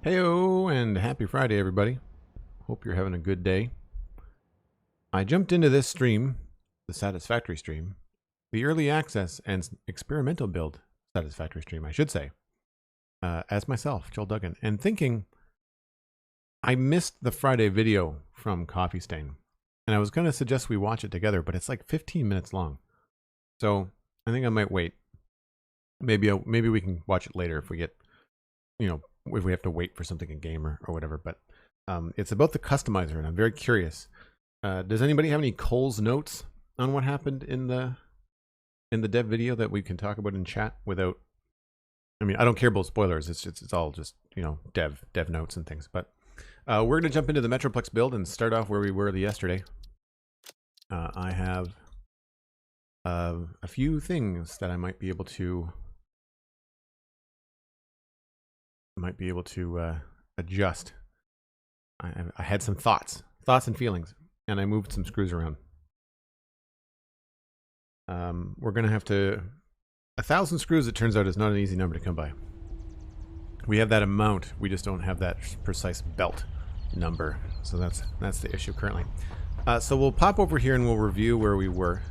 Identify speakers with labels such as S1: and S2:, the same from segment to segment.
S1: Heyo, and happy Friday, everybody. Hope you're having a good day. I jumped into this stream, the Satisfactory stream, the early access and experimental build Satisfactory stream, I should say, as myself, Joel Duggan, and thinking I missed the Friday video from Coffee Stain, and I was going to suggest we watch it together, but it's like 15 minutes long, so I think I might wait. Maybe we can watch it later if we get, if we have to wait for something in game or whatever. But it's about the customizer, and I'm very curious. Does anybody have any Cole's notes on what happened in the dev video that we can talk about in chat without? I mean, I don't care about spoilers. It's all just dev notes and things. But we're gonna jump into the Metroplex build and start off where we were yesterday. I have a few things that I might be able to adjust. I had some thoughts and feelings, and I moved some screws around. We're gonna have to 1,000 screws. It turns out is not an easy number to come by. We have that amount. We just don't have that precise belt number. So that's the issue currently. So we'll pop over here and we'll review where we were.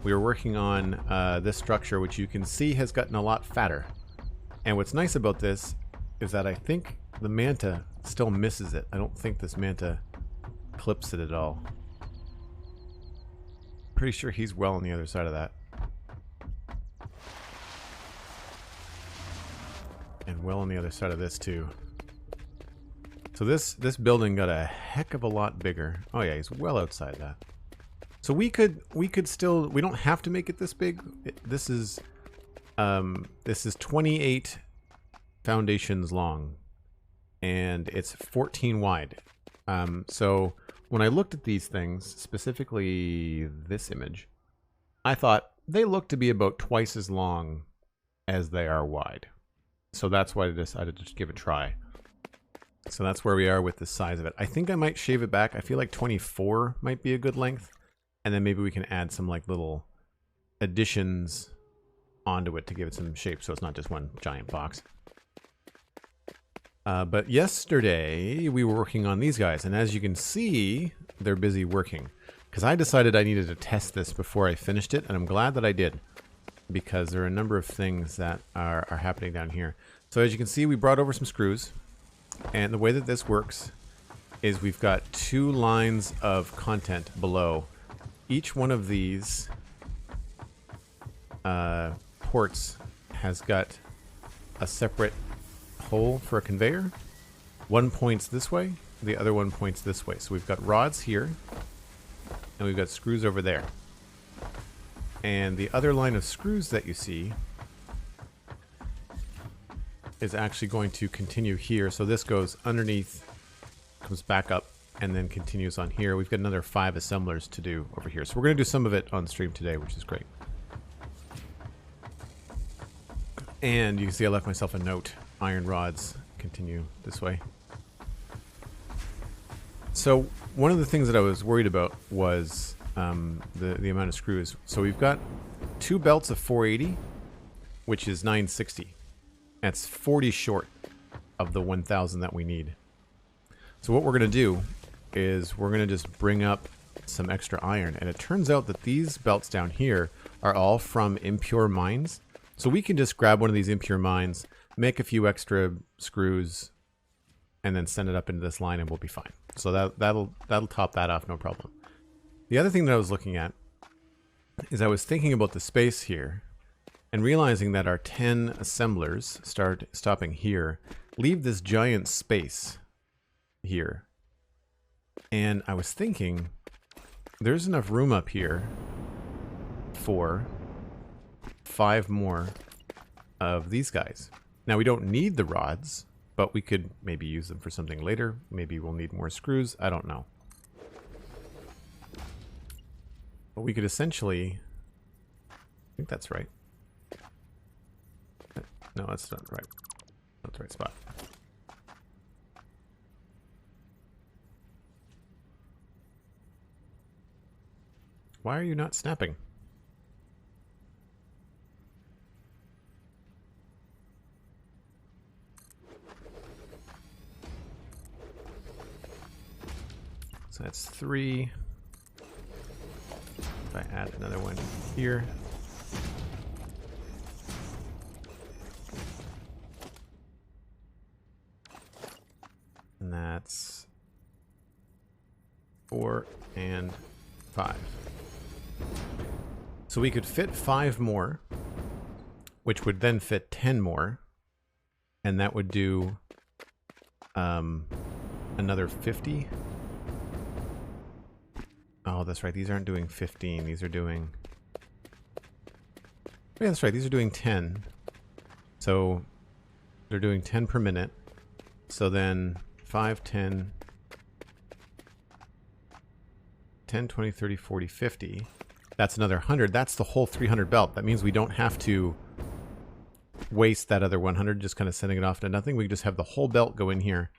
S1: We were working on this structure, which you can see has gotten a lot fatter. And what's nice about this is that I think the Manta still misses it. I don't think this Manta clips it at all. Pretty sure he's well on the other side of that. And well on the other side of this too. So this building got a heck of a lot bigger. Oh yeah, he's well outside that. So we could still, we don't have to make it this big. This is 28 foundations long, and it's 14 wide. So when I looked at these things, specifically this image, I thought they look to be about twice as long as they are wide. So that's why I decided to just give it a try. So that's where we are with the size of it. I think I might shave it back. I feel like 24 might be a good length, and then maybe we can add some like little additions onto it to give it some shape, so it's not just one giant box. But yesterday we were working on these guys, and as you can see, they're busy working. Because I decided I needed to test this before I finished it, and I'm glad that I did. Because there are a number of things that are happening down here. So as you can see, we brought over some screws. And the way that this works is we've got 2 lines of content below. Each one of these ports has got a separate hole for a conveyor. One points this way, the other one points this way. So we've got rods here, and we've got screws over there. And the other line of screws that you see is actually going to continue here. So this goes underneath, comes back up, and then continues on here. We've got another 5 assemblers to do over here. So we're going to do some of it on stream today, which is great. And you can see I left myself a note. Iron rods continue this way. So one of the things that I was worried about was the amount of screws. So we've got 2 belts of 480, which is 960. That's 40 short of the 1,000 that we need. So what we're going to do is we're going to just bring up some extra iron. And it turns out that these belts down here are all from impure mines. So we can just grab one of these impure mines, make a few extra screws, and then send it up into this line, and we'll be fine. So that'll top that off, no problem. The other thing that I was looking at is I was thinking about the space here and realizing that our 10 assemblers stopping here leave this giant space here. And I was thinking there's enough room up here for 5 more of these guys. Now we don't need the rods, but we could maybe use them for something later. Maybe we'll need more screws. I don't know. But we could essentially, I think that's right. No, that's not right. That's the right spot. Why are you not snapping? So that's 3. If I add another one here. And that's 4 and 5. So we could fit 5 more, which would then fit 10 more, and that would do another 50. Oh, that's right. These aren't doing 15. These are doing... Yeah, that's right. These are doing 10. So they're doing 10 per minute. So then 5, 10, 10, 20, 30, 40, 50. That's another 100. That's the whole 300 belt. That means we don't have to waste that other 100 just kind of sending it off to nothing. We just have the whole belt go in here.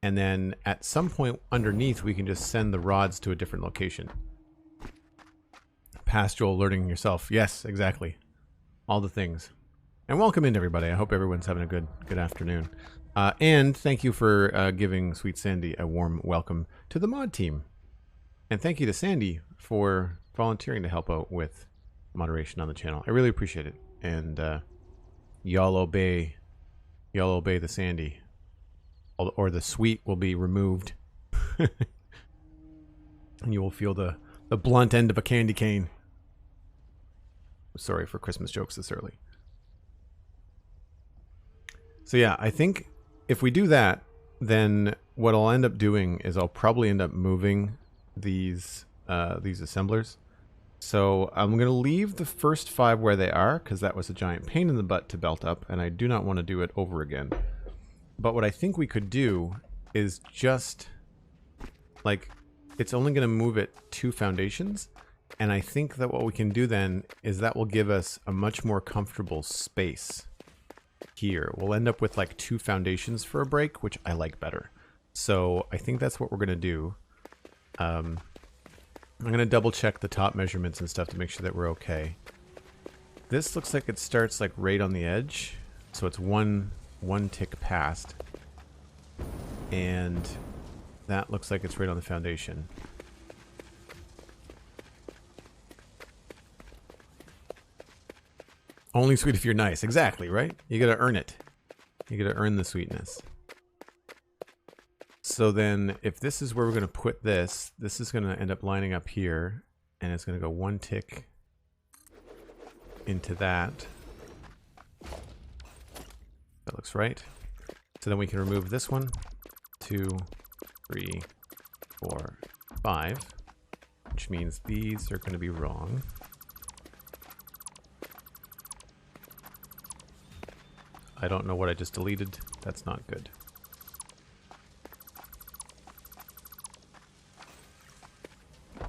S1: And then at some point underneath, we can just send the rods to a different location. Pastoral alerting yourself. Yes, exactly. All the things. And welcome in, everybody. I hope everyone's having a good afternoon. And thank you for giving Sweet Sandy a warm welcome to the mod team. And thank you to Sandy for volunteering to help out with moderation on the channel. I really appreciate it. And y'all obey the Sandy. Or the sweet will be removed. And you will feel the blunt end of a candy cane. Sorry for Christmas jokes this early. So yeah, I think if we do that, then what I'll end up doing is I'll probably end up moving these assemblers. So I'm going to leave the first 5 where they are, because that was a giant pain in the butt to belt up, and I do not want to do it over again. But what I think we could do is just, like, it's only going to move it 2 foundations. And I think that what we can do then is that will give us a much more comfortable space here. We'll end up with like 2 foundations for a break, which I like better. So I think that's what we're going to do. I'm going to double check the top measurements and stuff to make sure that we're okay. This looks like it starts like right on the edge. So it's one tick past, and that looks like it's right on the foundation. Only sweet if you're nice. Exactly, right? You gotta earn it. You gotta earn the sweetness. So then if this is where we're gonna put this is gonna end up lining up here, and it's gonna go 1 tick into that. That looks right. So then we can remove this one. 2, 3, 4, 5. Which means these are going to be wrong. I don't know what I just deleted. That's not good. I'll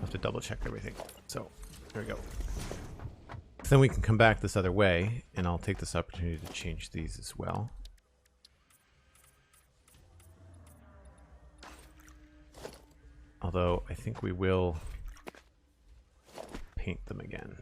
S1: have to double check everything. So, there we go. Then we can come back this other way, and I'll take this opportunity to change these as well. Although, I think we will paint them again.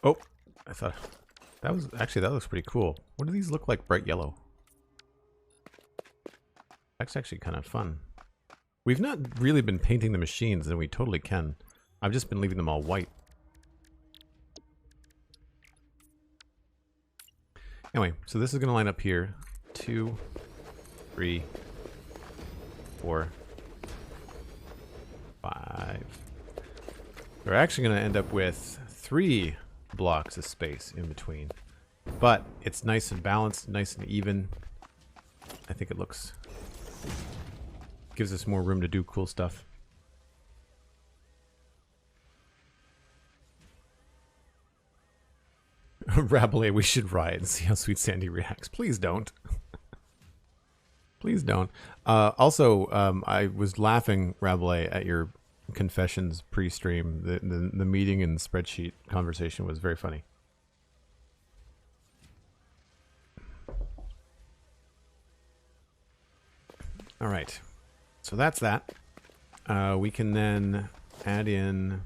S1: Oh, I thought that was actually, that looks pretty cool. What do these look like? Bright yellow. That's actually kind of fun. We've not really been painting the machines, and we totally can. I've just been leaving them all white. Anyway, so this is going to line up here. 2, 3, 4, 5. We're actually going to end up with 3 blocks of space in between, but it's nice and balanced, nice and even. I think it looks, gives us more room to do cool stuff. Rabelais, we should riot and see how Sweet Sandy reacts. Please don't. Please don't. Also, I was laughing, Rabelais, at your confessions pre-stream. The meeting and spreadsheet conversation was very funny. All right. So that's that. We can then add in...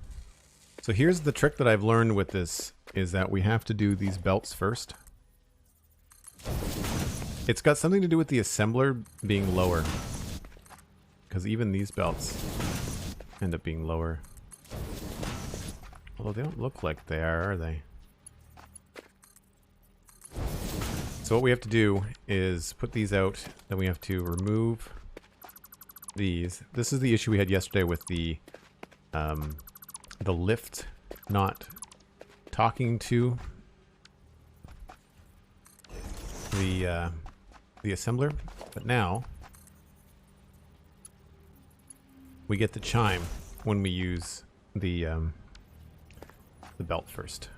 S1: So here's the trick that I've learned with this, is that we have to do these belts first. It's got something to do with the assembler being lower, because even these belts end up being lower. Although they don't look like they are they? So what we have to do is put these out, then we have to remove these. This is the issue we had yesterday with the lift not talking to the assembler, but now we get the chime when we use the belt first.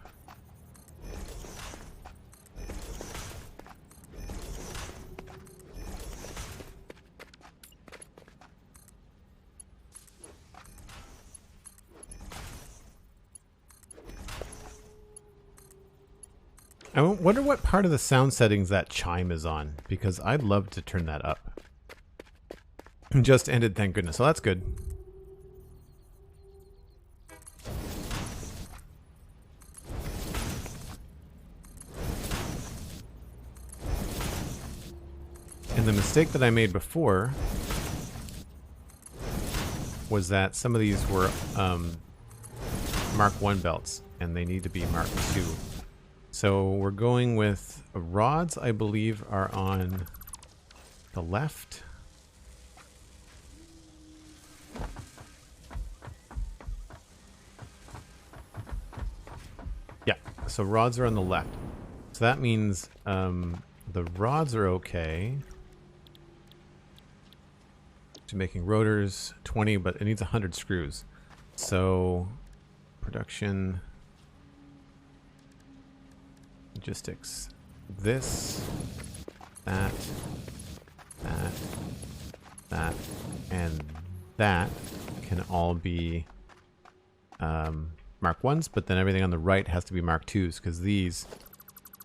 S1: I wonder what part of the sound settings that chime is on, because I'd love to turn that up. Just ended, thank goodness. So that's good. And the mistake that I made before was that some of these were Mark 1 belts, and they need to be Mark 2. So we're going with rods, I believe, are on the left. Yeah, so rods are on the left. So that means the rods are okay. To making rotors 20, but it needs 100 screws. So production... logistics. This, that, and that can all be Mark 1s, but then everything on the right has to be Mark 2s, because these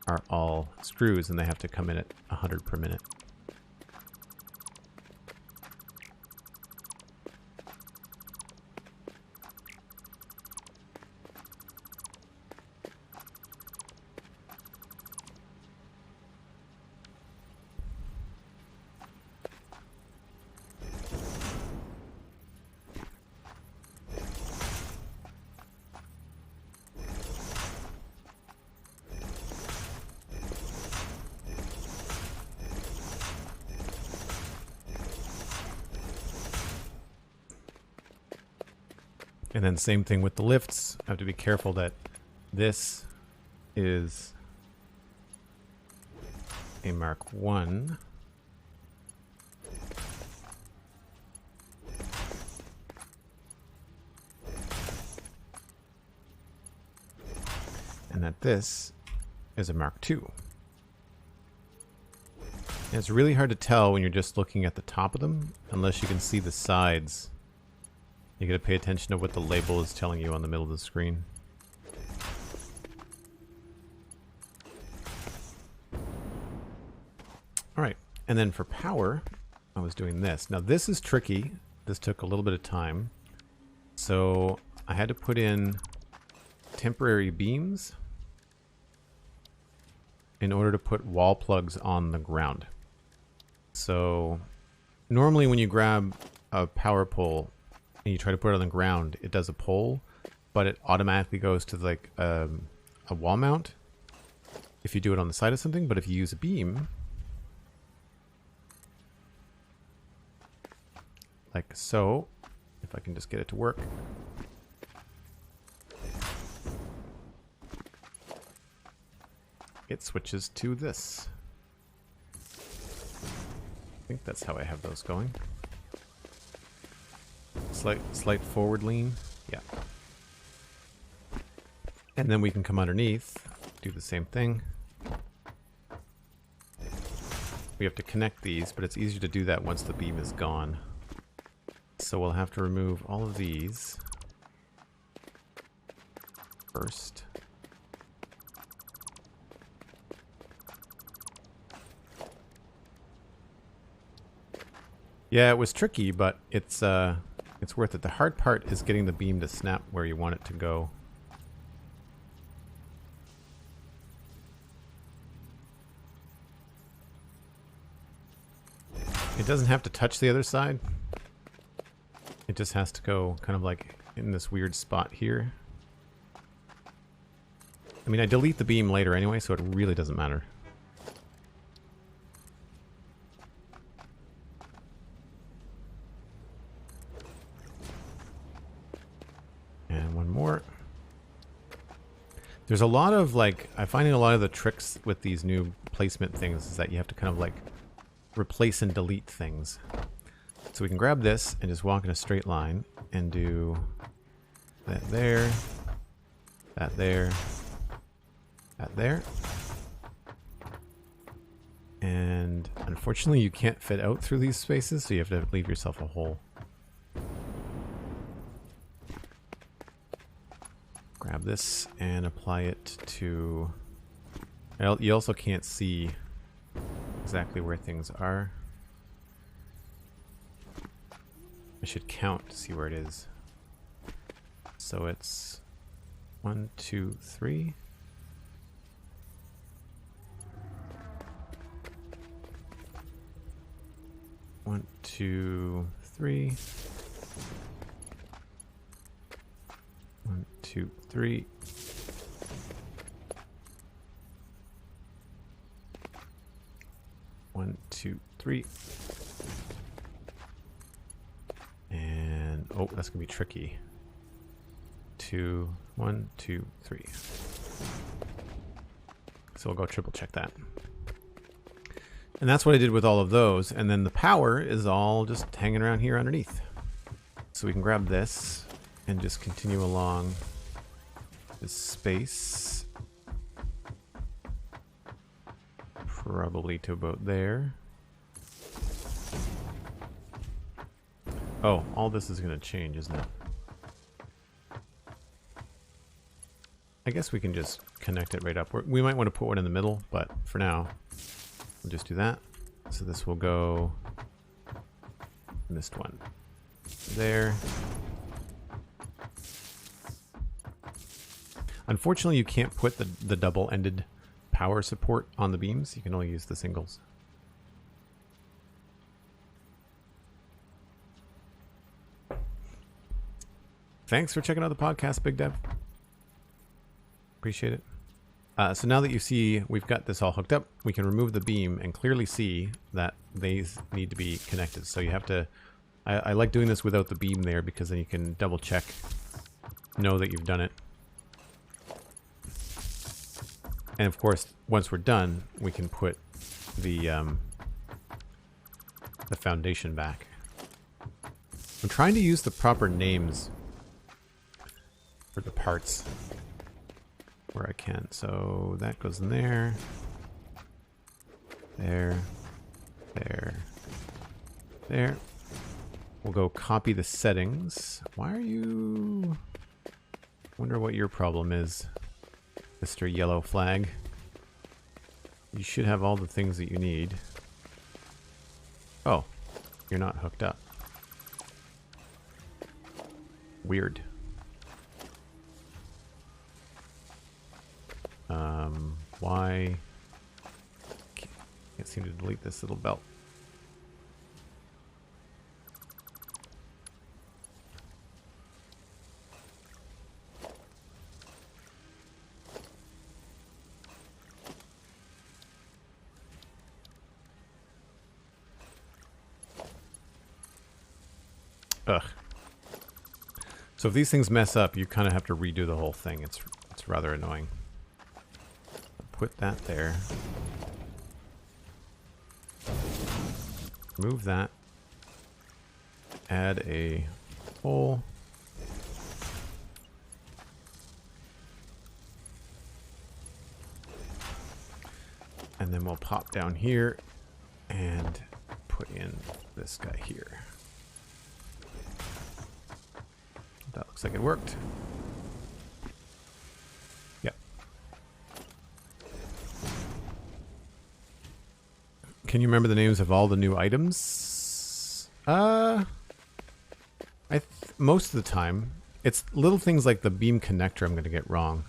S1: are all screws and they have to come in at 100 per minute. And then same thing with the lifts. I have to be careful that this is a Mark 1. And that this is a Mark 2. And it's really hard to tell when you're just looking at the top of them, unless you can see the sides. You gotta pay attention to what the label is telling you on the middle of the screen. Alright, and then for power, I was doing this. Now this is tricky. This took a little bit of time. So I had to put in temporary beams in order to put wall plugs on the ground. So normally when you grab a power pole and you try to put it on the ground, it does a pole, but it automatically goes to like a wall mount if you do it on the side of something. But if you use a beam, like so, if I can just get it to work. It switches to this. I think that's how I have those going. Slight forward lean. Yeah. And then we can come underneath, do the same thing. We have to connect these, but it's easier to do that once the beam is gone. So we'll have to remove all of these first. Yeah, it was tricky, but it's worth it. The hard part is getting the beam to snap where you want it to go. It doesn't have to touch the other side. It just has to go kind of like in this weird spot here. I mean, I delete the beam later anyway, so it really doesn't matter. And one more. There's a lot of, like, I'm finding a lot of the tricks with these new placement things is that you have to kind of, like, replace and delete things. So we can grab this and just walk in a straight line and do that there, that there, that there. And unfortunately you can't fit out through these spaces, so you have to leave yourself a hole. Grab this and apply it to... You also can't see exactly where things are. I should count to see where it is. So it's 1, 2, 3. 1, 2, 3. 1, 2, 3. One, two, three. And oh, that's gonna be tricky. 2, 1, 2, 3. So we'll go triple check that. And that's what I did with all of those. And then the power is all just hanging around here underneath. So we can grab this and just continue along this space. Probably to about there. Oh, all this is going to change, isn't it? I guess we can just connect it right up. We might want to put one in the middle, but for now, we'll just do that. So this will go... Missed one. There. Unfortunately, you can't put the double-ended power support on the beams. You can only use the singles. Thanks for checking out the podcast, Big Dev. Appreciate it. So now that you see we've got this all hooked up, we can remove the beam and clearly see that these need to be connected. So you have to... I like doing this without the beam there because then you can double check, know that you've done it. And of course, once we're done, we can put the foundation back. I'm trying to use the proper names for the parts where I can. So that goes in there. There. There. There. We'll go copy the settings. Why are you... Wonder what your problem is, Mr. Yellow Flag. You should have all the things that you need. Oh, you're not hooked up. Weird. Why? Can't seem to delete this little belt. Ugh. So if these things mess up, you kind of have to redo the whole thing. It's rather annoying. Put that there. Move that. Add a hole. And then we'll pop down here and put in this guy here. That looks like it worked. Yep. Can you remember the names of all the new items? Most of the time, it's little things like the beam connector I'm going to get wrong.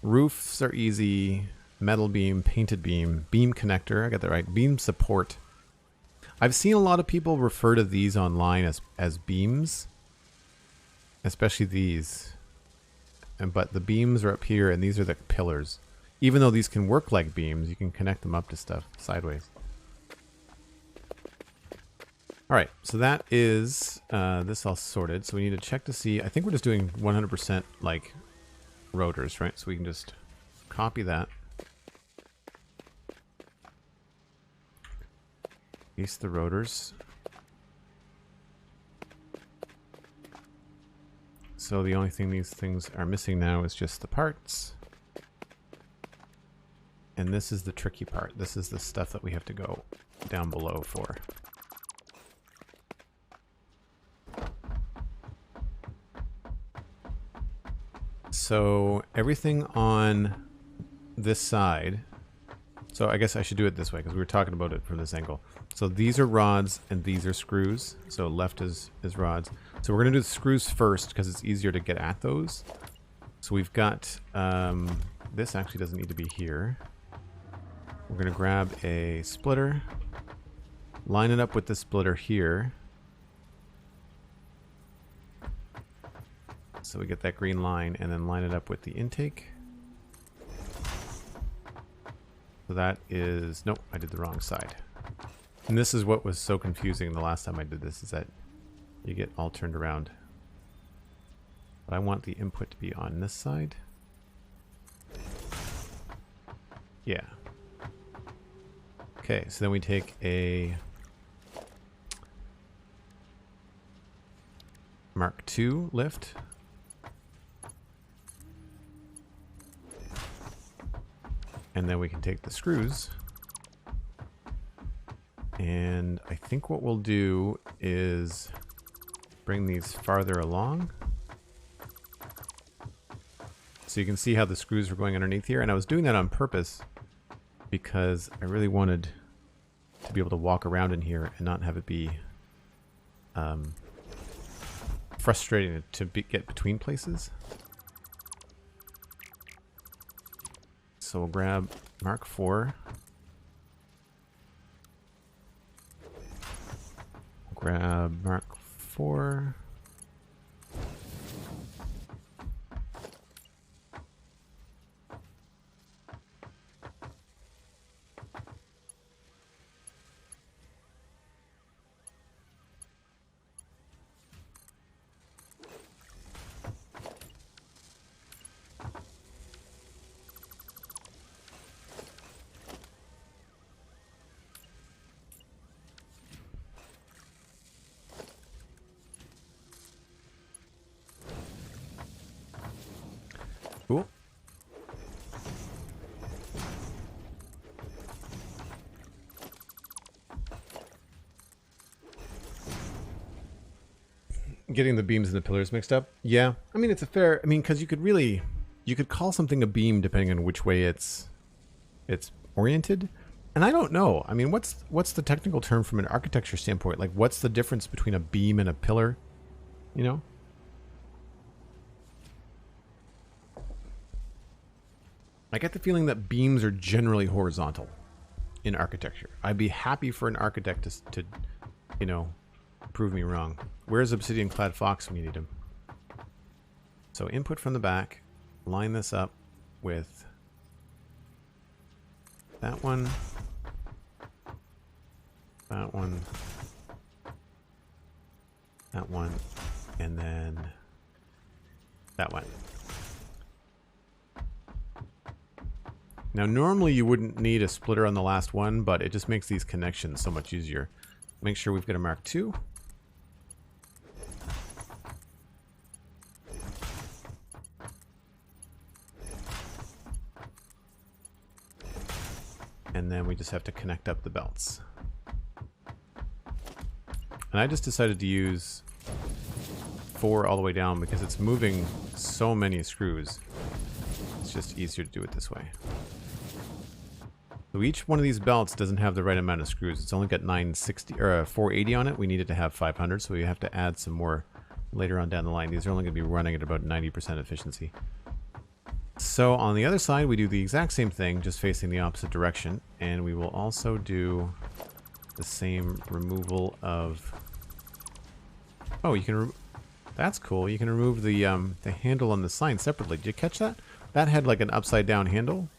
S1: Roofs are easy. Metal beam, painted beam, beam connector. I got that right. Beam support. I've seen a lot of people refer to these online as beams, especially these. But the beams are up here, and these are the pillars. Even though these can work like beams, you can connect them up to stuff sideways. All right, so that is this all sorted. So we need to check to see. I think we're just doing 100% like rotors, right? So we can just copy that. Paste the rotors. So the only thing these things are missing now is just the parts. And this is the tricky part. This is the stuff that we have to go down below for. So everything on this side, so I guess I should do it this way because we were talking about it from this angle. So these are rods and these are screws. So left is rods. So we're going to do the screws first because it's easier to get at those. So we've got, this actually doesn't need to be here. We're going to grab a splitter, line it up with the splitter here. So we get that green line and then line it up with the intake. So that is, nope, I did the wrong side. And this is what was so confusing the last time I did this, is that you get all turned around. But I want the input to be on this side. Yeah. Okay, so then we take a Mark II lift. And then we can take the screws. And I think what we'll do is bring these farther along. So you can see how the screws were going underneath here. And I was doing that on purpose because I really wanted to be able to walk around in here and not have it be frustrating to get between places. So we'll grab Mark IV. Grab Mark IV. Cool. Getting the beams and the pillars mixed up? Yeah. I mean, it's a fair... I mean, because you could call something a beam depending on which way it's oriented. And I don't know. I mean, what's the technical term from an architecture standpoint? Like, what's the difference between a beam and a pillar? You know? I get the feeling that beams are generally horizontal in architecture. I'd be happy for an architect to you know, prove me wrong. Where's Obsidian Clad Fox when you need him? So input from the back, line this up with that one, that one, that one, and then that one. Now, normally you wouldn't need a splitter on the last one, but it just makes these connections so much easier. Make sure we've got a Mark II. And then we just have to connect up the belts. And I just decided to use 4 all the way down because it's moving so many screws. It's just easier to do it this way. So each one of these belts doesn't have the right amount of screws. It's only got 960 or 480 on it. We need it to have 500, so we have to add some more later on down the line. These are only going to be running at about 90% efficiency. So on the other side, we do the exact same thing, just facing the opposite direction. And we will also do the same removal of... Oh, you can... That's cool. You can remove the handle on the sign separately. Did you catch that? That had like an upside down handle.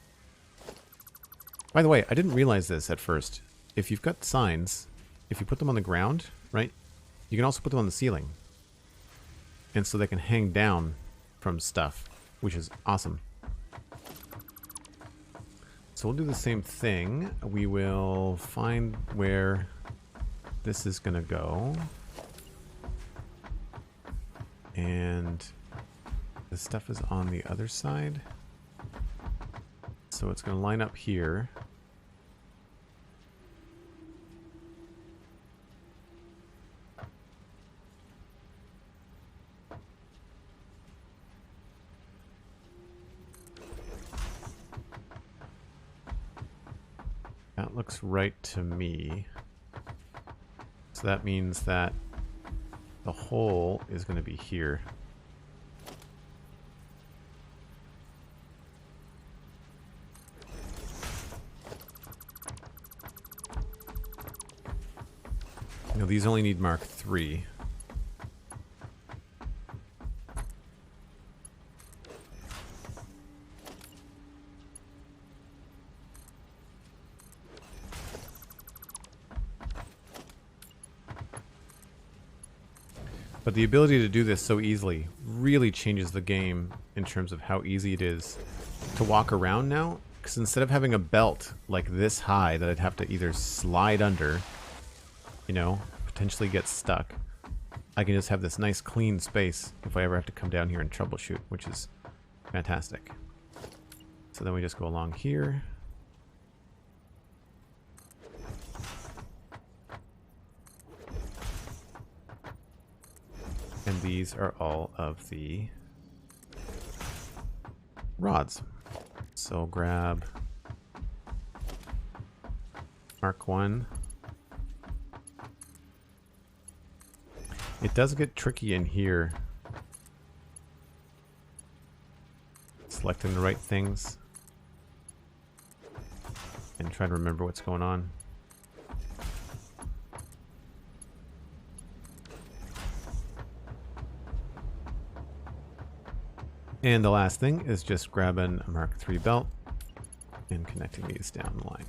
S1: By the way, I didn't realize this at first. If you've got signs, if you put them on the ground, right, you can also put them on the ceiling. And so they can hang down from stuff, which is awesome. So we'll do the same thing. We will find where this is going to go. And the stuff is on the other side. So it's going to line up here. That looks right to me. So that means that the hole is going to be here. Now these only need Mark III. But the ability to do this so easily really changes the game in terms of how easy it is to walk around now. Because instead of having a belt like this high that I'd have to either slide under, you know, potentially get stuck, I can just have this nice clean space if I ever have to come down here and troubleshoot, which is fantastic. So then we just go along here. And these are all of the rods. So grab Mark 1. It does get tricky in here. Selecting the right things. And trying to remember what's going on. And the last thing is just grabbing a Mark III belt and connecting these down the line.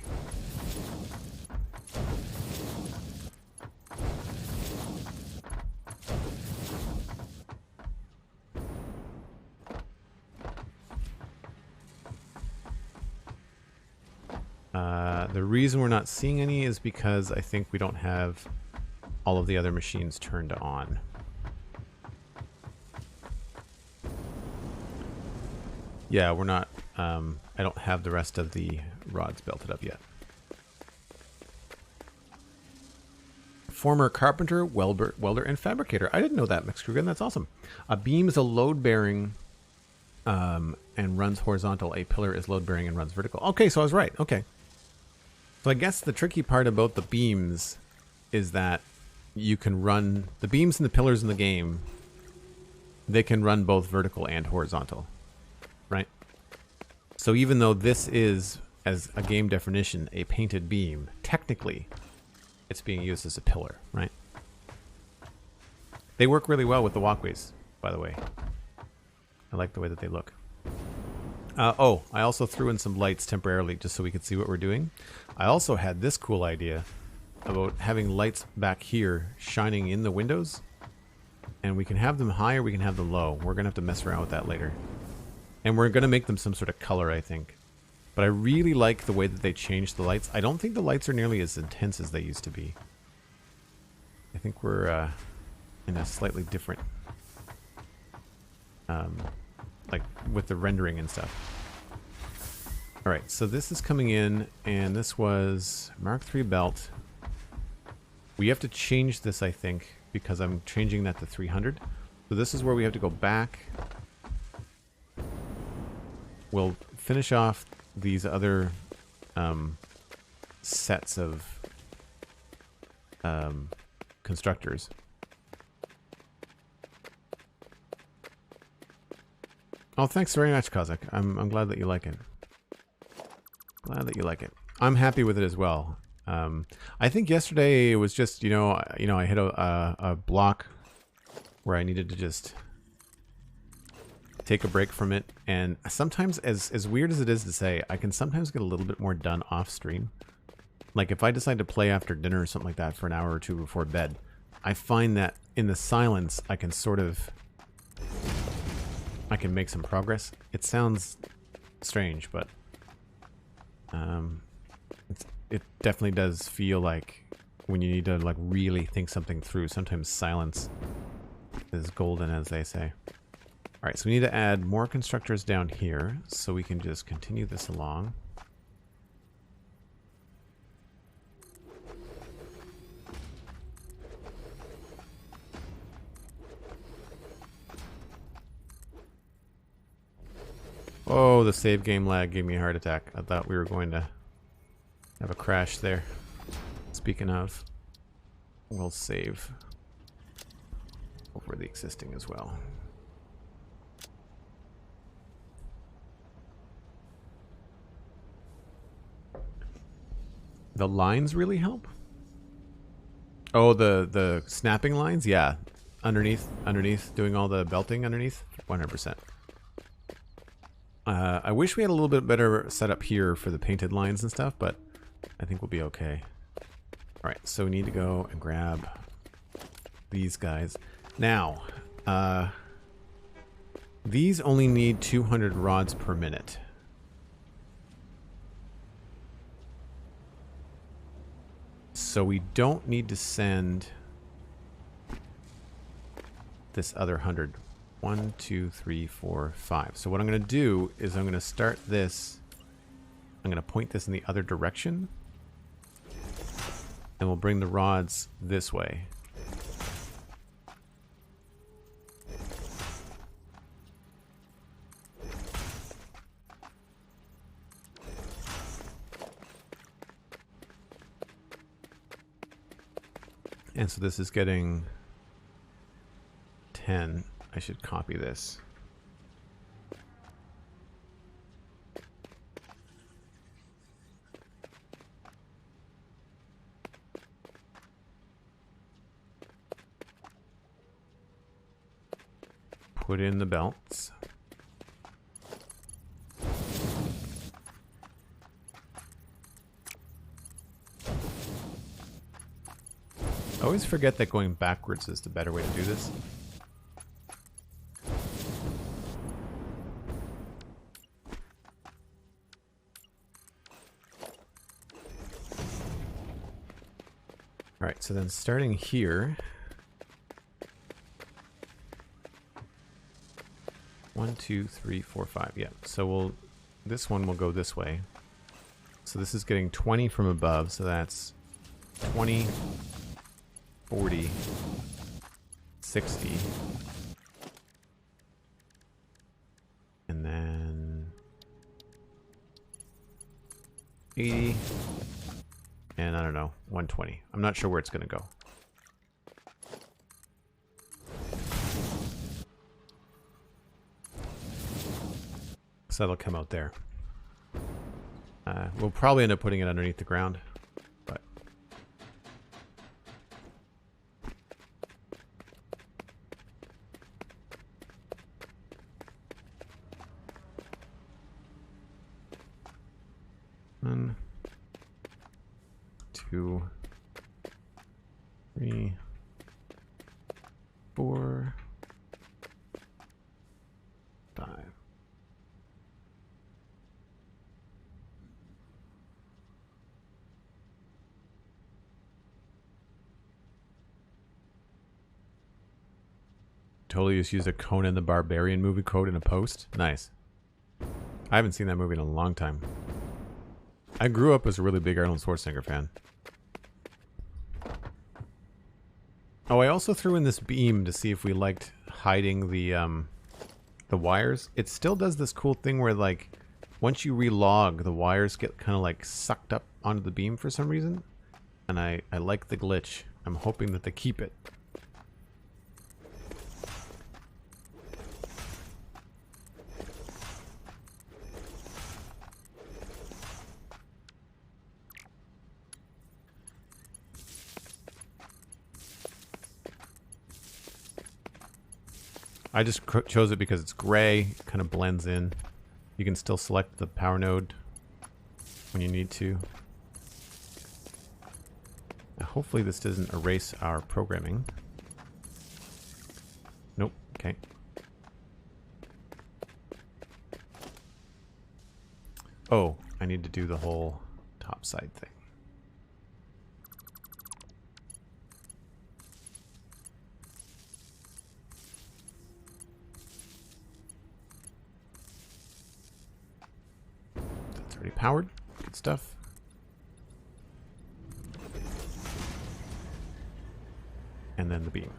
S1: The reason we're not seeing any is because I think we don't have all of the other machines turned on. Yeah, we're not, I don't have the rest of the rods belted up yet. Former carpenter, welder, and fabricator. I didn't know that, Mixcrugan. That's awesome. A beam is a load-bearing and runs horizontal. A pillar is load-bearing and runs vertical. Okay, so I was right. Okay. So I guess the tricky part about the beams is that you can run... The beams and the pillars in the game, they can run both vertical and horizontal. Right? So even though this is, as a game definition, a painted beam, technically it's being used as a pillar, right? They work really well with the walkways, by the way. I like the way that they look. Oh, I also threw in some lights temporarily just so we could see what we're doing. I also had this cool idea about having lights back here shining in the windows. And we can have them high or we can have them low. We're going to have to mess around with that later. And we're going to make them some sort of color, I think. But I really like the way that they changed the lights. I don't think the lights are nearly as intense as they used to be. I think we're in a slightly different... like with the rendering and stuff. Alright, so this is coming in, and this was Mark III belt. We have to change this, I think, because I'm changing that to 300. So this is where we have to go back. We'll finish off these other sets of constructors. Oh, thanks very much, Kazakh. I'm glad that you like it. Glad that you like it. I'm happy with it as well. I think yesterday it was just, I hit a block where I needed to just take a break from it. And sometimes, as weird as it is to say, I can sometimes get a little bit more done off stream. Like if I decide to play after dinner or something like that for an hour or two before bed, I find that in the silence, I can make some progress. It sounds strange, but it definitely does feel like when you need to like really think something through, sometimes silence is golden, as they say. All right, so we need to add more constructors down here so we can just continue this along. Oh, the save game lag gave me a heart attack. I thought we were going to have a crash there. Speaking of, we'll save over the existing as well. The lines really help? Oh, the snapping lines? Yeah. Underneath, doing all the belting underneath? 100%. I wish we had a little bit better setup here for the painted lines and stuff, but I think we'll be okay. Alright, so we need to go and grab these guys. Now, these only need 200 rods per minute. So we don't need to send this other 100. 1, 2, 3, 4, 5. So what I'm going to do is I'm going to start this. I'm going to point this in the other direction. And we'll bring the rods this way. And so this is getting 10. I should copy this. Put in the belts. I always forget that going backwards is the better way to do this. Alright, so then starting here. 1, 2, 3, 4, 5. Yeah, so this one will go this way. So this is getting 20 from above, so that's 20, 40, 60. And then 80. And I don't know, 120. I'm not sure where it's going to go. So that'll come out there. We'll probably end up putting it underneath the ground. But one, 2, 3, 4, 5. Totally just used a Conan the Barbarian movie quote in a post. Nice. I haven't seen that movie in a long time. I grew up as a really big Arnold Schwarzenegger fan. Oh, I also threw in this beam to see if we liked hiding the wires. It still does this cool thing where, like, once you relog, the wires get kind of like sucked up onto the beam for some reason. And I like the glitch. I'm hoping that they keep it. I just chose it because it's gray, kind of blends in. You can still select the power node when you need to. Now, hopefully this doesn't erase our programming. Nope, okay. Oh, I need to do the whole top side thing. Already powered. Good stuff. And then the beam.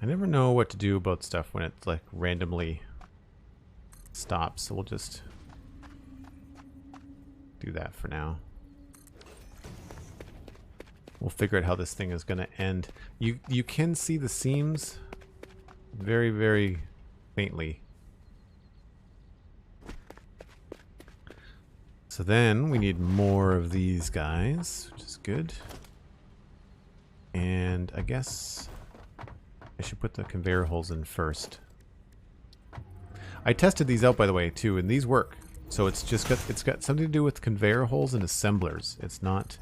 S1: I never know what to do about stuff when it like randomly stops, so we'll just do that for now. We'll figure out how this thing is going to end. You can see the seams very, very faintly. So then we need more of these guys, which is good. And I guess I should put the conveyor holes in first. I tested these out, by the way, too, and these work. So it's got something to do with conveyor holes and assemblers. It's not,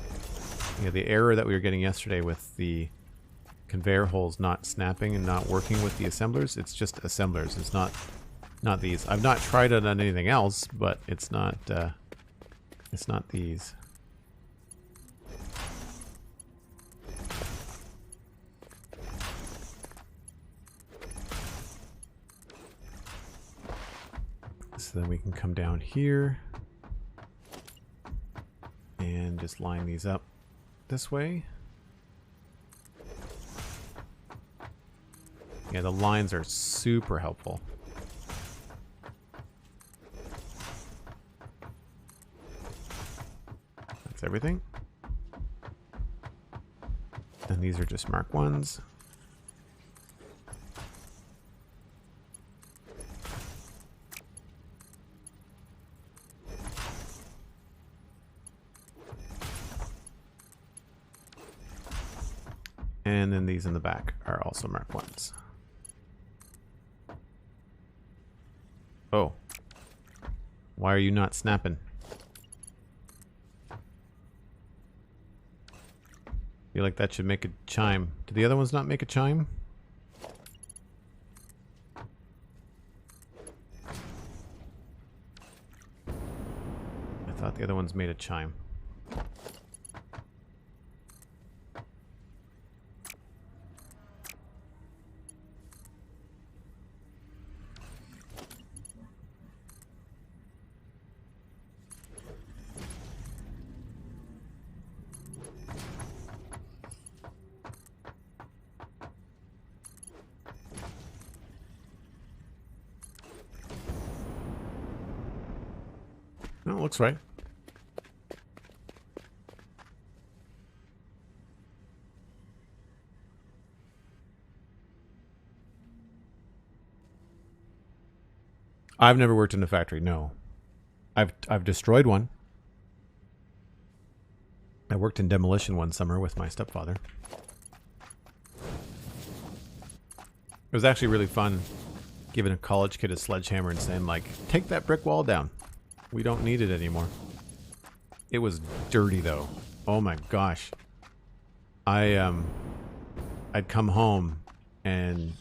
S1: you know, the error that we were getting yesterday with the conveyor holes not snapping and not working with the assemblers. It's just assemblers. It's not these. I've not tried it on anything else, but it's not these. So then we can come down here and just line these up this way. Yeah, the lines are super helpful. That's everything. And these are just Mark 1s. And then these in the back are also Mark 1s. Oh. Why are you not snapping? Feel like that should make a chime. Do the other ones not make a chime? I thought the other ones made a chime. No, it looks right. I've never worked in a factory, no. I've destroyed one. I worked in demolition one summer with my stepfather. It was actually really fun giving a college kid a sledgehammer and saying, like, take that brick wall down. We don't need it anymore. It was dirty, though. Oh my gosh. I'd come home and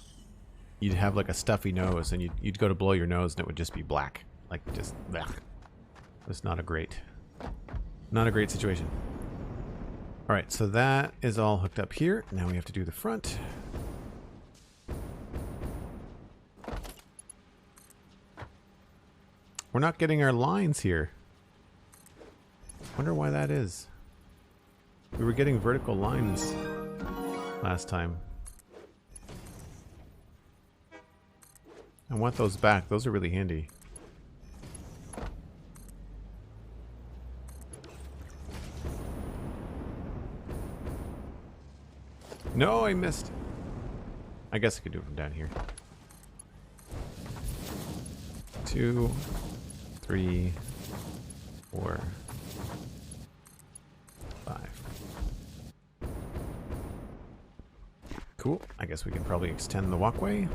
S1: you'd have like a stuffy nose and you'd go to blow your nose and it would just be black. Like just, blech. It was not a great situation. All right, so that is all hooked up here. Now we have to do the front. We're not getting our lines here. Wonder why that is. We were getting vertical lines last time. I want those back. Those are really handy. No, I missed. I guess I could do it from down here. 2, 3, 4, 5. Cool. I guess we can probably extend the walkway.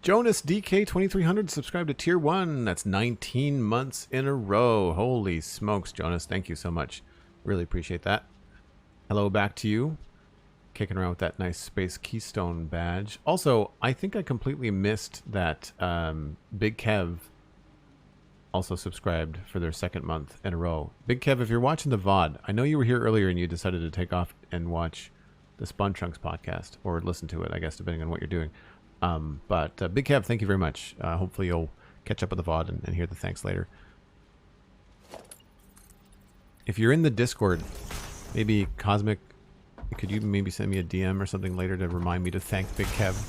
S1: Jonas DK 2300 subscribed to Tier 1. That's 19 months in a row. Holy smokes, Jonas. Thank you so much. Really appreciate that. Hello back to you. Kicking around with that nice Space Keystone badge. Also, I think I completely missed that Big Kev also subscribed for their 2nd month in a row. Big Kev, if you're watching the VOD, I know you were here earlier and you decided to take off and watch the Spawn Trunks podcast, or listen to it, I guess, depending on what you're doing. But Big Kev, thank you very much. Hopefully you'll catch up with the VOD and hear the thanks later. If you're in the Discord, maybe Cosmic, could you maybe send me a DM or something later to remind me to thank Big Kev?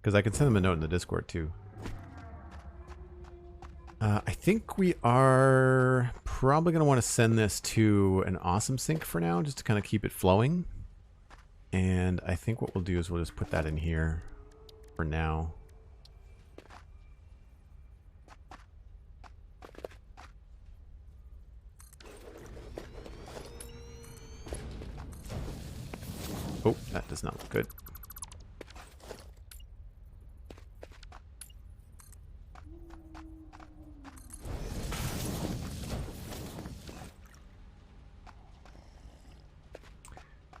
S1: Because I could send him a note in the Discord too. I think we are probably going to want to send this to an awesome sync for now, just to kind of keep it flowing. And I think what we'll do is we'll just put that in here for now. Oh, that does not look good.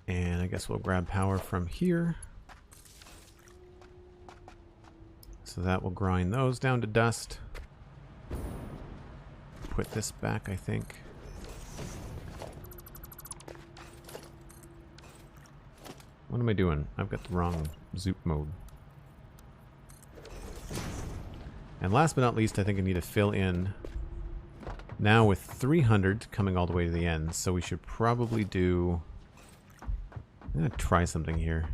S1: And I guess we'll grab power from here. So that will grind those down to dust. Put this back, I think. What am I doing? I've got the wrong zoop mode. And last but not least, I think I need to fill in now with 300 coming all the way to the end. So we should probably do... I'm going to try something here.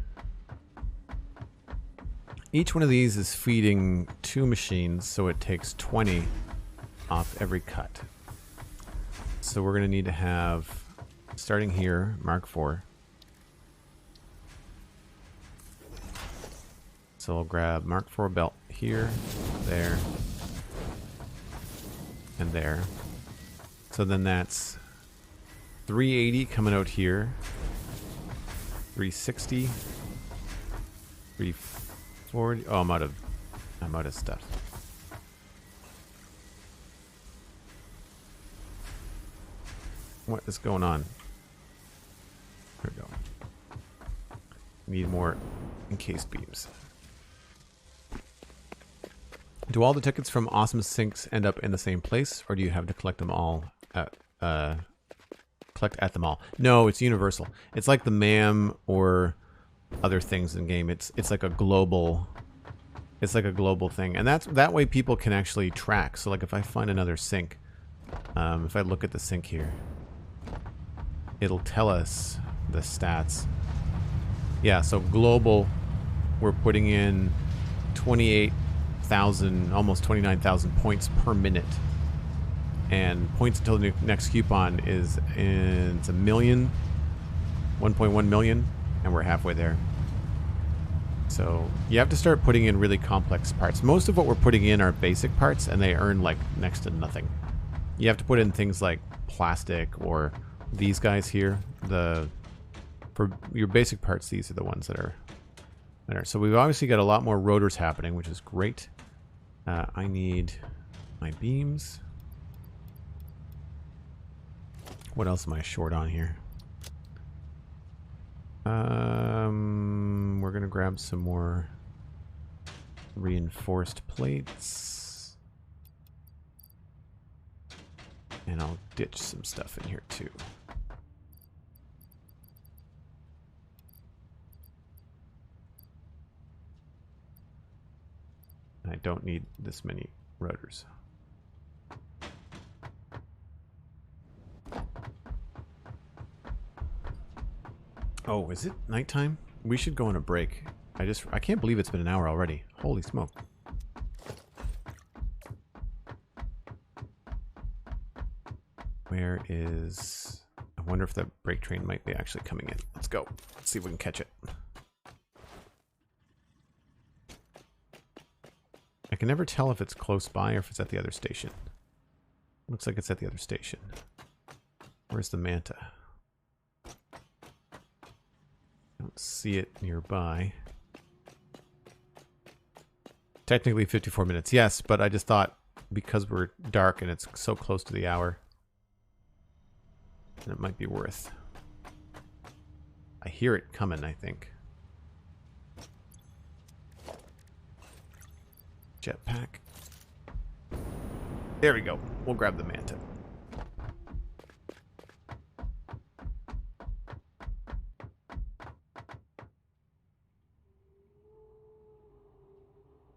S1: Each one of these is feeding 2 machines, so it takes 20 off every cut. So we're going to need to have, starting here, Mark IV. So I'll grab Mark IV belt here, there, and there. So then that's 380 coming out here. 360, 340. Oh, I'm out of stuff. What is going on? Here we go. Need more encased beams. Do all the tickets from Awesome Syncs end up in the same place, or do you have to collect them all at collect at them all? No, it's universal. It's like the MAM or other things in game. It's like a global. It's like a global thing, and that way people can actually track. So like if I find another sync, if I look at the sync here, it'll tell us the stats. Yeah, so global, we're putting in 28,000, almost 29,000 points per minute. And points until the next coupon is it's 1 million, 1.1 million, and we're halfway there. So you have to start putting in really complex parts. Most of what we're putting in are basic parts, and they earn like next to nothing. You have to put in things like plastic or these guys here. For your basic parts, these are the ones that are. So we've obviously got a lot more rotors happening, which is great. I need my beams. What else am I short on here? We're gonna grab some more reinforced plates. And I'll ditch some stuff in here too. I don't need this many rotors. Oh, is it nighttime? We should go on a break. I can't believe it's been an hour already. Holy smoke. Where is... I wonder if the break train might be actually coming in. Let's go. Let's see if we can catch it. I can never tell if it's close by or if it's at the other station. Looks like it's at the other station. Where's the Manta? I don't see it nearby. Technically 54 minutes, yes, but I just thought because we're dark and it's so close to the hour, and it might be worth. I hear it coming, I think. Jetpack. There we go. We'll grab the Manta.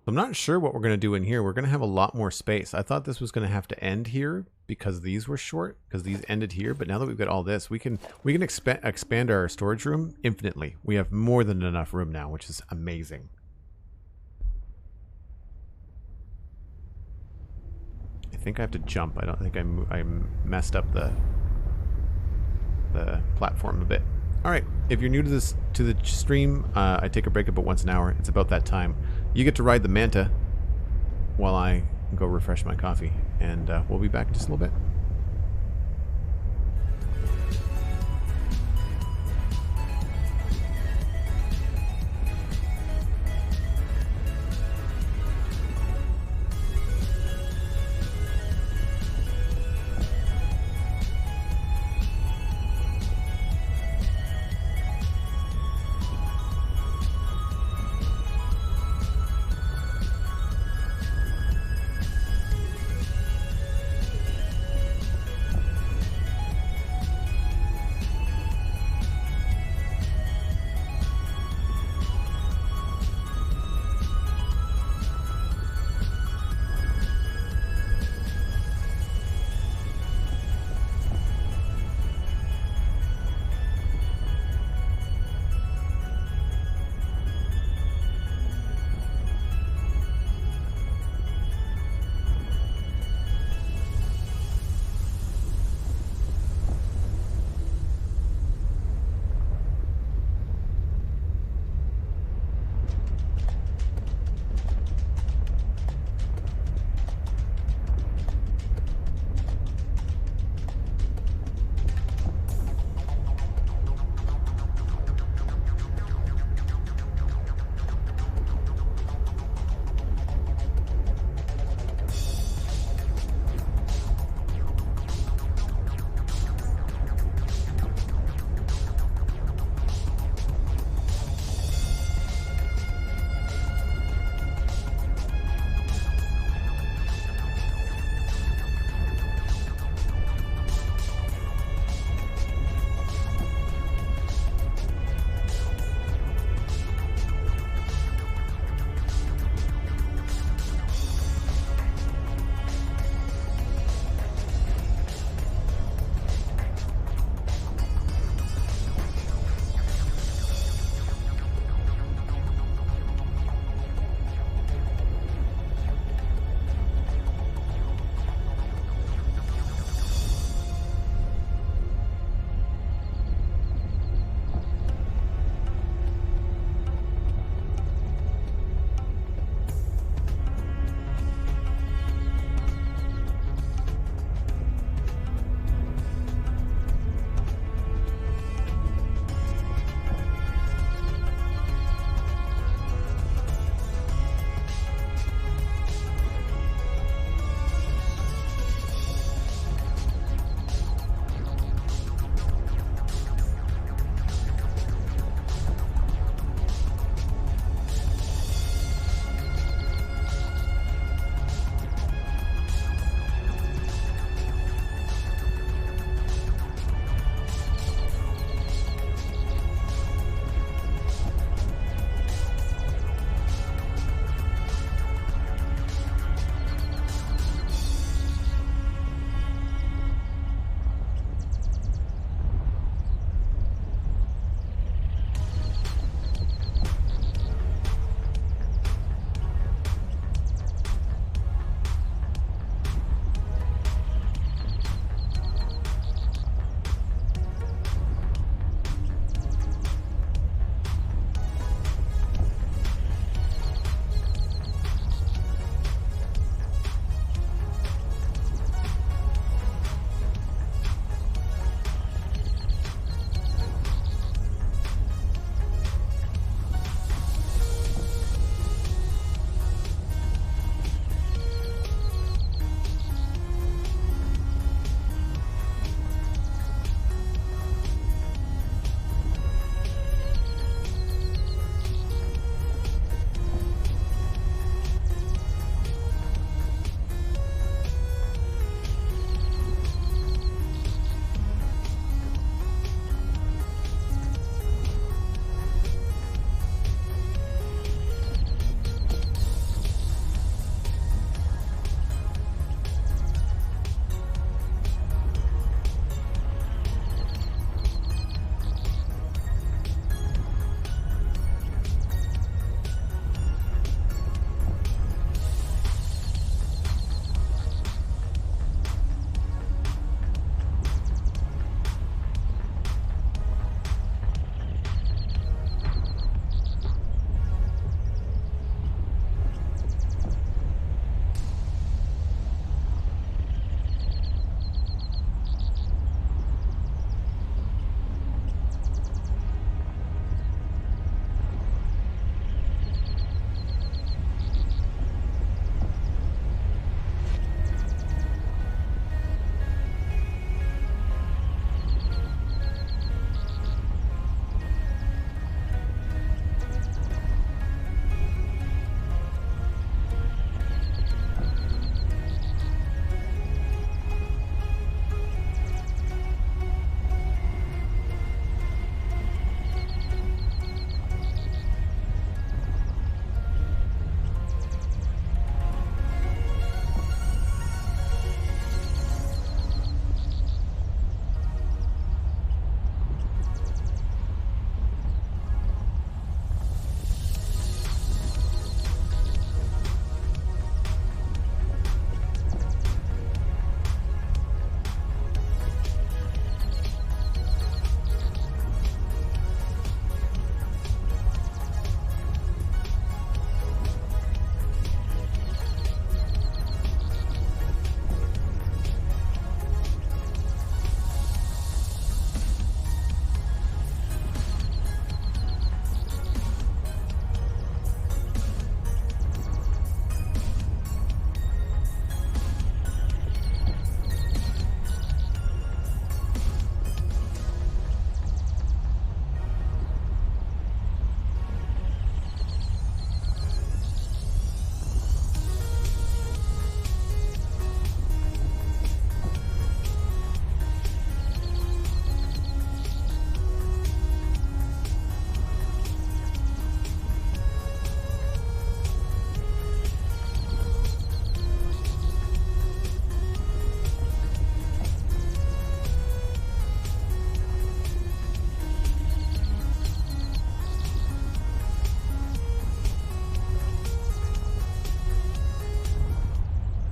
S1: I'm not sure what we're going to do in here. We're going to have a lot more space. I thought this was going to have to end here because these were short, because these ended here. But now that we've got all this, we can expand our storage room infinitely. We have more than enough room now, which is amazing. I think I have to jump. I don't think I messed up the platform a bit. All right, if you're new to the stream, I take a break about once an hour. It's about that time. You get to ride the Manta while I go refresh my coffee, and we'll be back in just a little bit.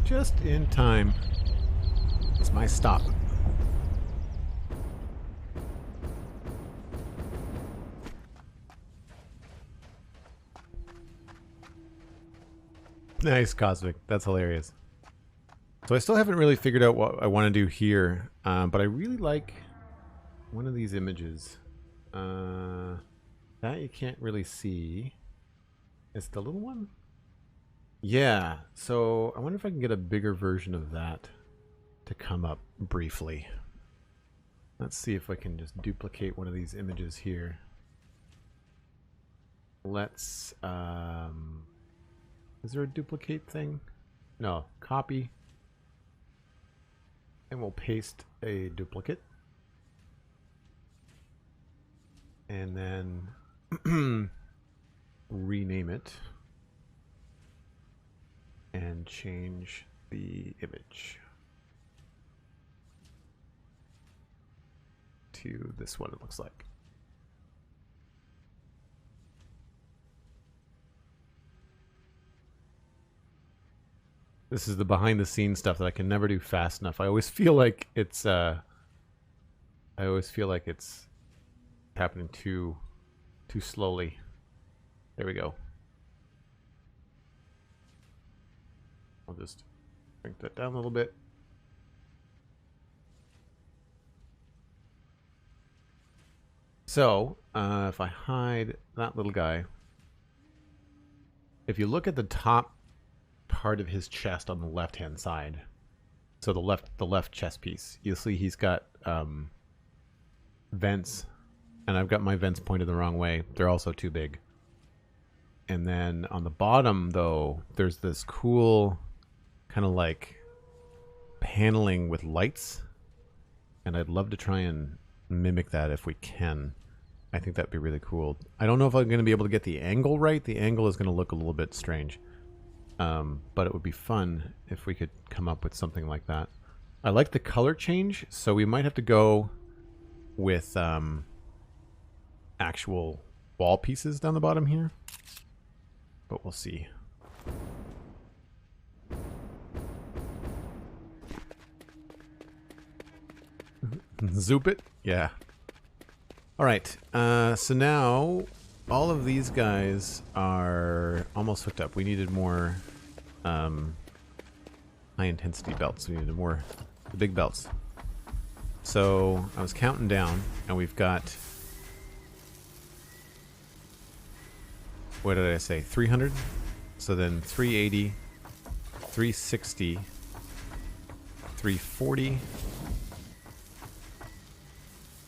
S1: Just in time. It's my stop. Nice, Cosmic. That's hilarious. So I still haven't really figured out what I want to do here, but I really like one of these images. That you can't really see. It's the little one? Yeah, so I wonder if I can get a bigger version of that to come up briefly. Let's see if I can just duplicate one of these images here. Let's, is there a duplicate thing? No, copy. And we'll paste a duplicate. And then rename it. And change the image to this one, it looks like. This is the behind the scenes stuff that I can never do fast enough. I always feel like it's happening too slowly. There we go. I'll just bring that down a little bit. So, if I hide that little guy, if you look at the top part of his chest on the left-hand side, so the left chest piece, you'll see he's got vents, and I've got my vents pointed the wrong way. They're also too big. And then on the bottom, though, there's this cool kind of like paneling with lights, and I'd love to try and mimic that if we can. I think that'd be really cool. I don't know if I'm going to be able to get the angle right. The angle is going to look a little bit strange, but it would be fun if we could come up with something like that. I like the color change, so we might have to go with actual wall pieces down the bottom here, but we'll see. Zoop it? Yeah. Alright, so now all of these guys are almost hooked up. We needed more high intensity belts. We needed more the big belts. So I was counting down, and we've got, what did I say, 300? So then 380, 360, 340,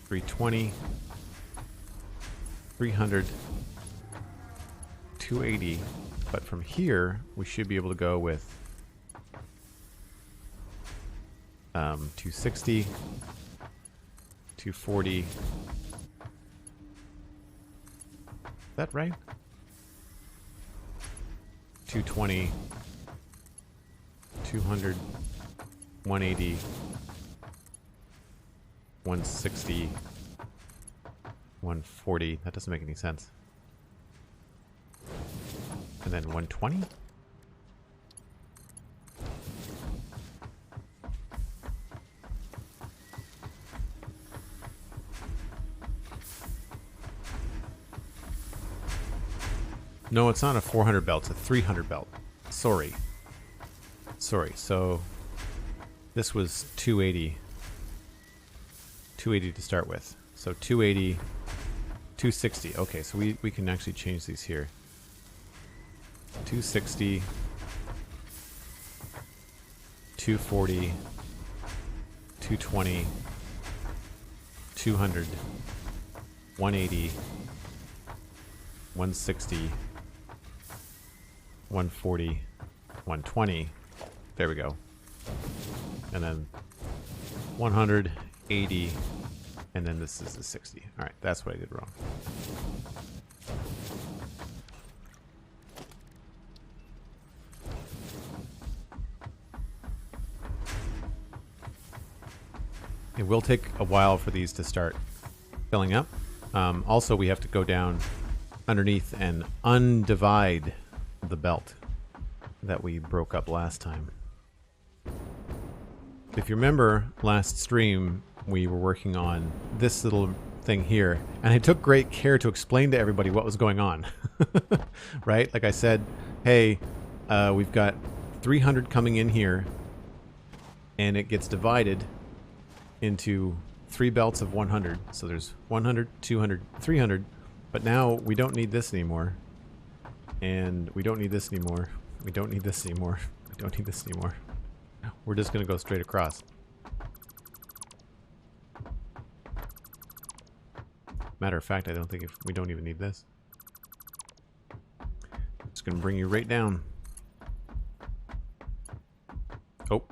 S1: 320, 300, 280, but from here we should be able to go with 260, 240. Is that right? 220, 200, 180, 160, 140. That doesn't make any sense. And then 120? No, it's not a 400 belt, it's a 300 belt. Sorry. So this was 280. 280 to start with. So 280, 260. Okay, so we can actually change these here. 260, 240, 220, 200, 180, 160, 140, 120. There we go. And then 180, and then this is the 60. All right, that's what I did wrong. It will take a while for these to start filling up. Also, we have to go down underneath and undivide the belt that we broke up last time. If you remember last stream, we were working on this little thing here, and I took great care to explain to everybody what was going on. Right? Like I said, hey, we've got 300 coming in here, and it gets divided into 3 belts of 100. So there's 100, 200, 300, but now we don't need this anymore. And we don't need this anymore. We don't need this anymore. We don't need this anymore. We're just going to go straight across. Matter of fact, I don't think we don't even need this. It's going to bring you right down. Oh,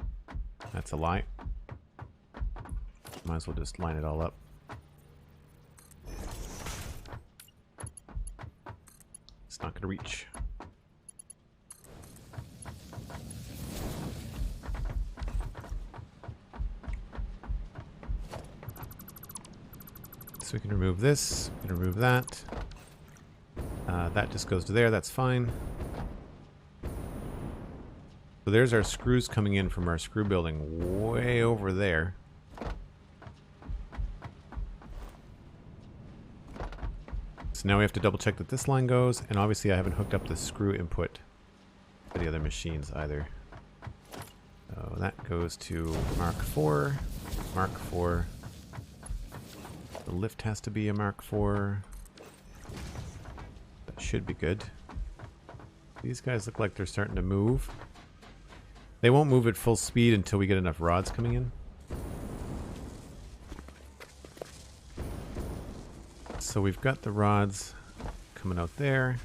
S1: that's a lie. Might as well just line it all up. It's not going to reach. So we can remove this, we can remove that. That just goes to there, that's fine. So there's our screws coming in from our screw building way over there. So now we have to double check that this line goes, and obviously I haven't hooked up the screw input for the other machines either. So that goes to Mark IV, Mark IV. The lift has to be a Mark IV. That should be good. These guys look like they're starting to move. They won't move at full speed until we get enough rods coming in. So we've got the rods coming out there.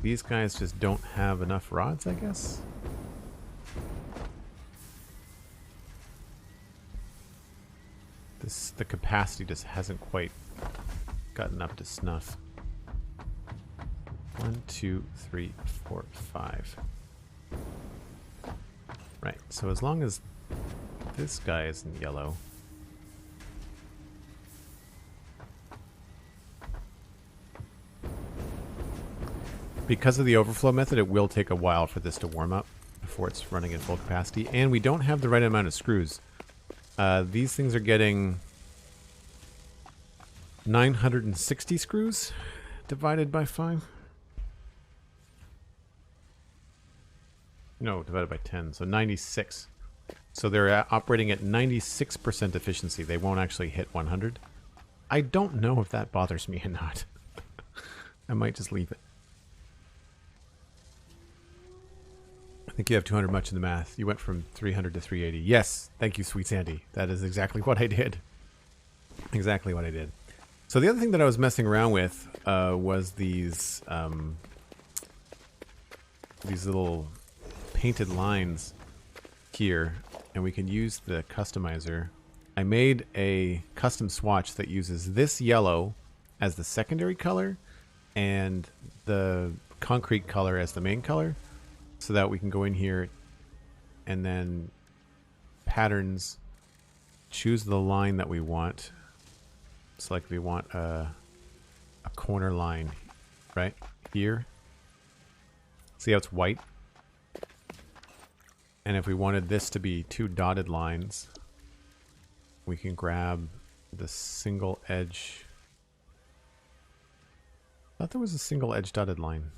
S1: These guys just don't have enough rods, I guess. The capacity just hasn't quite gotten up to snuff. 1, 2, 3, 4, 5. Right, so as long as this guy is in yellow. Because of the overflow method, it will take a while for this to warm up before it's running at full capacity. And we don't have the right amount of screws. These things are getting 960 screws divided by 5. No, divided by 10, so 96. So they're operating at 96% efficiency. They won't actually hit 100. I don't know if that bothers me or not. I might just leave it. I think you have 200 much in the math. You went from 300 to 380. Yes, thank you, Sweet Sandy. That is exactly what I did. Exactly what I did. So the other thing that I was messing around with was these little painted lines here, and we can use the customizer. I made a custom swatch that uses this yellow as the secondary color and the concrete color as the main color, so that we can go in here and then patterns, choose the line that we want. It's like we want a corner line right here. See how it's white? And if we wanted this to be 2 dotted lines, we can grab the single edge. I thought there was a single edge dotted line.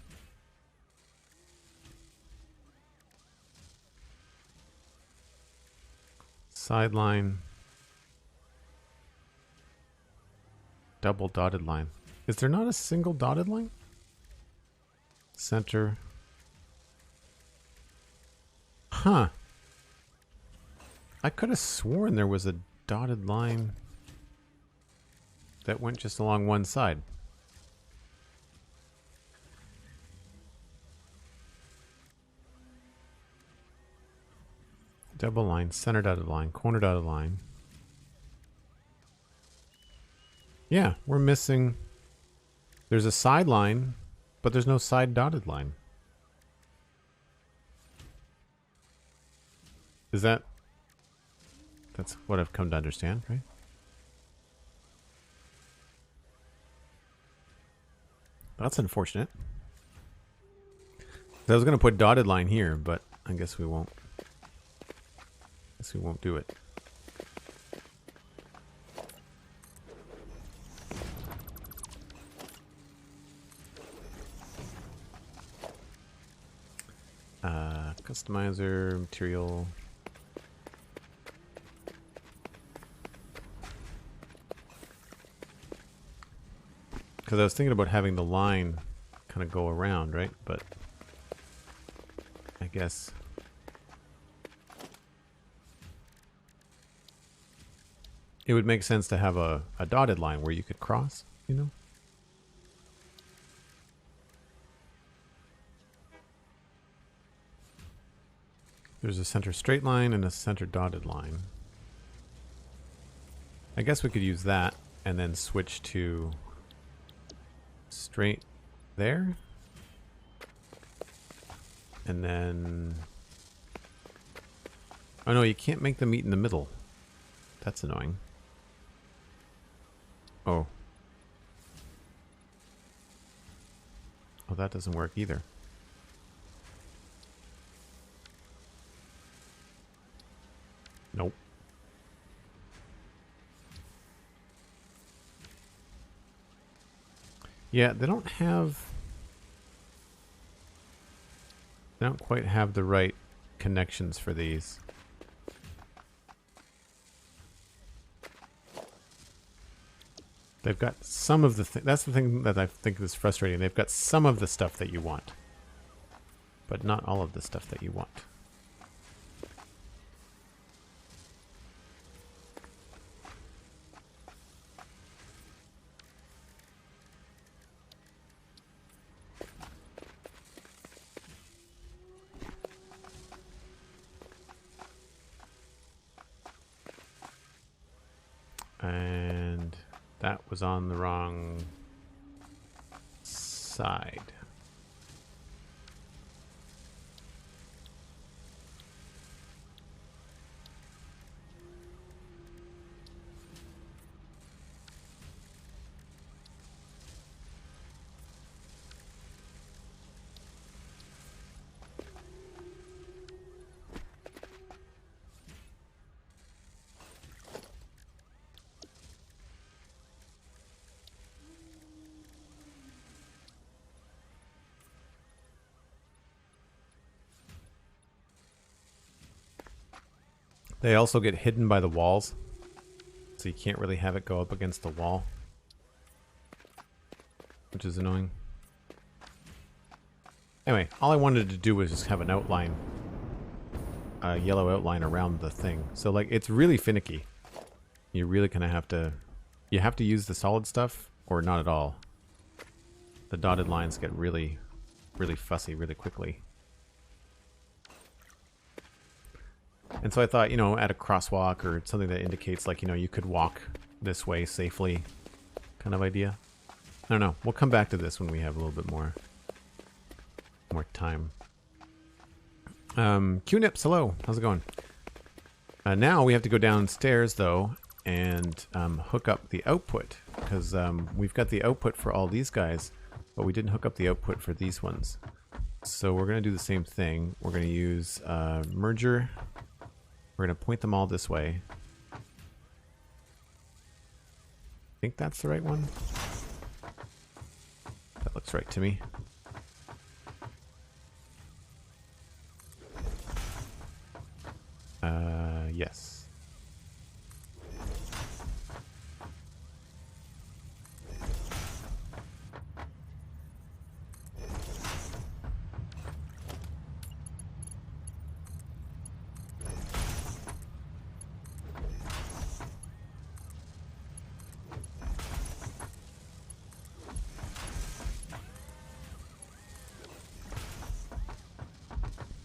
S1: Sideline. Double dotted line. Is there not a single dotted line? Center. Huh. I could have sworn there was a dotted line that went just along one side. Double line, center dotted line, corner dotted line. Yeah, we're missing. There's a side line, but there's no side dotted line. Is that... That's what I've come to understand, right? That's unfortunate. I was going to put dotted line here, but I guess we won't. Guess we won't do it. Customizer, material. Because I was thinking about having the line kind of go around, right? But I guess it would make sense to have a dotted line where you could cross, you know? There's a center straight line and a center dotted line. I guess we could use that and then switch to straight there. And then... oh no, you can't make them meet in the middle. That's annoying. Oh. Oh, that doesn't work either. Nope. Yeah, they don't quite have the right connections for these. They've got some of the that's the thing that I think is frustrating. They've got some of the stuff that you want, but not all of the stuff that you want. And that was on the wrong side. They also get hidden by the walls, so you can't really have it go up against the wall, which is annoying. Anyway, all I wanted to do was just have an outline, a yellow outline around the thing. So like, it's really finicky. You really kind of have to, you have to use the solid stuff or not at all. The dotted lines get really, really fussy really quickly. And so I thought, you know, add a crosswalk or something that indicates, like, you know, you could walk this way safely kind of idea. I don't know. We'll come back to this when we have a little bit more time. QNips, hello. How's it going? Now we have to go downstairs, though, and hook up the output. Because we've got the output for all these guys, but we didn't hook up the output for these ones. So we're going to do the same thing. We're going to use merger. We're going to point them all this way. I think that's the right one. That looks right to me. Yes.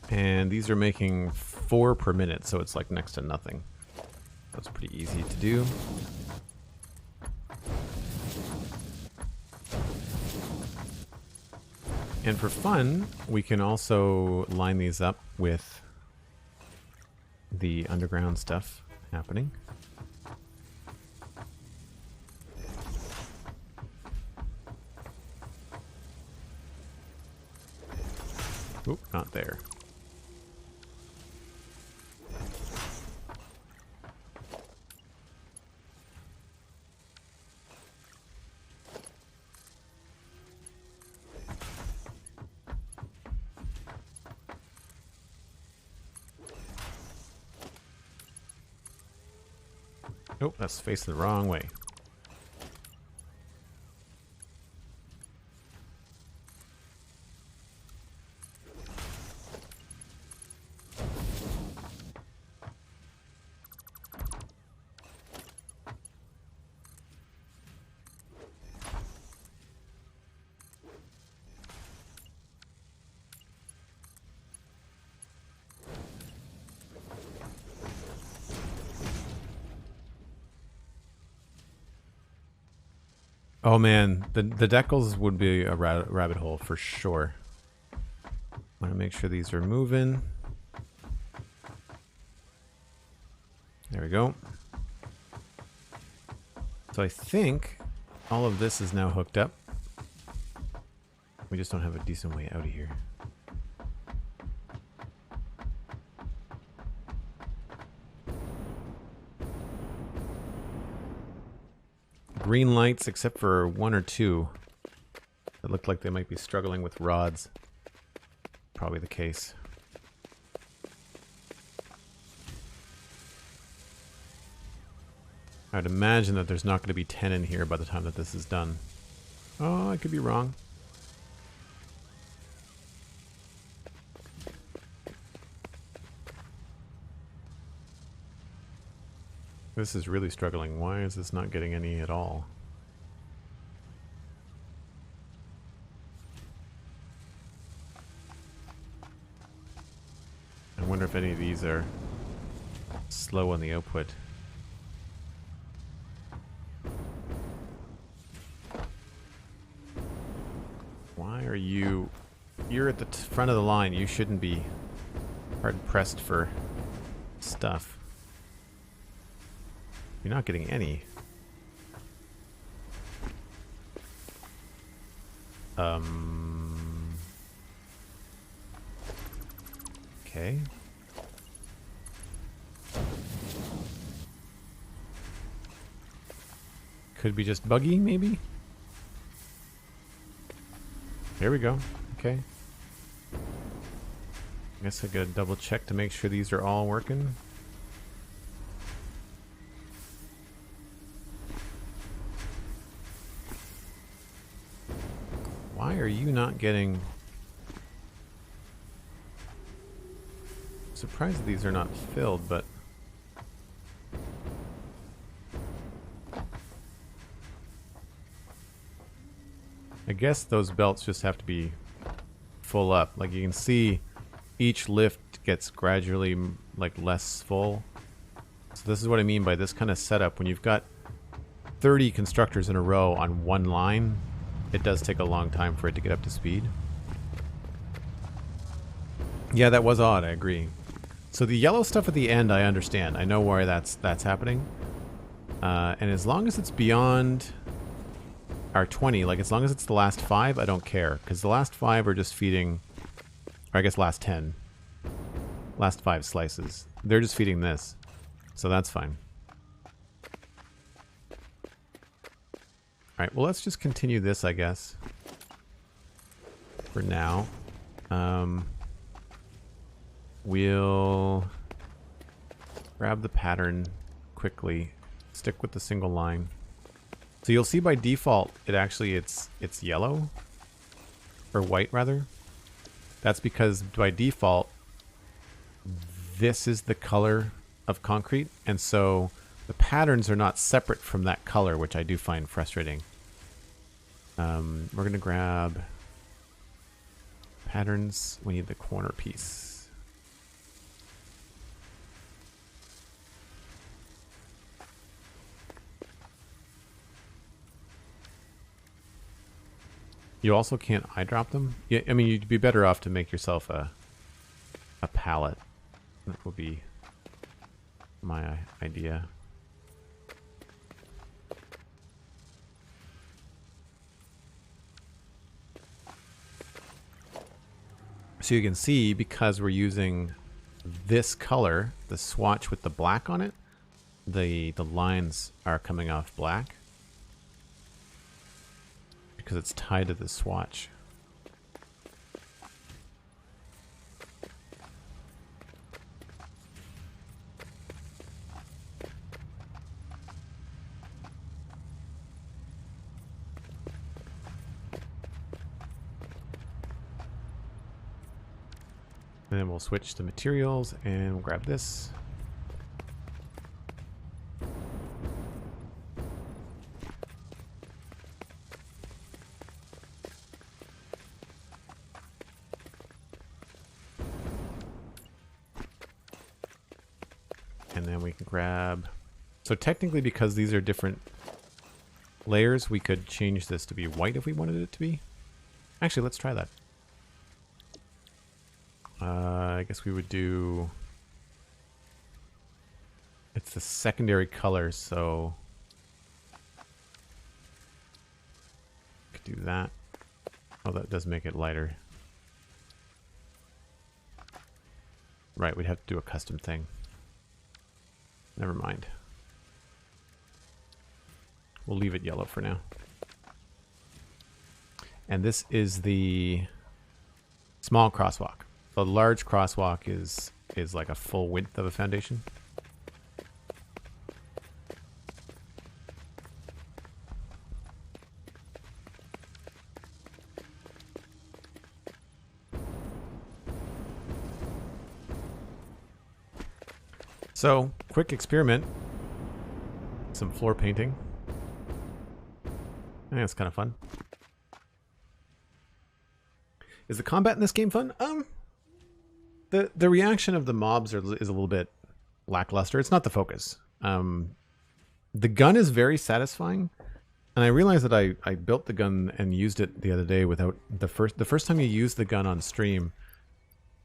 S1: And these are making 4 per minute, so it's like next to nothing. That's pretty easy to do. And for fun, we can also line these up with the underground stuff happening. Oop, not there. Nope, that's facing the wrong way. Oh man, the decals would be a rabbit hole for sure. Want to make sure these are moving. There we go. So I think all of this is now hooked up. We just don't have a decent way out of here. Green lights except for one or two that look like they might be struggling with rods. Probably the case. I'd imagine that there's not going to be 10 in here by the time that this is done. Oh, I could be wrong. This is really struggling. Why is this not getting any at all? I wonder if any of these are slow on the output. Why are you... You're at the front of the line. You shouldn't be hard pressed for stuff. You're not getting any. Okay. Could be just buggy, maybe? There we go. Okay. I guess I gotta double check to make sure these are all working. Why are you not getting... Surprised these are not filled, but... I guess those belts just have to be full up. Like you can see, each lift gets gradually like less full. So this is what I mean by this kind of setup. When you've got 30 constructors in a row on one line, it does take a long time for it to get up to speed. Yeah, that was odd, I agree. So the yellow stuff at the end, I understand. I know why that's happening. And as long as it's beyond our 20, like as long as it's the last 5, I don't care. Because the last 5 are just feeding, or I guess last 10. Last 5 slices. They're just feeding this. So that's fine. Alright, well let's just continue this, I guess. For now. We'll grab the pattern quickly. Stick with the single line. So you'll see by default, it's yellow. Or white, rather. That's because by default, this is the color of concrete. And so the patterns are not separate from that color, which I do find frustrating. We're going to grab patterns. We need the corner piece. You also can't eyedrop them? Yeah, I mean, you'd be better off to make yourself a palette. That would be my idea. So you can see, because we're using this color, the swatch with the black on it, the lines are coming off black because it's tied to the swatch. And then we'll switch to materials and we'll grab this. And then we can grab... So technically, because these are different layers, we could change this to be white if we wanted it to be. Actually, let's try that. I guess we would do... It's the secondary color, so... Could do that. Oh, that does make it lighter. Right, we'd have to do a custom thing. Never mind. We'll leave it yellow for now. And this is the small crosswalk. The large crosswalk is like a full width of a foundation. So, quick experiment. Some floor painting. I think that's kind of fun. Is the combat in this game fun? The reaction of the mobs is a little bit lackluster. It's not the focus. The gun is very satisfying, and I realized that I built the gun and used it the other day without the first time you use the gun on stream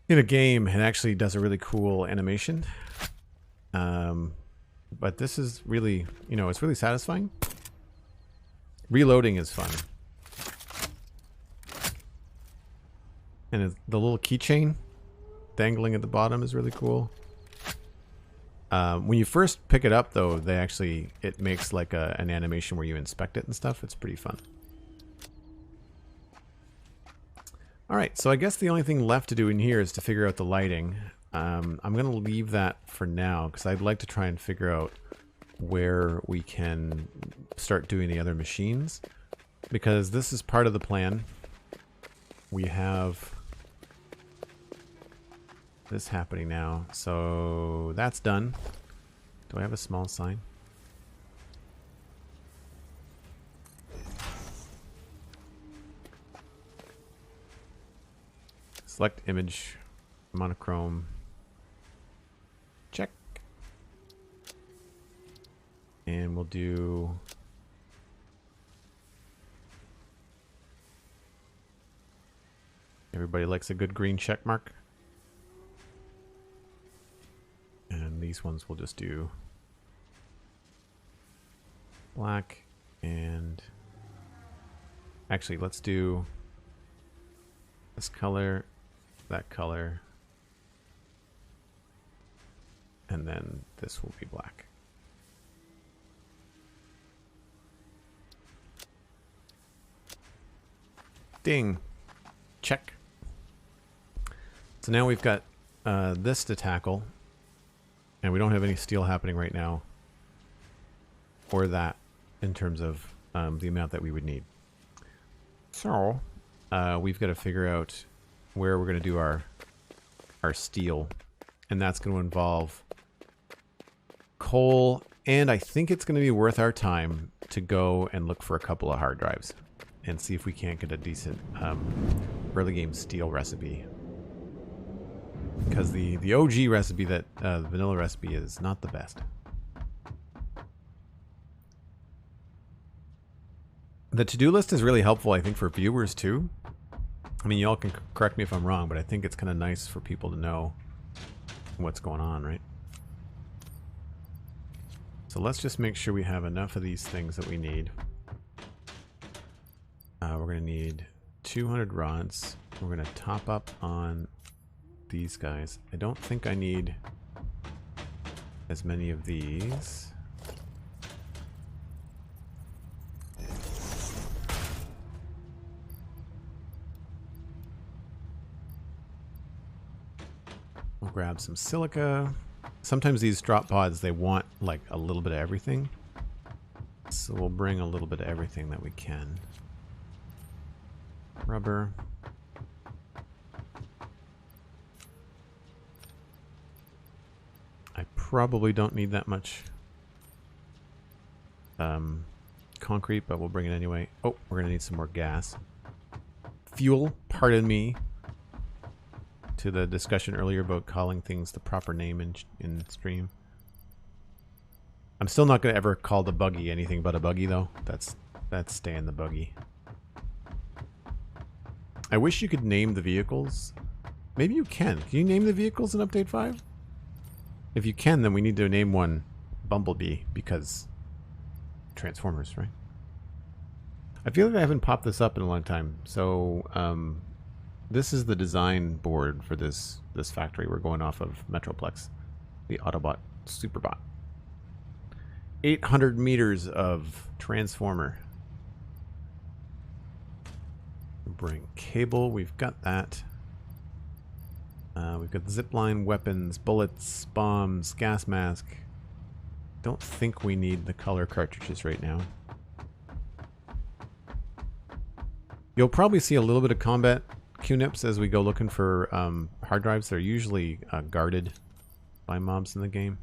S1: in a game, it actually does a really cool animation. But this is really, it's really satisfying. Reloading is fun. And the little keychain dangling at the bottom is really cool. When you first pick it up, though, it makes like an animation where you inspect it and stuff. It's pretty fun. All right, so I guess the only thing left to do in here is to figure out the lighting. I'm going to leave that for now because I'd like to try and figure out where we can start doing the other machines, because this is part of the plan. We have this happening now, so that's done. Do I have a small sign? Select image, monochrome. Check. And we'll do... Everybody likes a good green check mark. And these ones we'll just do black, and actually let's do this color, that color, and then this will be black. Ding. Check. So now we've got this to tackle, and we don't have any steel happening right now, or that, in terms of the amount that we would need. So we've got to figure out where we're going to do our steel, and that's going to involve coal, and I think it's going to be worth our time to go and look for a couple of hard drives and see if we can't get a decent early game steel recipe. Because the OG recipe, the vanilla recipe, is not the best. The to-do list is really helpful, I think, for viewers too. I mean, y'all can correct me if I'm wrong, but I think it's kind of nice for people to know what's going on, right? So let's just make sure we have enough of these things that we need. We're going to need 200 rods. We're going to top up on these guys. I don't think I need as many of these. We'll grab some silica. Sometimes these drop pods, they want like a little bit of everything. So we'll bring a little bit of everything that we can. Rubber. I probably don't need that much concrete, but we'll bring it anyway. Oh, we're going to need some more gas. Fuel, pardon me, to the discussion earlier about calling things the proper name in stream. I'm still not going to ever call the buggy anything but a buggy, though. That's staying the buggy. I wish you could name the vehicles. Maybe you can. Can you name the vehicles in Update 5? If you can, then we need to name one Bumblebee, because Transformers, right? I feel like I haven't popped this up in a long time. So, this is the design board for this factory. We're going off of Metroplex, the Autobot Superbot. 800 meters of Transformer. Bring cable. We've got that. We've got zipline, weapons, bullets, bombs, gas mask. Don't think we need the color cartridges right now. You'll probably see a little bit of combat QNIPs as we go looking for hard drives. They're usually guarded by mobs in the game.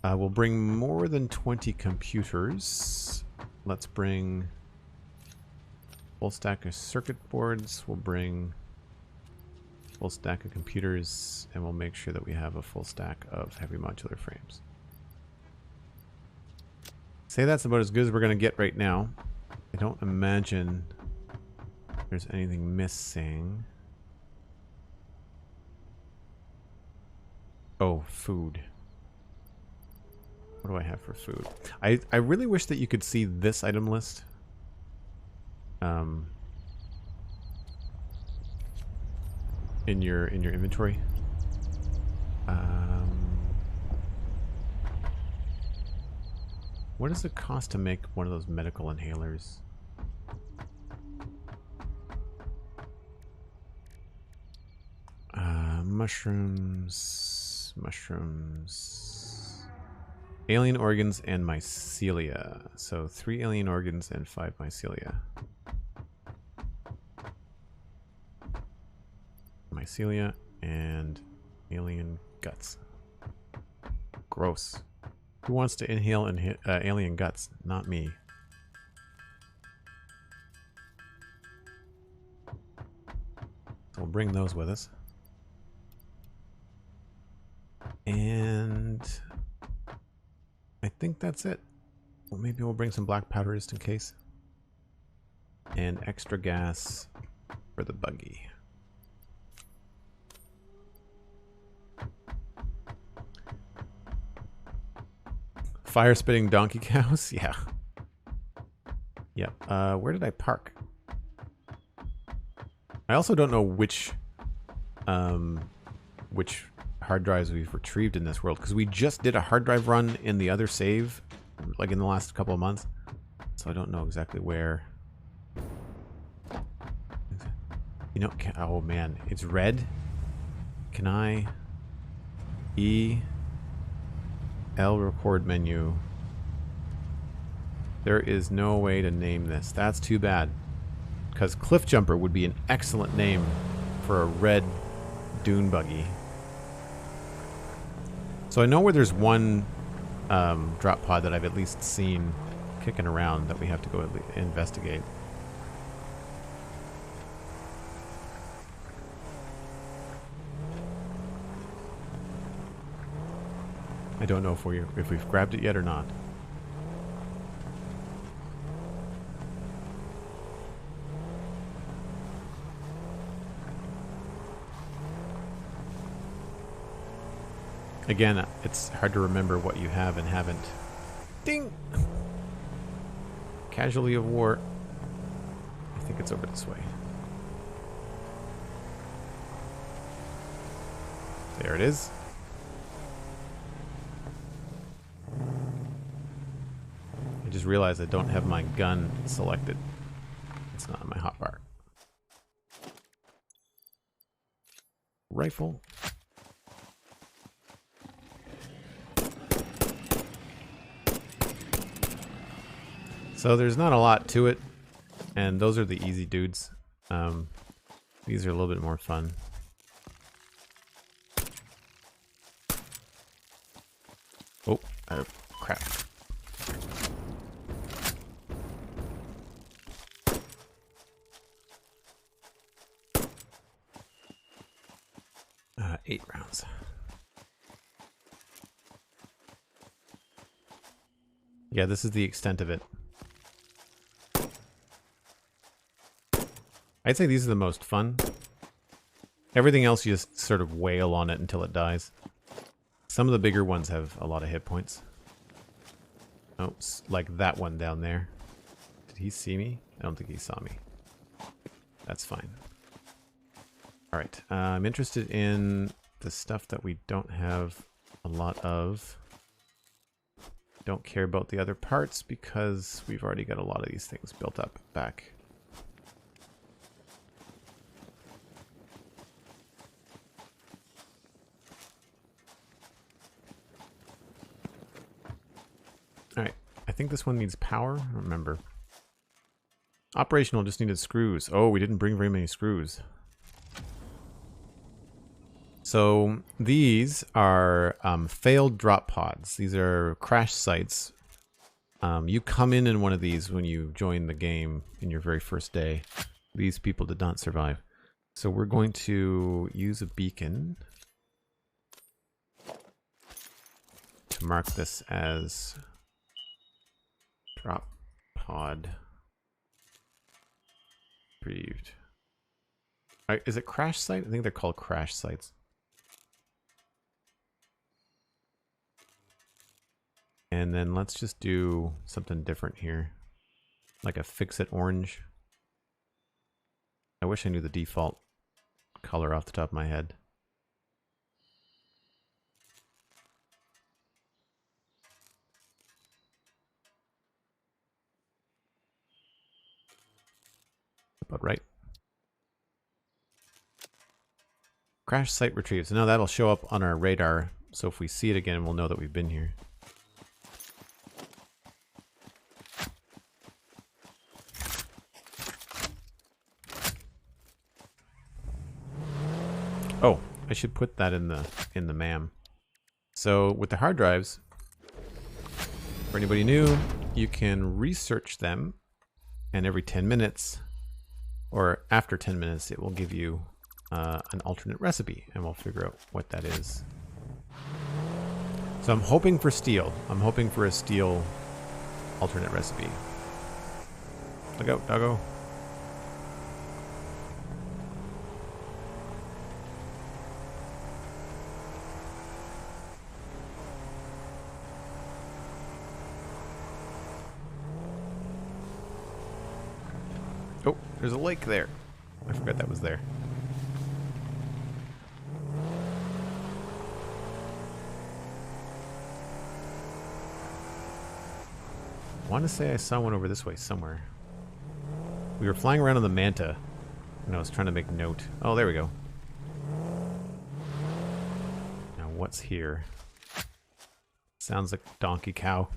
S1: We'll bring more than 20 computers. Let's bring full stack of circuit boards. We'll bring full stack of computers, and we'll make sure that we have a full stack of heavy modular frames. Say that's about as good as we're going to get right now. I don't imagine there's anything missing. Oh, food. What do I have for food? I really wish that you could see this item list. In your inventory. What does it cost to make one of those medical inhalers? Mushrooms. Alien organs and mycelia. So 3 alien organs and 5 mycelia. Mycelia and alien guts. Gross. Who wants to inhale alien guts? Not me. So we'll bring those with us. And I think that's it. Well, maybe we'll bring some black powder just in case. And extra gas for the buggy. Fire spitting donkey cows? Yeah. Yep. Where did I park? I also don't know which hard drives we've retrieved in this world, because we just did a hard drive run in the other save, like in the last couple of months. So I don't know exactly where. You know, oh man, it's red. Can I? L record menu. There is no way to name this. That's too bad. Because Cliff Jumper would be an excellent name for a red dune buggy. So I know where there's one drop pod that I've at least seen kicking around that we have to go investigate. I don't know if we've grabbed it yet or not. Again, it's hard to remember what you have and haven't. Ding! Casualty of war. I think it's over this way. There it is. I just realized I don't have my gun selected. It's not on my hotbar. Rifle. So there's not a lot to it, and those are the easy dudes. These are a little bit more fun. Oh, crap. Eight rounds. Yeah, this is the extent of it. I'd say these are the most fun. Everything else you just sort of wail on it until it dies. Some of the bigger ones have a lot of hit points. Oh, like that one down there. Did he see me? I don't think he saw me. That's fine. Alright, I'm interested in the stuff that we don't have a lot of. Don't care about the other parts because we've already got a lot of these things built up back. Alright, I think this one needs power. I don't remember. Operational just needed screws. Oh, we didn't bring very many screws. So these are failed drop pods. These are crash sites. You come in one of these when you join the game in your very first day. These people did not survive. So we're going to use a beacon to mark this as drop pod retrieved. Is it crash site? I think they're called crash sites. And then let's just do something different here. Like a fix-it orange. I wish I knew the default color off the top of my head. About right. Crash site retrieved. So now that'll show up on our radar. So if we see it again, we'll know that we've been here. Oh, I should put that in the MAM. So with the hard drives, for anybody new, you can research them, and every 10 minutes, or after 10 minutes, it will give you an alternate recipe, and we'll figure out what that is. So I'm hoping for steel. I'm hoping for a steel alternate recipe. Look out, doggo. Oh, there's a lake there. I forgot that was there. I want to say I saw one over this way somewhere. We were flying around on the Manta, and I was trying to make note. Oh, there we go. Now what's here? Sounds like donkey cow.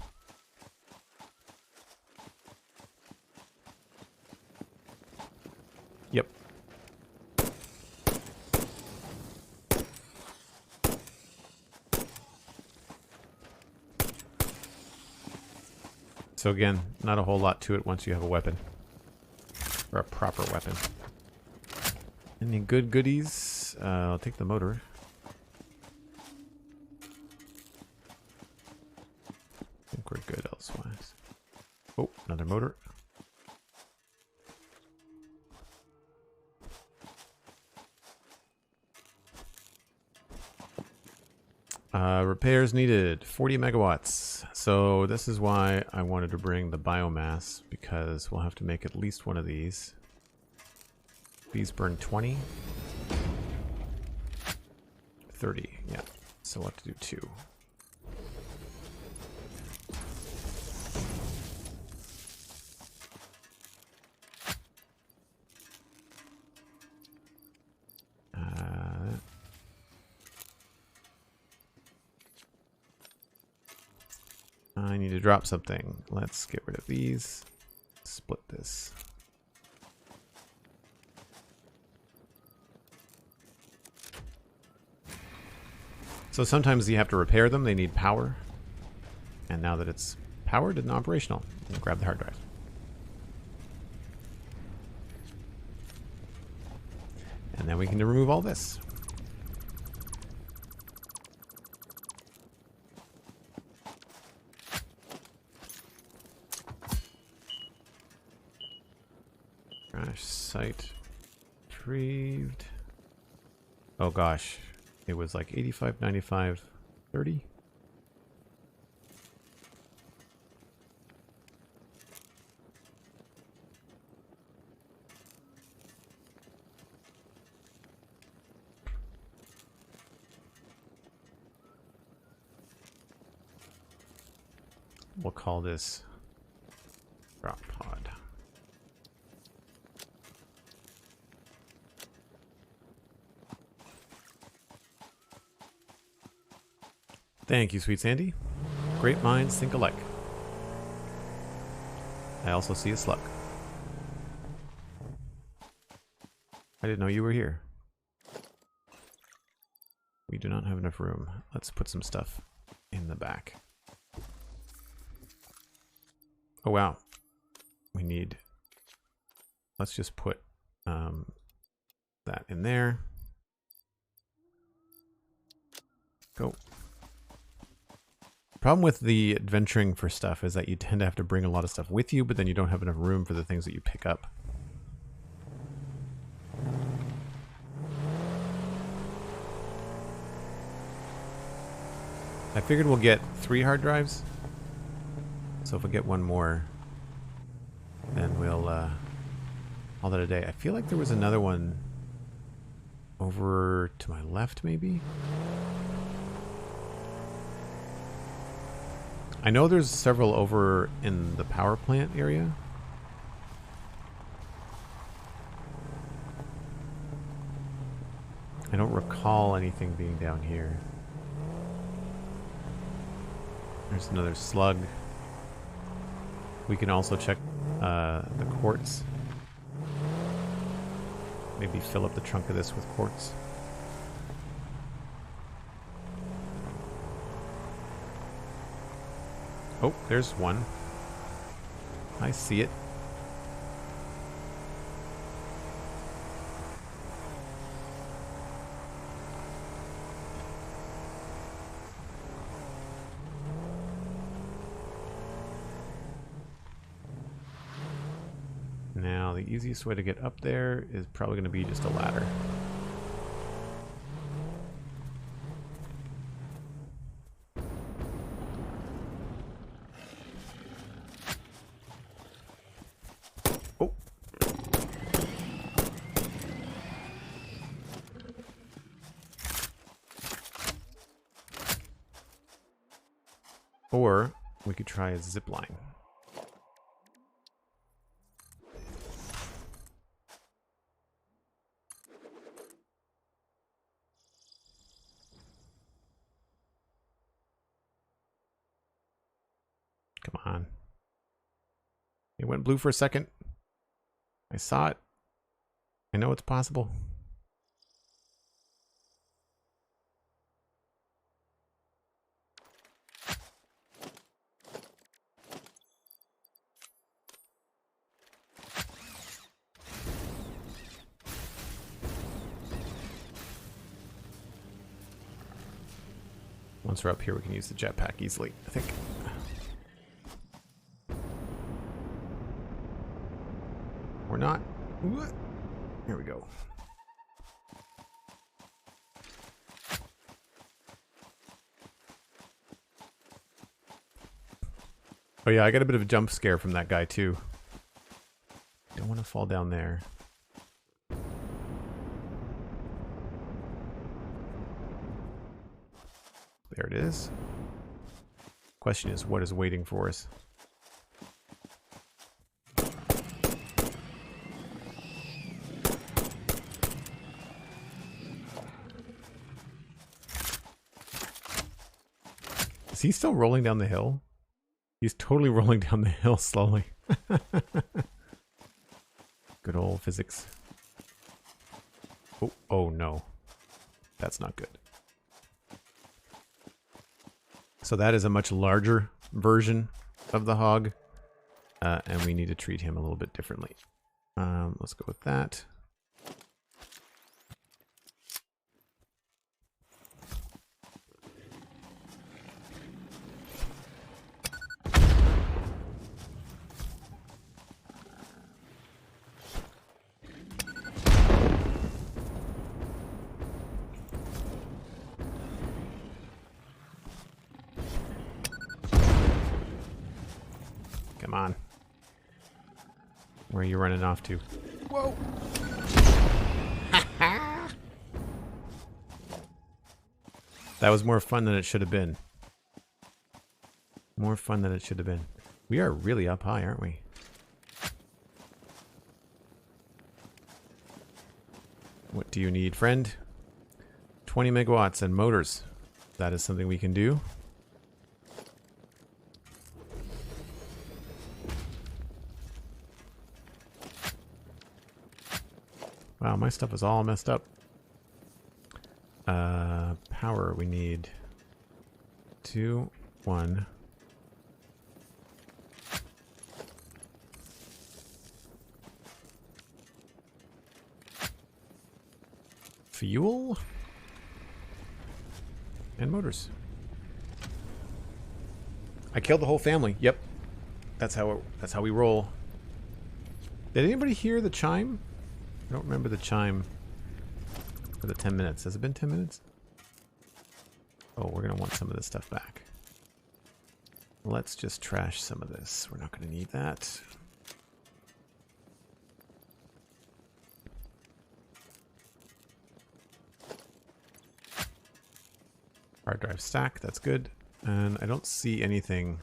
S1: Yep. So again, not a whole lot to it once you have a weapon. Or a proper weapon. Any good goodies? I'll take the motor. I think we're good elsewise. Oh, another motor. Repairs needed, 40 megawatts. So this is why I wanted to bring the biomass, because we'll have to make at least one of these. These burn 20. 30. Yeah. So we'll have to do 2. I need to drop something. Let's get rid of these. Split this. So sometimes you have to repair them. They need power. And now that it's powered and operational, we'll grab the hard drive. And then we can remove all this. Crash site retrieved. Oh gosh. It was like 85, 95, 30. We'll call this drop pod. Thank you, Sweet Sandy. Great minds think alike. I also see a slug. I didn't know you were here. We do not have enough room. Let's put some stuff in the back. Oh, wow. We need... Let's just put that in there. Go. Problem with the adventuring for stuff is that you tend to have to bring a lot of stuff with you, but then you don't have enough room for the things that you pick up. I figured we'll get 3 hard drives. So if we get one more, then we'll call that a day. I feel like there was another one over to my left, maybe? I know there's several over in the power plant area. I don't recall anything being down here. There's another slug. We can also check the quartz. Maybe fill up the trunk of this with quartz. Oh, there's one. I see it. Now, the easiest way to get up there is probably going to be just a ladder. Oh. Or we could try a zip line. Come on. It went blue for a second. I saw it. I know it's possible. Once we're up here, we can use the jetpack easily, I think. Or not. Here we go. Oh yeah, I got a bit of a jump scare from that guy too. Don't want to fall down there. There it is. Question is, what is waiting for us? Is he still rolling down the hill? He's totally rolling down the hill slowly. Good old physics. Oh, oh no. That's not good. So that is a much larger version of the hog. And we need to treat him a little bit differently. Let's go with that. Come on. Where are you running off to? Whoa! That was more fun than it should have been. More fun than it should have been. We are really up high, aren't we? What do you need, friend? 20 megawatts and motors. That is something we can do. Wow, my stuff is all messed up. Power, we need 2, 1. Fuel and motors. I killed the whole family. Yep, that's how we roll. Did anybody hear the chime? I don't remember the chime for the 10 minutes. Has it been 10 minutes? Oh, we're going to want some of this stuff back. Let's just trash some of this. We're not going to need that. Hard drive stack, that's good. And I don't see anything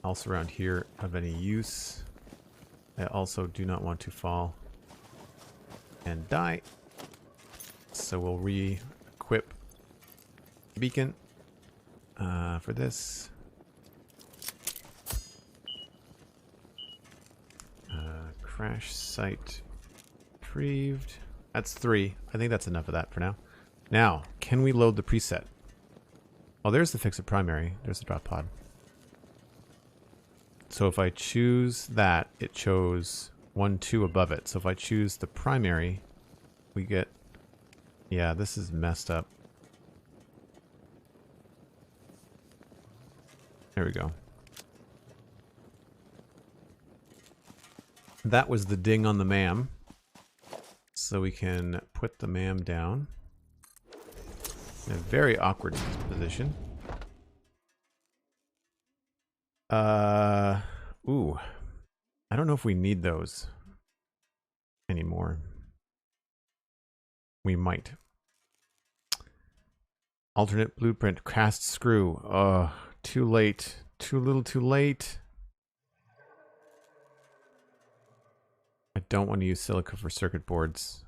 S1: else around here of any use. I also do not want to fall and die. So we'll re-equip beacon for this. Crash site retrieved. That's 3. I think that's enough of that for now. Now, can we load the preset? Oh, there's the fix it primary. There's the drop pod. So if I choose that, it chose 1, 2 above it. So if I choose the primary, we get... Yeah, this is messed up. There we go. That was the ding on the MAM. So we can put the MAM down in a very awkward position. Ooh. I don't know if we need those anymore. We might. Alternate blueprint, cast screw. Oh, too late. Too little too late. I don't want to use silica for circuit boards.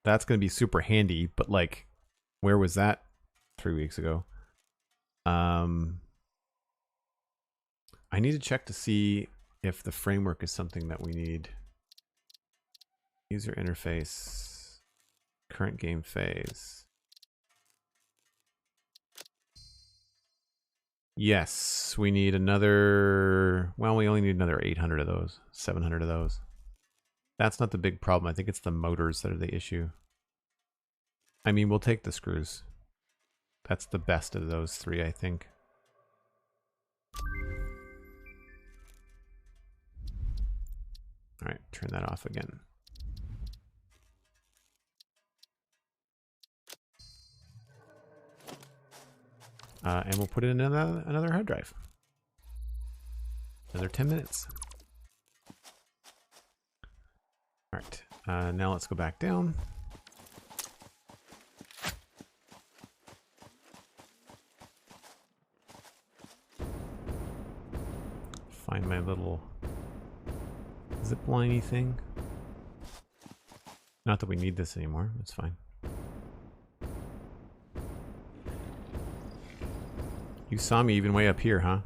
S1: That's going to be super handy, but like, where was that 3 weeks ago? I need to check to see if the framework is something that we need. User interface, current game phase. Yes, we need another, well, we only need another 800 of those, 700 of those. That's not the big problem. I think it's the motors that are the issue. I mean, we'll take the screws. That's the best of those 3, I think. All right, turn that off again. And we'll put it in another hard drive. Another 10 minutes. All right, now let's go back down. find my little zipliney thing. Not that we need this anymore. It's fine. You saw me even way up here, huh?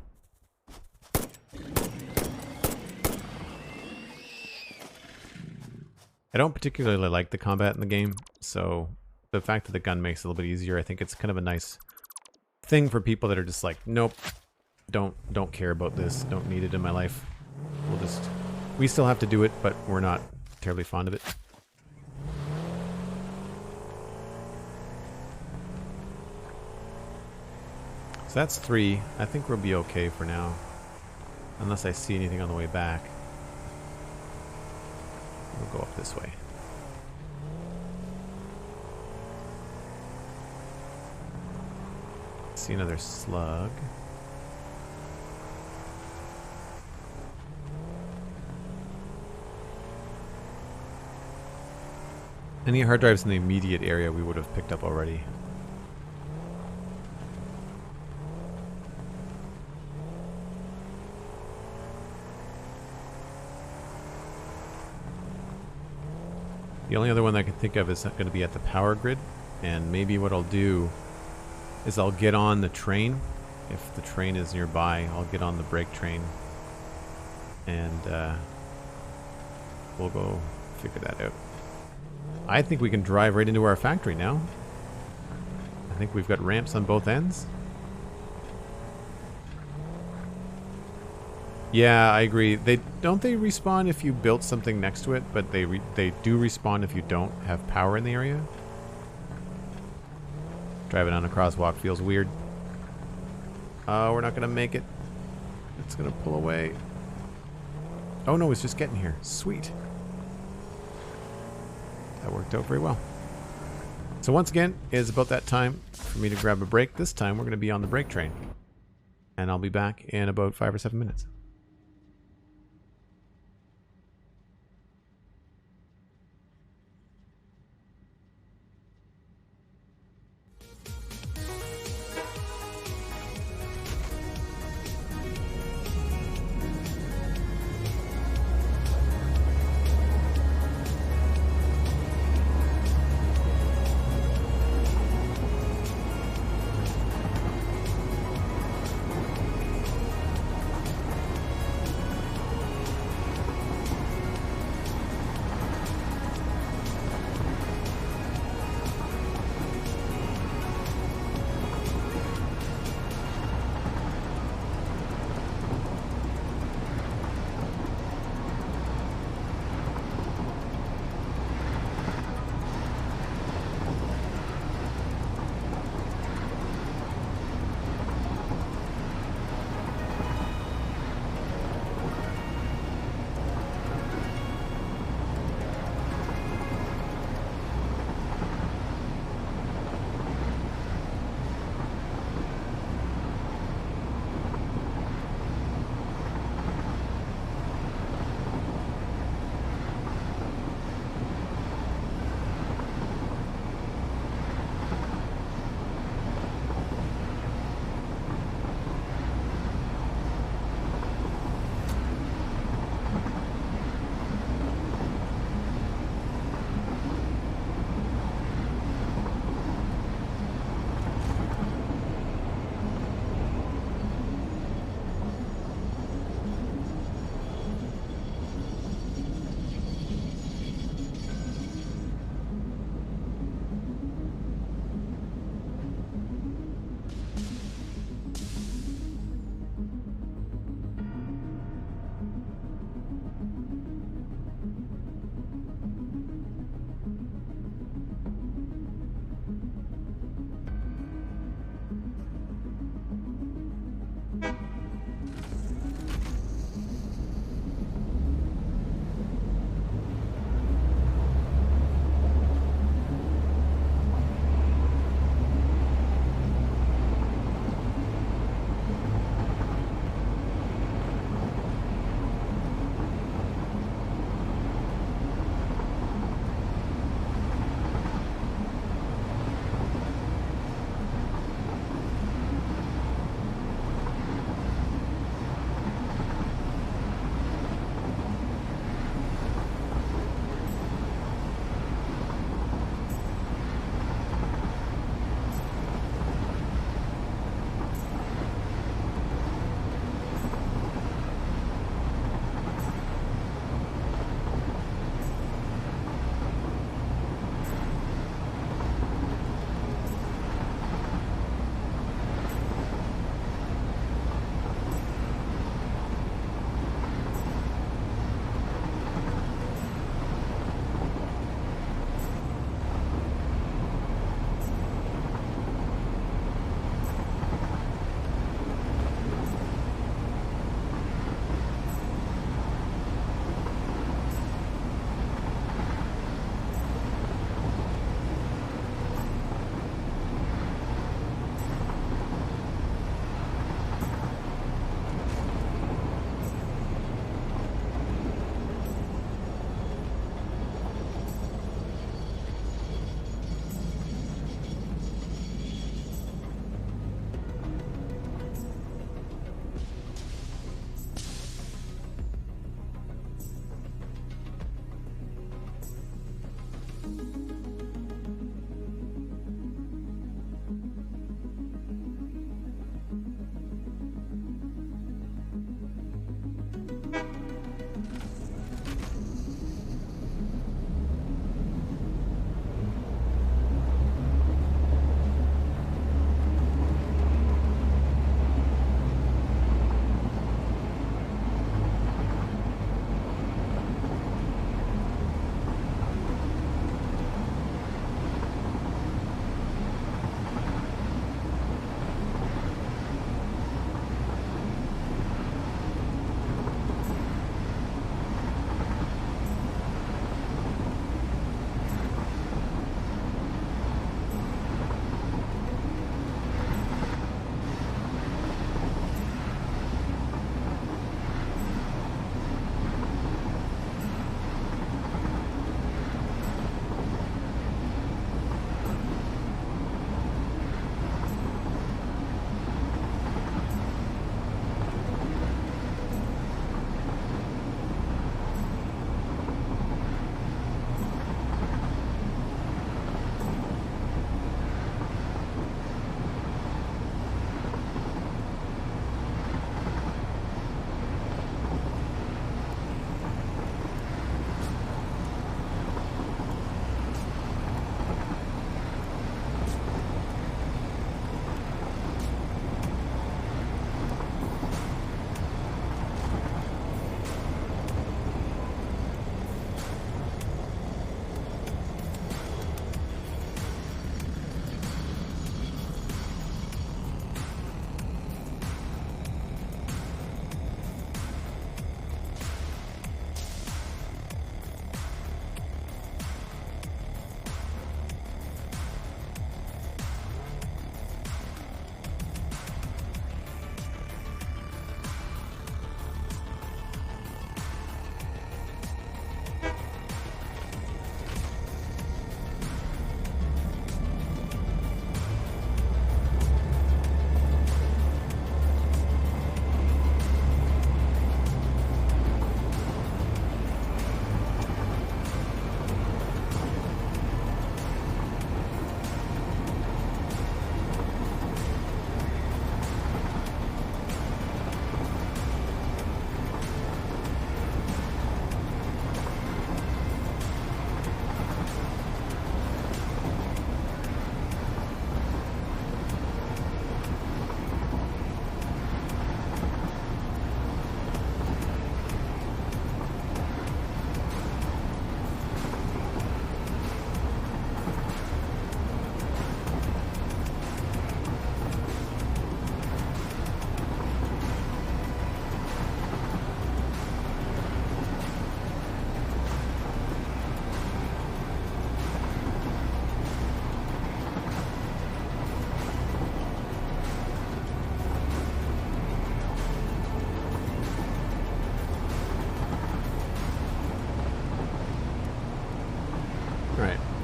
S1: I don't particularly like the combat in the game, so the fact that the gun makes it a little bit easier, I think it's kind of a nice thing for people that are just like, nope, don't care about this, don't need it in my life. We still have to do it, but we're not terribly fond of it. So that's 3. I think we'll be okay for now. Unless I see anything on the way back. We'll go up this way. See another slug. Any hard drives in the immediate area we would have picked up already. The only other one that I can think of is going to be at the power grid, and maybe what I'll do is I'll get on the train. If the train is nearby, I'll get on the break train, and we'll go figure that out. I think we can drive right into our factory now. I think we've got ramps on both ends. Yeah, I agree. They respawn if you built something next to it, but they do respawn if you don't have power in the area. Driving on a crosswalk feels weird. Oh, we're not gonna make it. It's gonna pull away. Oh no, it's just getting here. Sweet. That worked out very well. So once again, it's about that time for me to grab a break. This time we're gonna be on the break train, and I'll be back in about 5 or 7 minutes.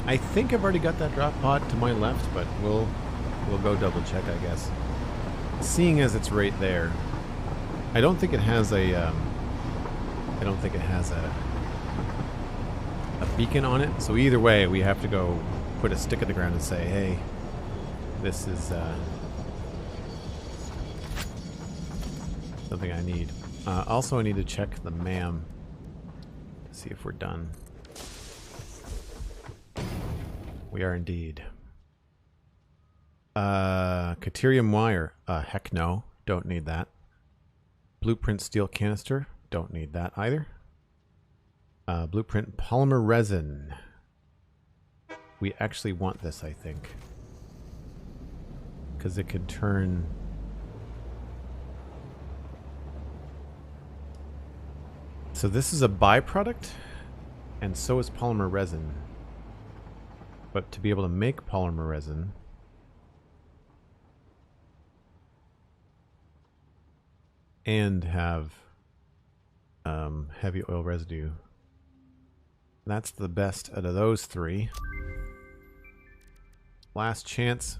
S1: I think I've already got that drop pod to my left, but we'll go double check, I guess. Seeing as it's right there, I don't think it has a beacon on it. So either way, we have to go put a stick in the ground and say, hey, this is something I need. Also, I need to check the MAM to see if we're done. We are indeed. Caterium wire. Heck no. Don't need that. Blueprint steel canister. Don't need that either. Blueprint polymer resin. We actually want this, I think. Because it could turn... So this is a byproduct, and so is polymer resin. But to be able to make polymer resin... and have heavy oil residue. That's the best out of those three. Last chance.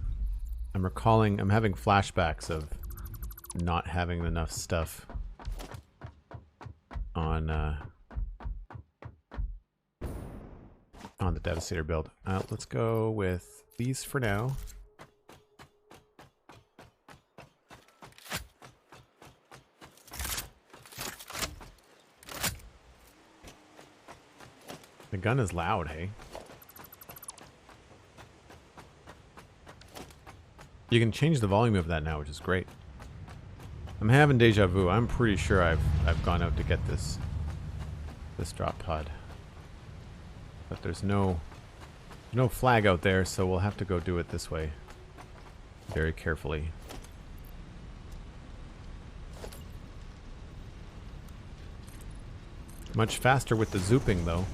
S1: I'm having flashbacks of not having enough stuff on the Devastator build. Let's go with these for now. The gun is loud, hey? You can change the volume of that now, which is great. I'm having deja vu. I'm pretty sure I've gone out to get this drop pod. But there's no flag out there, so we'll have to go do it this way. Very carefully. Much faster with the zooping though.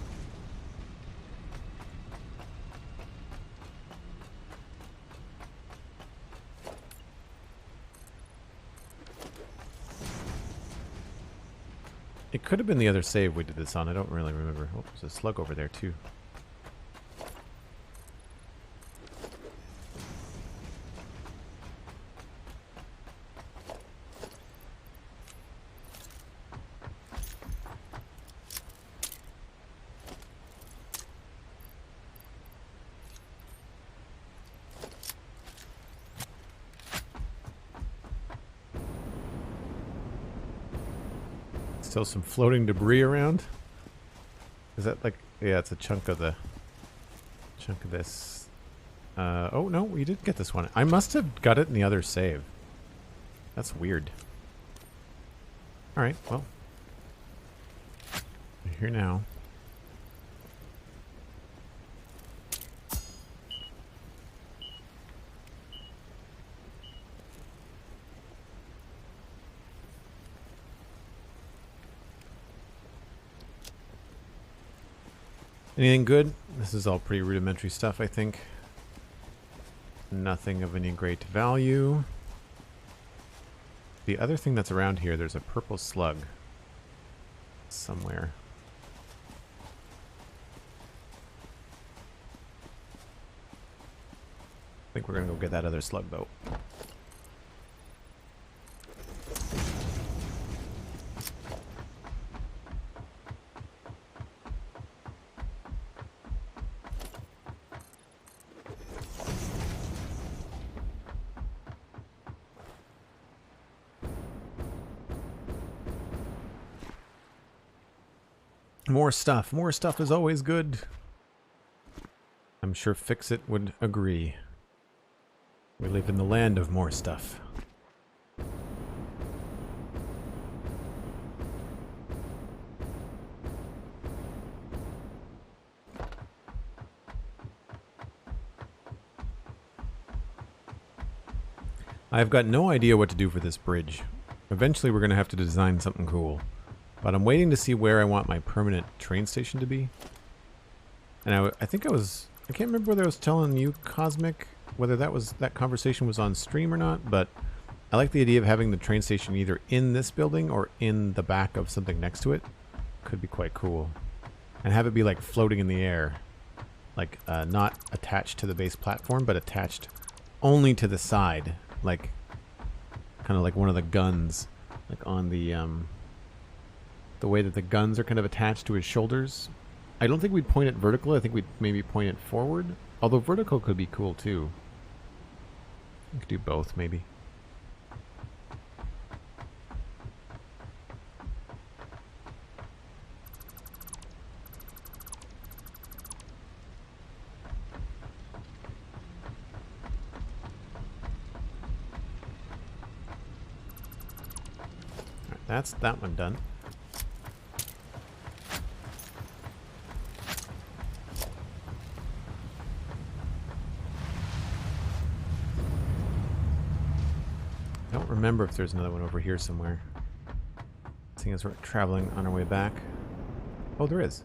S1: It could have been the other save we did this on. I don't really remember. Oh, there's a slug over there too. Still some floating debris around. Is that like, yeah, it's a chunk of this. Oh no, we did get this one. I must have got it in the other save. That's weird. Alright, well. We're here now. Anything good? This is all pretty rudimentary stuff, I think. Nothing of any great value. The other thing that's around here, there's a purple slug somewhere. I think we're gonna go get that other slug though. More stuff. More stuff is always good. I'm sure Fix-It would agree. We live in the land of more stuff. I've got no idea what to do for this bridge. Eventually we're going to have to design something cool. But I'm waiting to see where I want my permanent train station to be. And I think I can't remember whether I was telling you, Cosmic, whether that conversation was on stream or not, but I like the idea of having the train station either in this building or in the back of something next to it. Could be quite cool. And have it be like floating in the air. like not attached to the base platform, but attached only to the side, like kind of like one of the guns, like on the way that the guns are kind of attached to his shoulders. I don't think we'd point it vertical. I think we'd maybe point it forward. Although vertical could be cool too. We could do both maybe. Alright, that's that one done. I don't remember if there's another one over here somewhere. Seeing as we're traveling on our way back. Oh, there is.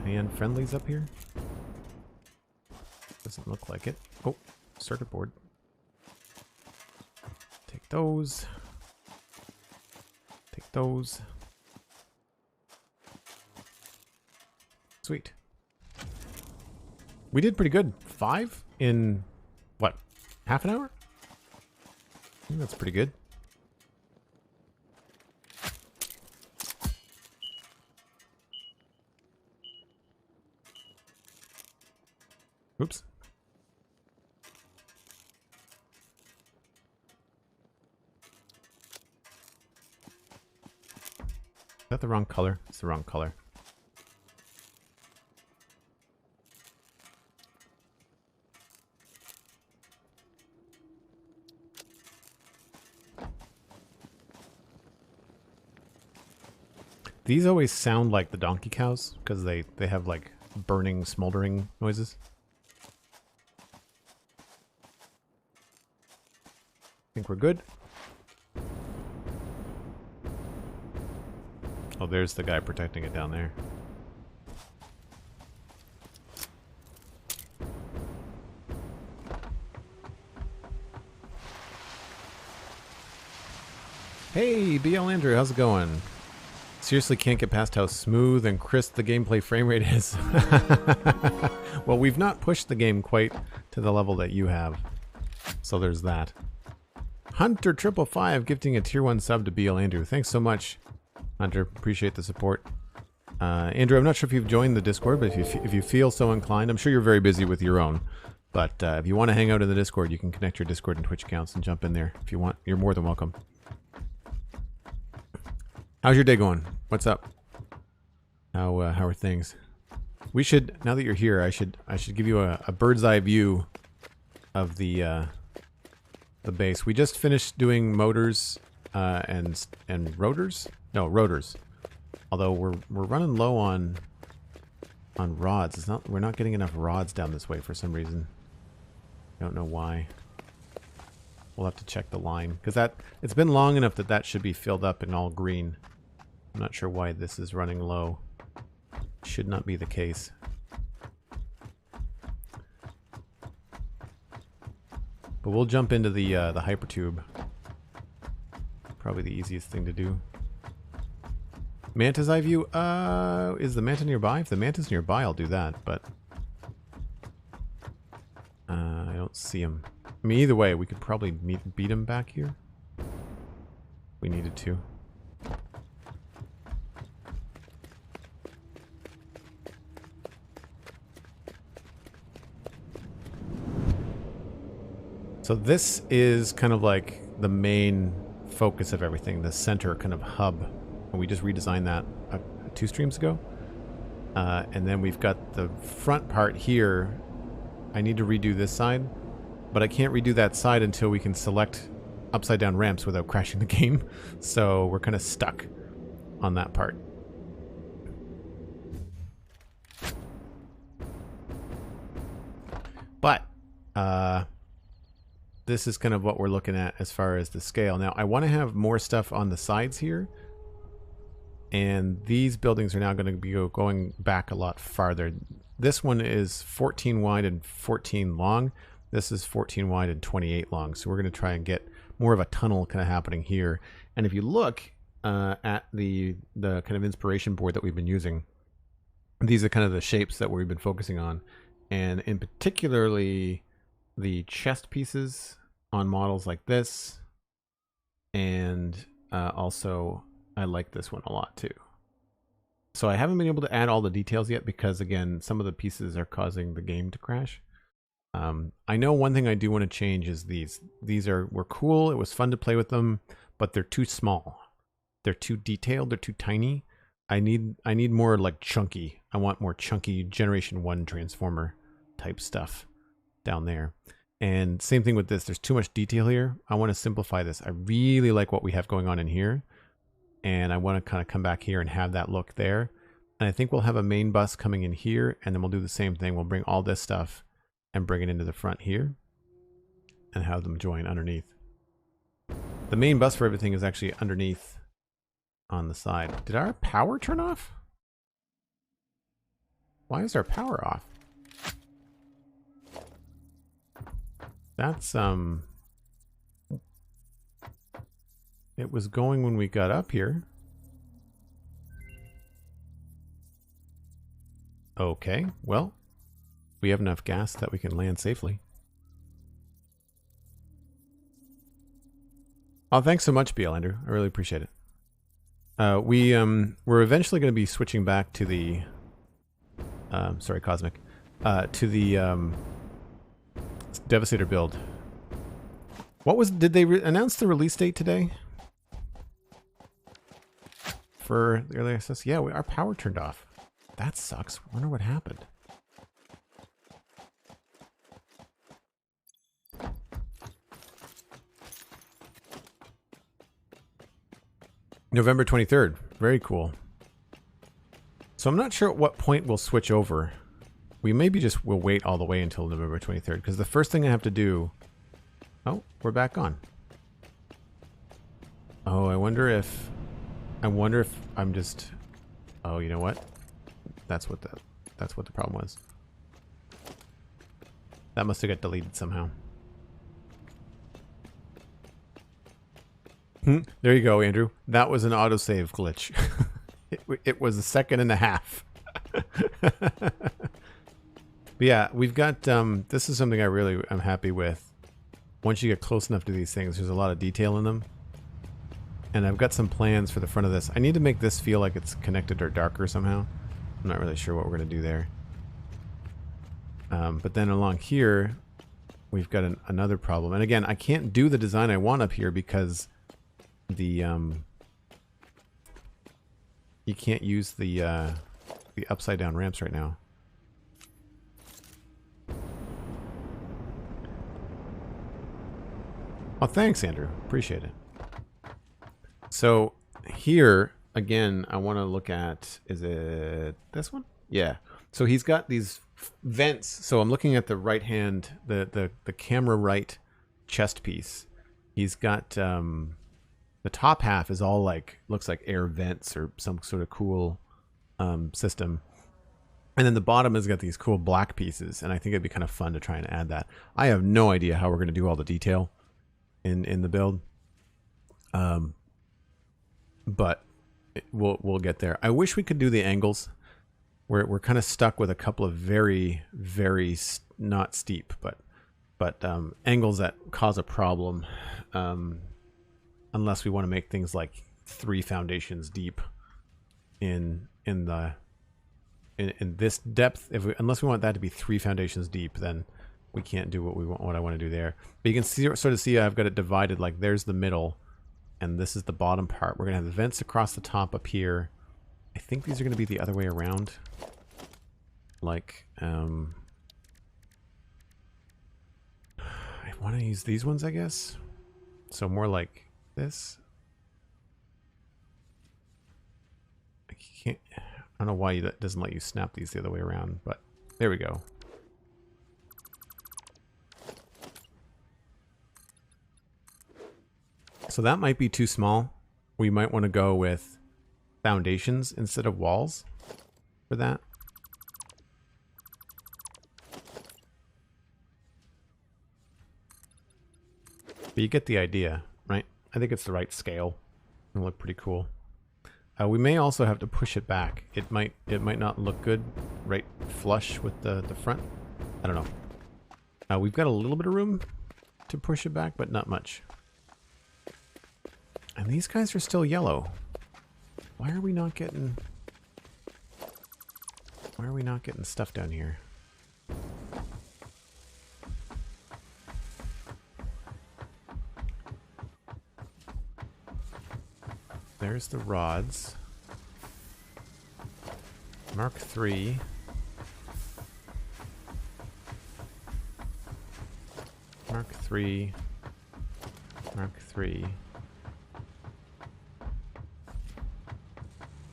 S1: Any unfriendlies up here? Doesn't look like it. Oh, circuit board. Take those. Take those. Sweet. We did pretty good. 5 in, what, half an hour? I think that's pretty good. Oops. Is that the wrong color? It's the wrong color. These always sound like the donkey cows because they have like burning, smoldering noises. Think we're good. Oh, there's the guy protecting it down there. Hey, BL Andrew, how's it going? Seriously can't get past how smooth and crisp the gameplay frame rate is. Well, we've not pushed the game quite to the level that you have. So there's that. Hunter555 gifting a tier 1 sub to BL Andrew. Thanks so much, Hunter. Appreciate the support. Andrew, I'm not sure if you've joined the Discord, but if you feel so inclined, I'm sure you're very busy with your own. But if you want to hang out in the Discord, you can connect your Discord and Twitch accounts and jump in there. If you want, you're more than welcome. How's your day going? What's up? How are things? We should, now that you're here, I should give you a bird's eye view of the base. We just finished doing motors and rotors. No, rotors. Although we're running low on rods. It's not, we're not getting enough rods down this way for some reason. I don't know why. We'll have to check the line because it's been long enough that should be filled up and all green. I'm not sure why this is running low. Should not be the case. But we'll jump into the hypertube. Probably the easiest thing to do. Manta's eye view? Is the Manta nearby? If the Manta's nearby, I'll do that, but I don't see him. I mean, either way, we could probably beat him back here. If we needed to. So this is kind of like the main focus of everything, the center kind of hub. And we just redesigned that 2 streams ago. And then we've got the front part here. I need to redo this side, but I can't redo that side until we can select upside down ramps without crashing the game. So we're kind of stuck on that part. But this is kind of what we're looking at as far as the scale. Now, I want to have more stuff on the sides here. And these buildings are now going to be going back a lot farther. This one is 14 wide and 14 long. This is 14 wide and 28 long. So we're going to try and get more of a tunnel kind of happening here. And if you look at the kind of inspiration board that we've been using, these are kind of the shapes that we've been focusing on. And in particularly the chest pieces on models like this. And also I like this one a lot too. So I haven't been able to add all the details yet because, again, some of the pieces are causing the game to crash. I know one thing I do want to change is these. These were cool. It was fun to play with them, but they're too small. They're too detailed. They're too tiny. I need more like chunky. I want more chunky Generation 1 Transformer type stuff down there. And same thing with this. There's too much detail here. I want to simplify this. I really like what we have going on in here. And I want to kind of come back here and have that look there. And I think we'll have a main bus coming in here, and then we'll do the same thing. We'll bring all this stuff and bring it into the front here and have them join underneath. The main bus for everything is actually underneath on the side. Did our power turn off? Why is our power off? That's, it was going when we got up here. Okay, well, we have enough gas that we can land safely. Oh, thanks so much, BL Andrew. I really appreciate it. We're eventually going to be switching back to the, sorry, Cosmic, to the Devastator build. Did they announce the release date today? For the early access? Yeah, our power turned off. That sucks. Wonder what happened. November 23rd. Very cool. So I'm not sure at what point we'll switch over. We maybe just will wait all the way until November 23rd, because the first thing I have to do... Oh, we're back on. Oh, I wonder if I'm just... Oh, you know what? That's what the problem was. That must have got deleted somehow. There you go, Andrew. That was an autosave glitch. It was a second and a half. But yeah, we've got... this is something I really am happy with. Once you get close enough to these things, there's a lot of detail in them. And I've got some plans for the front of this. I need to make this feel like it's connected or darker somehow. I'm not really sure what we're going to do there. But then along here, we've got another problem. And again, I can't do the design I want up here because the you can't use the upside down ramps right now. Oh, thanks, Andrew. Appreciate it. So here, again, I want to look at, is it this one? Yeah. So he's got these vents. So I'm looking at the right hand, the camera right chest piece. He's got the top half is all like, looks like air vents or some sort of cool system. And then the bottom has got these cool black pieces. And I think it'd be kind of fun to try and add that. I have no idea how we're going to do all the detail in the build. But we'll get there. I wish we could do the angles. We're kind of stuck with a couple of very, very not steep, but angles that cause a problem. Unless we want to make things like 3 foundations deep in this depth. Unless we want that to be 3 foundations deep, then we can't do what I want to do there. But you can sort of see I've got it divided. Like there's the middle, and this is the bottom part. We're gonna have the vents across the top up here. I think these are gonna be the other way around. Like, I want to use these ones, I guess. So more like this. I can't. I don't know why that doesn't let you snap these the other way around, but there we go. So that might be too small. We might want to go with foundations instead of walls for that. But you get the idea, right? I think it's the right scale. It'll look pretty cool. We may also have to push it back. It might not look good right flush with the front. I don't know. We've got a little bit of room to push it back, but not much. And these guys are still yellow. Why are we not getting stuff down here? There's the rods. Mark III. Mark III. Mark III.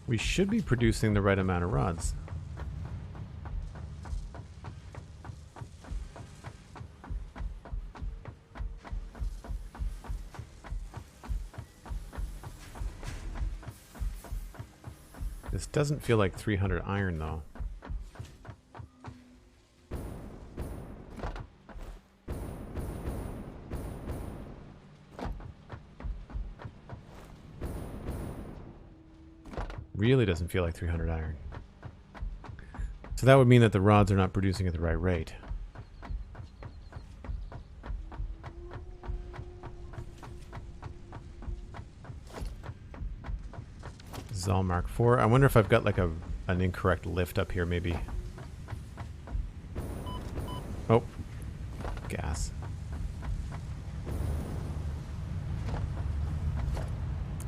S1: We should be producing the right amount of rods. This doesn't feel like 300 iron, though. Really doesn't feel like 300 iron. So that would mean that the rods are not producing at the right rate. This is all Mark IV. I wonder if I've got like an incorrect lift up here, maybe. Oh, gas.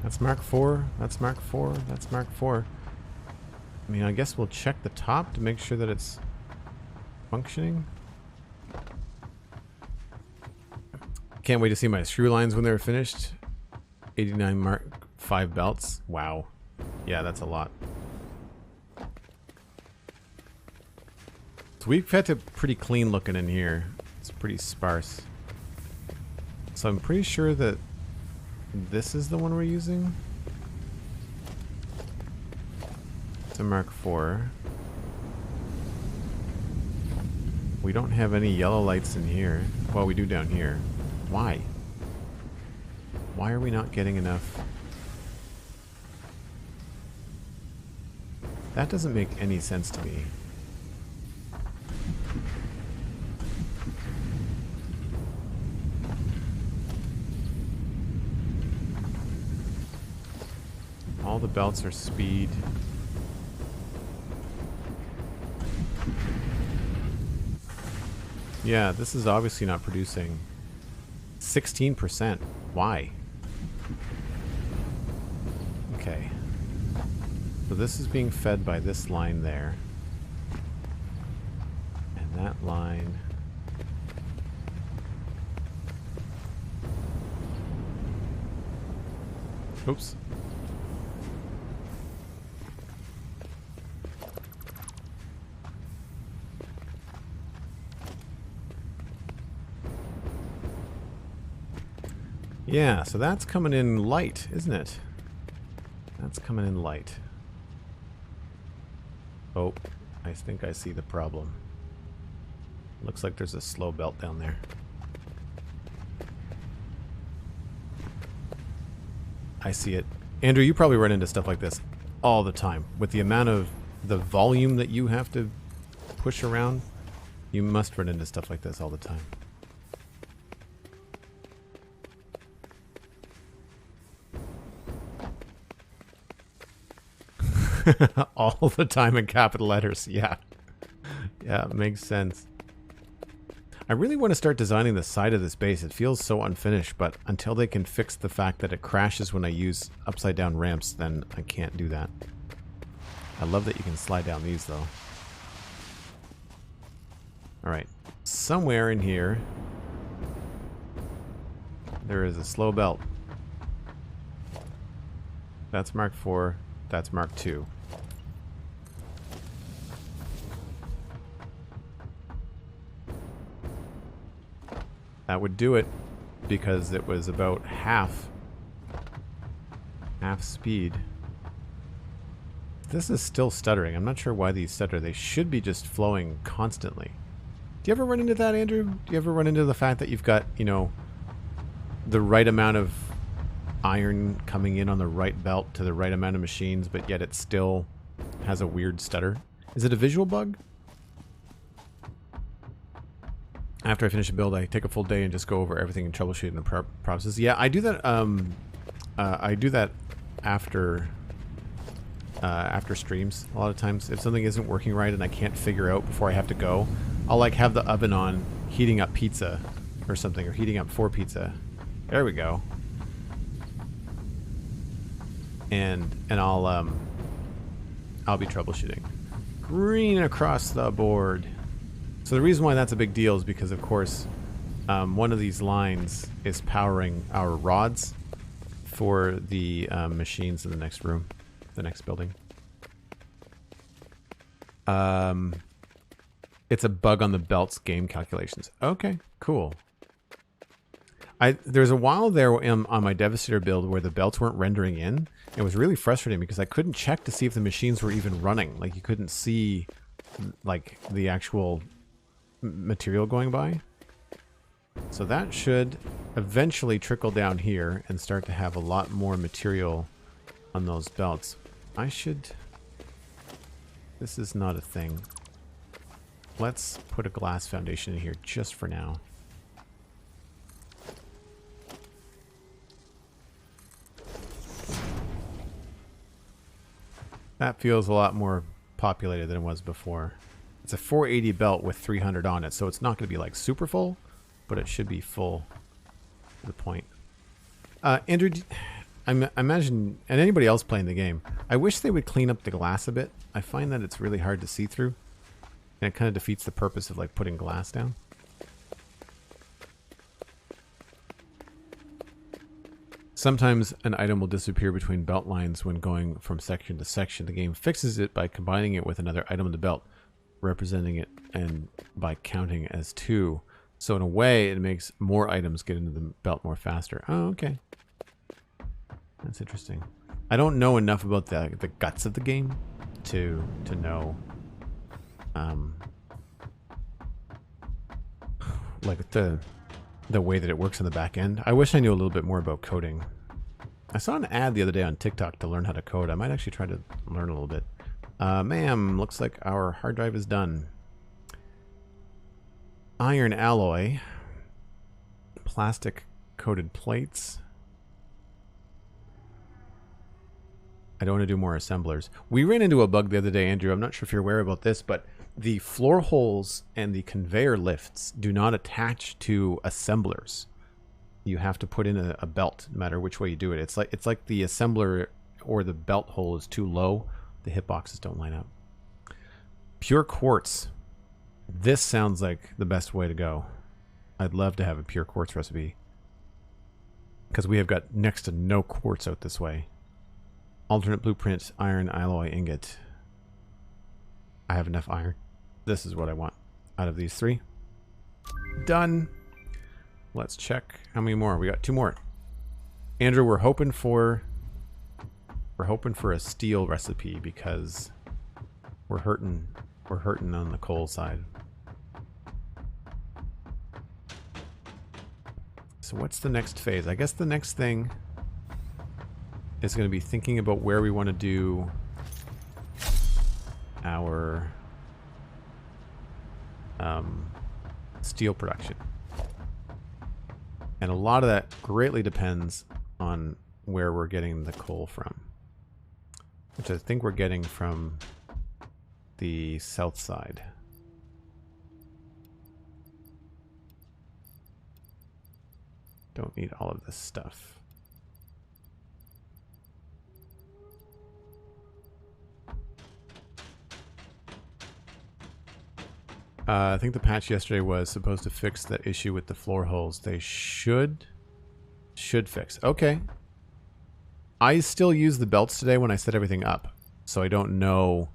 S1: That's Mark IV. That's Mark IV. That's Mark IV. I mean, I guess we'll check the top to make sure that it's functioning. Can't wait to see my screw lines when they're finished. 89 Mark V belts. Wow. Yeah, that's a lot. So we've got it pretty clean looking in here. It's pretty sparse. So I'm pretty sure that this is the one we're using. It's a Mark IV. We don't have any yellow lights in here. Well, we do down here. Why? Why are we not getting enough? That doesn't make any sense to me. All the belts are speed. Yeah, this is obviously not producing. 16%. Why? Okay. So this is being fed by this line there. And that line. Oops. Yeah, so that's coming in light, isn't it? That's coming in light. Oh, I think I see the problem. Looks like there's a slow belt down there. I see it. Andrew, you probably run into stuff like this all the time. With the amount of the volume that you have to push around, you must run into stuff like this all the time. All the time in capital letters, yeah. Yeah, it makes sense. I really want to start designing the side of this base. It feels so unfinished, but until they can fix the fact that it crashes when I use upside down ramps, then I can't do that. I love that you can slide down these, though. Alright, somewhere in here, there is a slow belt. That's Mark IV. That's Mark II. That would do it because it was about half speed. This is still stuttering. I'm not sure why these stutter. They should be just flowing constantly. Do you ever run into that, Andrew? Do you ever run into the fact that you've got, you know, the right amount of iron coming in on the right belt to the right amount of machines, but yet it still has a weird stutter. Is it a visual bug? After I finish a build, I take a full day and just go over everything and troubleshoot in the process. Yeah, I do that. I do that after streams a lot of times. If something isn't working right and I can't figure out before I have to go, I'll like have the oven on, heating up pizza or something, or heating up for pizza. There we go. And I'll be troubleshooting. Green across the board. So the reason why that's a big deal is because, of course, one of these lines is powering our rods for the machines in the next room, the next building. It's a bug on the belt's game calculations. Okay, cool. There's a while there on my Devastator build where the belts weren't rendering in. It was really frustrating because I couldn't check to see if the machines were even running. Like, you couldn't see like the actual material going by. So that should eventually trickle down here and start to have a lot more material on those belts. This is not a thing. Let's put a glass foundation in here just for now. That feels a lot more populated than it was before. It's a 480 belt with 300 on it, so it's not going to be like super full, but it should be full to the point. Andrew, I imagine, and anybody else playing the game, I wish they would clean up the glass a bit. I find that it's really hard to see through, and it kind of defeats the purpose of like putting glass down. Sometimes an item will disappear between belt lines when going from section to section. The game fixes it by combining it with another item in the belt, representing it, and by counting as 2. So in a way, it makes more items get into the belt more faster. Oh, okay. That's interesting. I don't know enough about the guts of the game to know like the way that it works on the back end. I wish I knew a little bit more about coding. I saw an ad the other day on TikTok to learn how to code. I might actually try to learn a little bit. Ma'am, looks like our hard drive is done. Iron alloy. Plastic coated plates. I don't want to do more assemblers. We ran into a bug the other day, Andrew. I'm not sure if you're aware about this, but the floor holes and the conveyor lifts do not attach to assemblers. You have to put in a belt, no matter which way you do it. It's like the assembler or the belt hole is too low. The hitboxes don't line up. Pure quartz. This sounds like the best way to go. I'd love to have a pure quartz recipe, because we have got next to no quartz out this way. Alternate blueprint, iron alloy ingot. I have enough iron. This is what I want out of these 3. Done. Let's check how many more. We got 2 more. Andrew, we're hoping for a steel recipe because we're hurting on the coal side. So what's the next phase? I guess the next thing is going to be thinking about where we want to do our steel production. And a lot of that greatly depends on where we're getting the coal from, which I think we're getting from the south side. Don't need all of this stuff. I think the patch yesterday was supposed to fix that issue with the floor holes. They should fix. Okay. I still use the belts today when I set everything up, so I don't know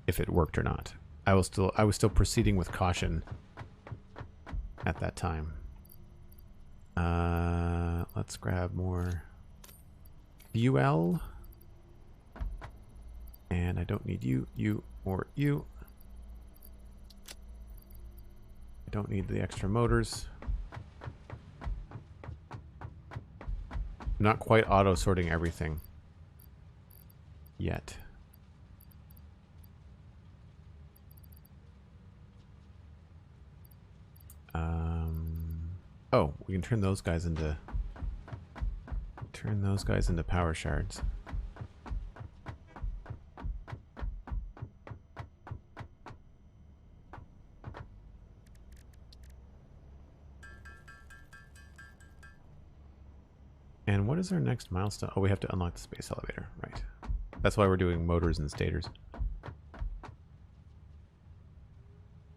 S1: if it worked or not. I was still proceeding with caution at that time. Let's grab more fuel. And I don't need you, or you. I don't need the extra motors. not quite auto sorting everything yet. Oh, we can turn those guys into power shards. And what is our next milestone? Oh, we have to unlock the space elevator, right? That's why we're doing motors and stators.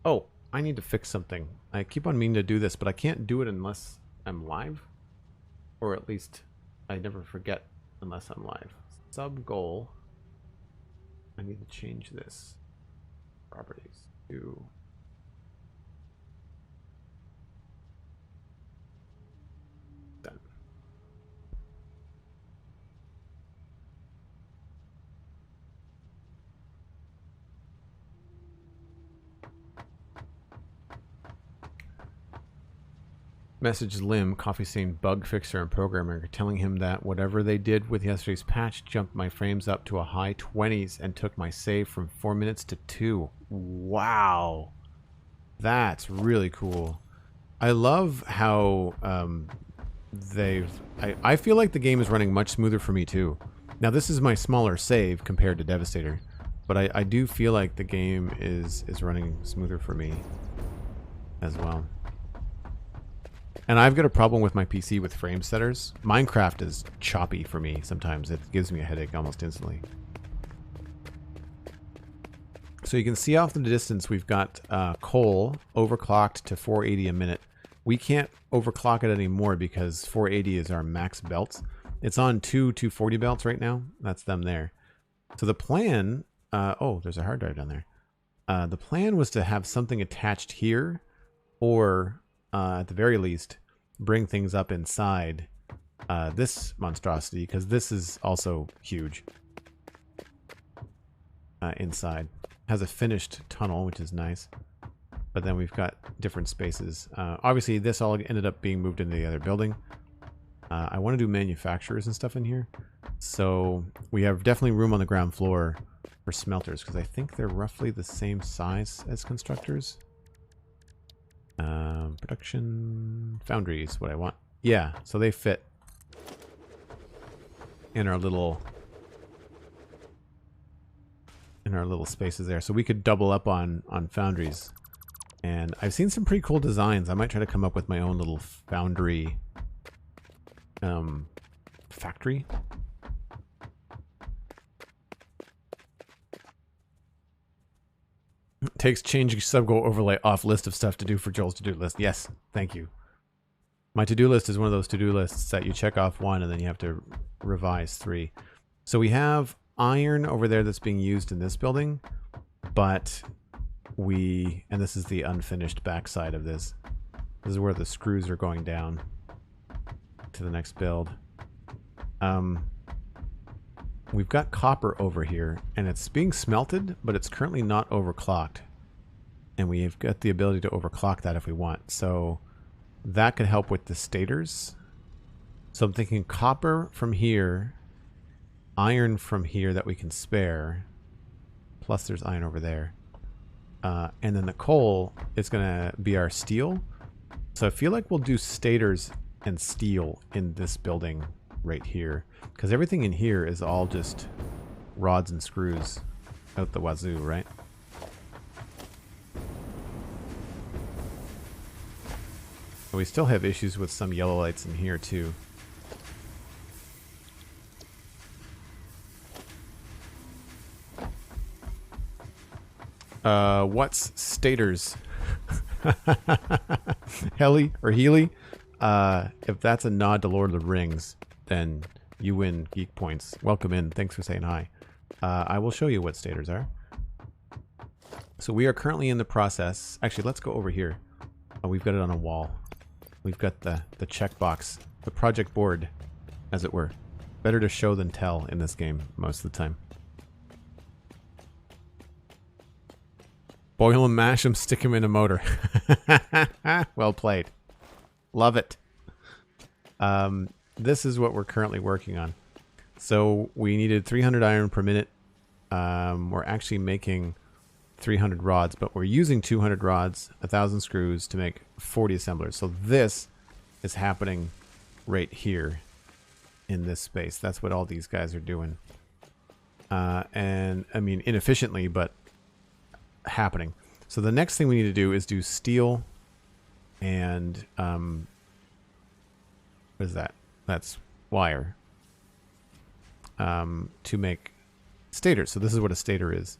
S1: Oh, I need to fix something. I keep on meaning to do this, but I can't do it unless I'm live. Or at least I never forget unless I'm live. Sub goal. I need to change this. Properties to... Done. Message Lim, coffee stain bug fixer and programmer, telling him that whatever they did with yesterday's patch jumped my frames up to a high 20s and took my save from 4 minutes to 2. Wow. That's really cool. I love how I feel like the game is running much smoother for me too. Now this is my smaller save compared to Devastator, but I do feel like the game is running smoother for me as well. And I've got a problem with my PC with frame setters. Minecraft is choppy for me sometimes. It gives me a headache almost instantly. So you can see off in the distance we've got coal overclocked to 480 a minute. We can't overclock it anymore because 480 is our max belts. It's on 240 belts right now. That's them there. So the plan... oh, there's a hard drive down there. The plan was to have something attached here or... at the very least, bring things up inside this monstrosity, because this is also huge. Inside. Has a finished tunnel, which is nice. But then we've got different spaces. Obviously, this all ended up being moved into the other building. I want to do manufacturers and stuff in here. So we have definitely room on the ground floor for smelters, because I think they're roughly the same size as constructors. Production foundry is what I want. Yeah, so they fit in our little spaces there. So we could double up on foundries. And I've seen some pretty cool designs. I might try to come up with my own little foundry factory. Takes changing subgoal overlay off list of stuff to do for Joel's to-do list. Yes, thank you. My to-do list is one of those to-do lists that you check off 1 and then you have to revise 3. So we have iron over there that's being used in this building, but and this is the unfinished backside of this. This is where the screws are going down to the next build. We've got copper over here, and it's being smelted, but it's currently not overclocked. And we've got the ability to overclock that if we want. So that could help with the stators. So I'm thinking copper from here, iron from here that we can spare, plus there's iron over there. And then the coal is going to be our steel. So I feel like we'll do stators and steel in this building right here, because everything in here is all just rods and screws out the wazoo, right? But we still have issues with some yellow lights in here too. What's stators? Heli or Healy? If that's a nod to Lord of the Rings, then you win geek points. Welcome in. Thanks for saying hi. I will show you what stators are. So we are currently in the process. Actually, let's go over here. Oh, we've got it on a wall. We've got the checkbox, the project board, as it were. Better to show than tell in this game most of the time. Boil and mash them, stick them in a motor. Well played. Love it. this is what we're currently working on. So we needed 300 iron per minute. We're actually making 300 rods, but we're using 200 rods, 1,000 screws to make 40 assemblers. So this is happening right here in this space. That's what all these guys are doing. And I mean, inefficiently, but happening. So the next thing we need to do is do steel and what is that? That's wire to make stators. So this is what a stator is.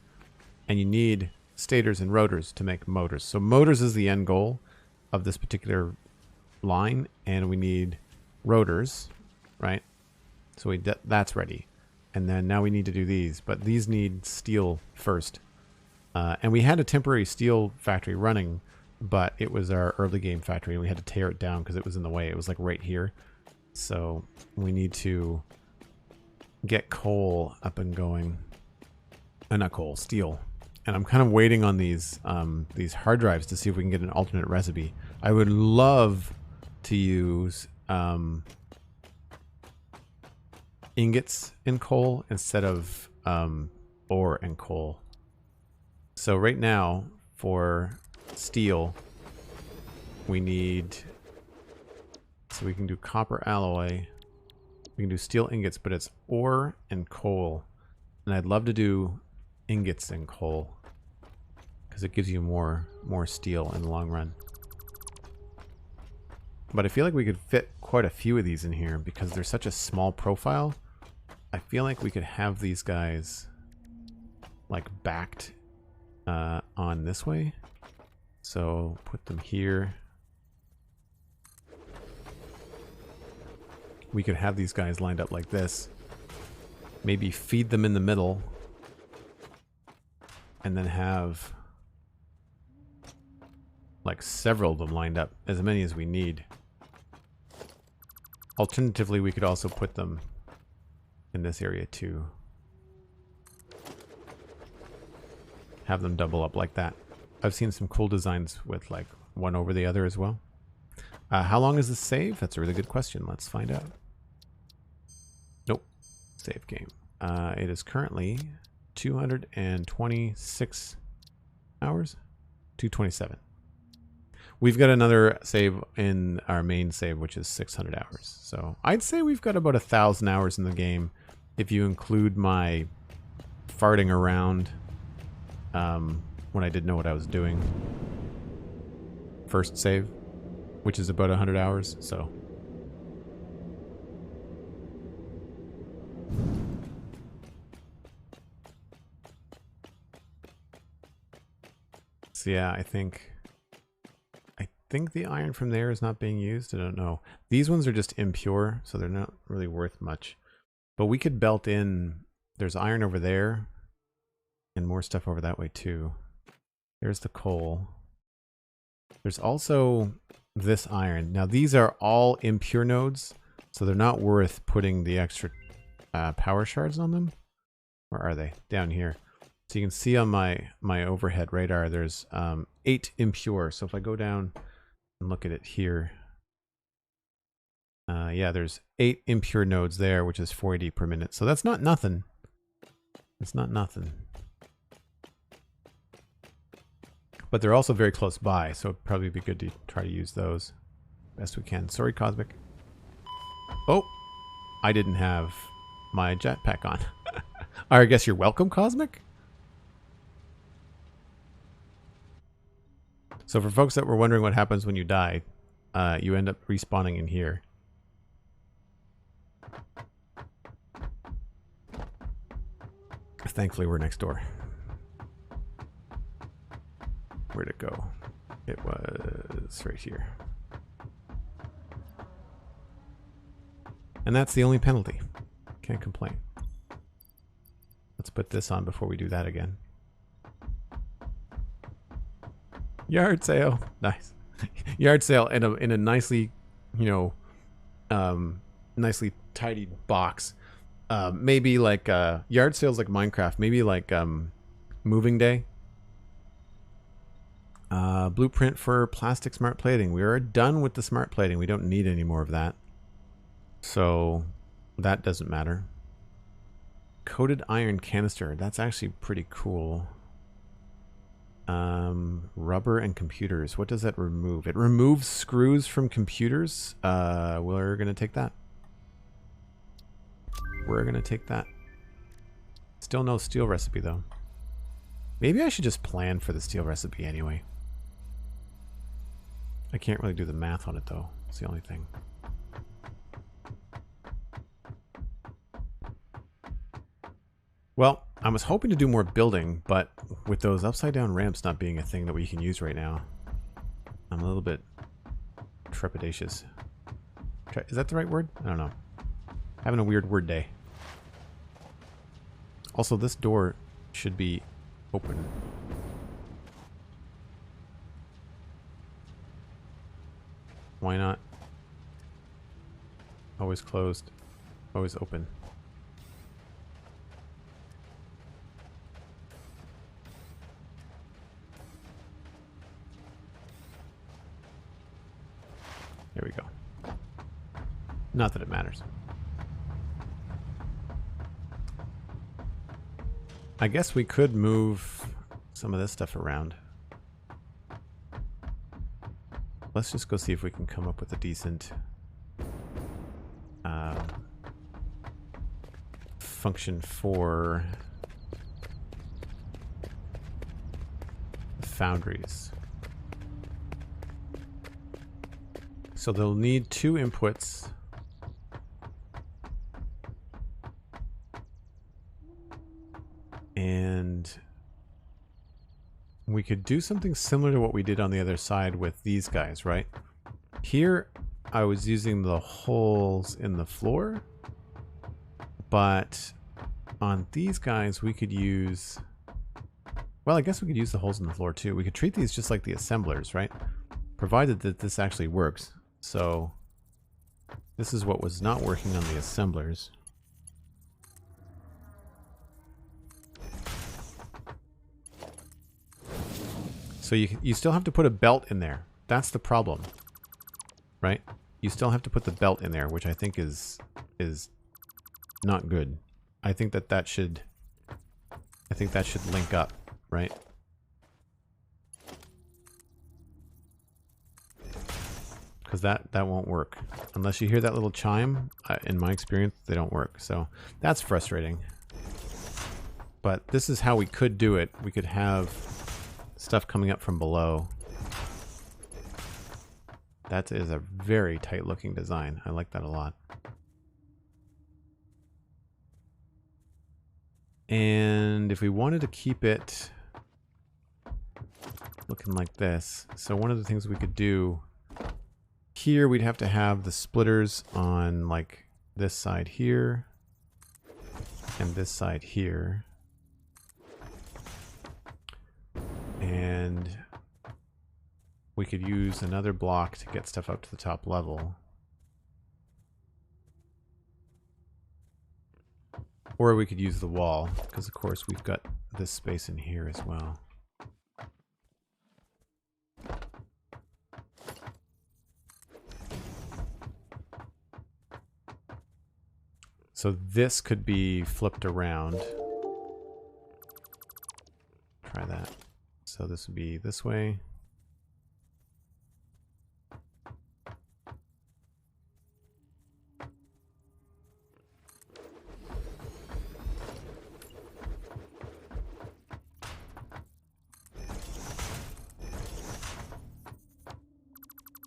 S1: And you need stators and rotors to make motors. So motors is the end goal of this particular line, and we need rotors, right? So that's ready. And then now we need to do these, but these need steel first. And we had a temporary steel factory running, but it was our early game factory, and we had to tear it down because it was in the way. It was like right here. So we need to get coal up and going. Not coal, steel. And I'm kind of waiting on these hard drives to see if we can get an alternate recipe. I would love to use ingots in coal instead of ore and coal. So right now for steel we need, so we can do copper alloy, we can do steel ingots, but it's ore and coal, and I'd love to do ingots and coal because it gives you more steel in the long run. But I feel like we could fit quite a few of these in here because they're such a small profile. I feel like we could have these guys like backed on this way. So put them here. We could have these guys lined up like this. Maybe feed them in the middle. And then have like several of them lined up, as many as we need. Alternatively, we could also put them in this area too. Have them double up like that. I've seen some cool designs with like one over the other as well. How long is this save? That's a really good question. Let's find out. Nope. Save game. It is currently 226 hours. 227. We've got another save in our main save, which is 600 hours. So I'd say we've got about 1,000 hours in the game if you include my farting around when I didn't know what I was doing. First save, which is about 100 hours, so. So yeah, I think the iron from there is not being used. I don't know. These ones are just impure, so they're not really worth much. But we could belt in, there's iron over there and more stuff over that way too. There's the coal. There's also this iron. Now these are all impure nodes, so they're not worth putting the extra power shards on them. Where are they? Down here. So you can see on my overhead radar, there's 8 impure. So if I go down and look at it here, yeah, there's 8 impure nodes there, which is 480 per minute. So that's not nothing. It's not nothing. But they're also very close by, so it'd probably be good to try to use those best we can. Sorry, Cosmic. Oh, I didn't have my jetpack on. I guess you're welcome, Cosmic. So for folks that were wondering what happens when you die, you end up respawning in here. Thankfully, we're next door. Where'd it go? It was right here. And that's the only penalty. Can't complain. Let's put this on before we do that again. Yard sale. Nice. Yard sale in a nicely, you know, nicely tidied box. Maybe like yard sales like Minecraft. Maybe like moving day. Blueprint for plastic smart plating. We are done with the smart plating. We don't need any more of that. So that doesn't matter. Coated iron canister. That's actually pretty cool. Rubber and computers. What does that remove? It removes screws from computers. We're going to take that. We're going to take that. Still no steel recipe, though. Maybe I should just plan for the steel recipe anyway. I can't really do the math on it, though. It's the only thing. Well, I was hoping to do more building, but with those upside-down ramps not being a thing that we can use right now, I'm a little bit trepidatious. Is that the right word? I don't know. Having a weird word day. Also, this door should be open. Why not? Always closed. Always open. There we go. Not that it matters. I guess we could move some of this stuff around. Let's just go see if we can come up with a decent function for the foundries. So they'll need 2 inputs. And we could do something similar to what we did on the other side with these guys, right? Here, I was using the holes in the floor. But on these guys, we could use... Well, I guess we could use the holes in the floor too. We could treat these just like the assemblers, right? Provided that this actually works. So this is what was not working on the assemblers. So you still have to put a belt in there. That's the problem, right? You still have to put the belt in there, which I think is not good. I think that should link up, right? Because that won't work. Unless you hear that little chime, in my experience, they don't work. So that's frustrating. But this is how we could do it. We could have stuff coming up from below. That is a very tight looking design. I like that a lot. And if we wanted to keep it looking like this, so one of the things we could do here, we'd have to have the splitters on like this side here and this side here. And we could use another block to get stuff up to the top level. Or we could use the wall, because of course we've got this space in here as well. So this could be flipped around. Try that. So this would be this way.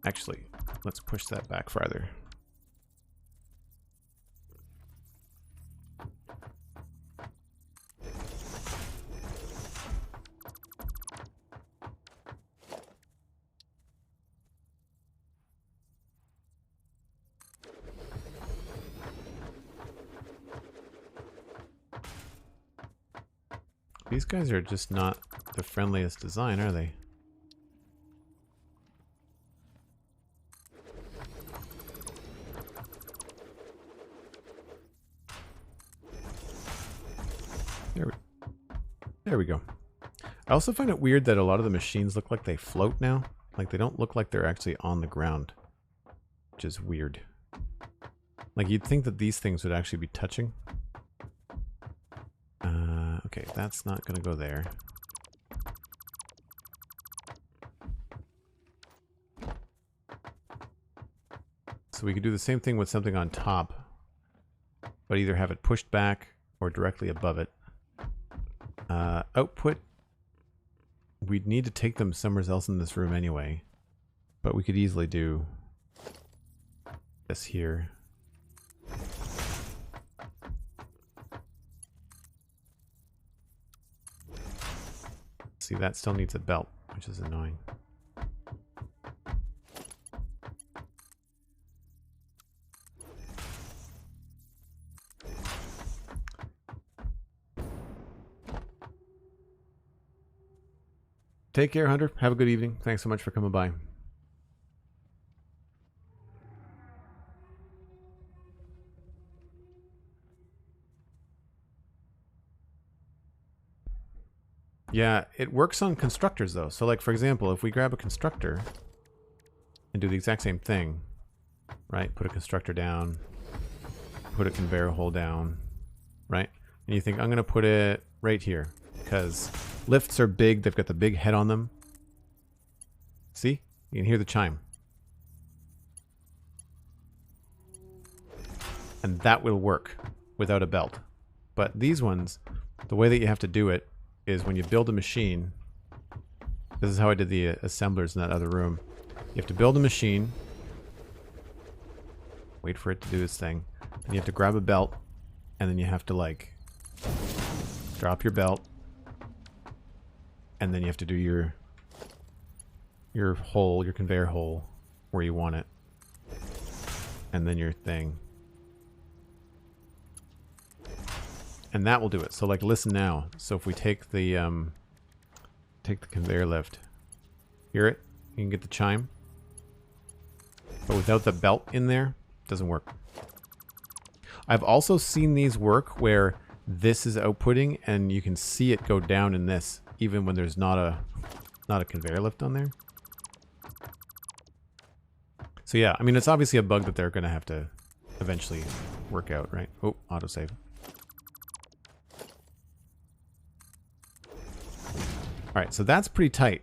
S1: Actually, let's push that back farther. These guys are just not the friendliest design, are they? There we go. I also find it weird that a lot of the machines look like they float now. Like they don't look like they're actually on the ground, which is weird. Like, you'd think that these things would actually be touching. Okay, that's not going to go there. So we could do the same thing with something on top, but either have it pushed back or directly above it. Output, we'd need to take them somewhere else in this room anyway, but we could easily do this here. See, that still needs a belt, which is annoying. Take care, Hunter. Have a good evening. Thanks so much for coming by. Yeah, it works on constructors, though. So, like, for example, if we grab a constructor and do the exact same thing, right? Put a constructor down, put a conveyor hole down, right? And you think, I'm going to put it right here because lifts are big. They've got the big head on them. See? You can hear the chime. And that will work without a belt. But these ones, the way that you have to do it is when you build a machine. This is how I did the assemblers in that other room. You have to build a machine. Wait for it to do its thing. And you have to grab a belt. And then you have to, like, drop your belt. And then you have to do your hole, your conveyor hole, where you want it. And then your thing. And that will do it. So, like, listen now. So if we take the conveyor lift, hear it? You can get the chime. But without the belt in there, it doesn't work. I've also seen these work where this is outputting and you can see it go down in this, even when there's not a conveyor lift on there. So yeah, I mean, it's obviously a bug that they're going to have to eventually work out, right? Oh, autosave. Alright, so that's pretty tight,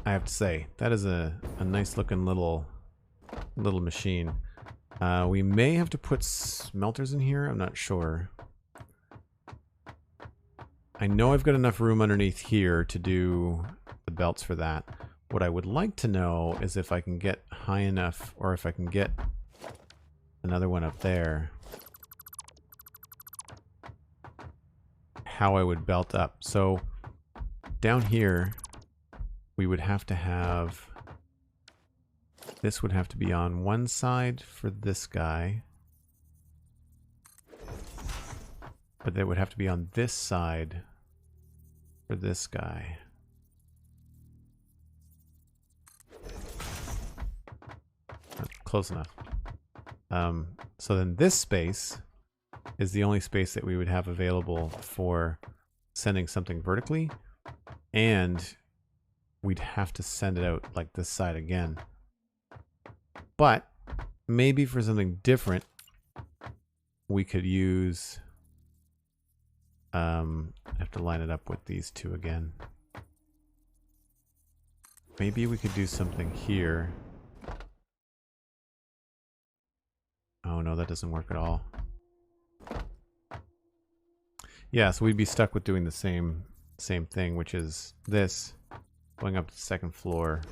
S1: I have to say. That is a nice looking little machine. We may have to put smelters in here, I'm not sure. I know I've got enough room underneath here to do the belts for that. What I would like to know is if I can get high enough, or if I can get another one up there, how I would belt up. So down here, we would have to have, this would have to be on one side for this guy. But they would have to be on this side for this guy. Close enough. So then this space is the only space that we would have available for sending something vertically. And we'd have to send it out like this side again. But maybe for something different, we could use... I have to line it up with these two again. Maybe we could do something here. Oh no, that doesn't work at all. Yeah, so we'd be stuck with doing the same thing, which is this, going up to the second floor.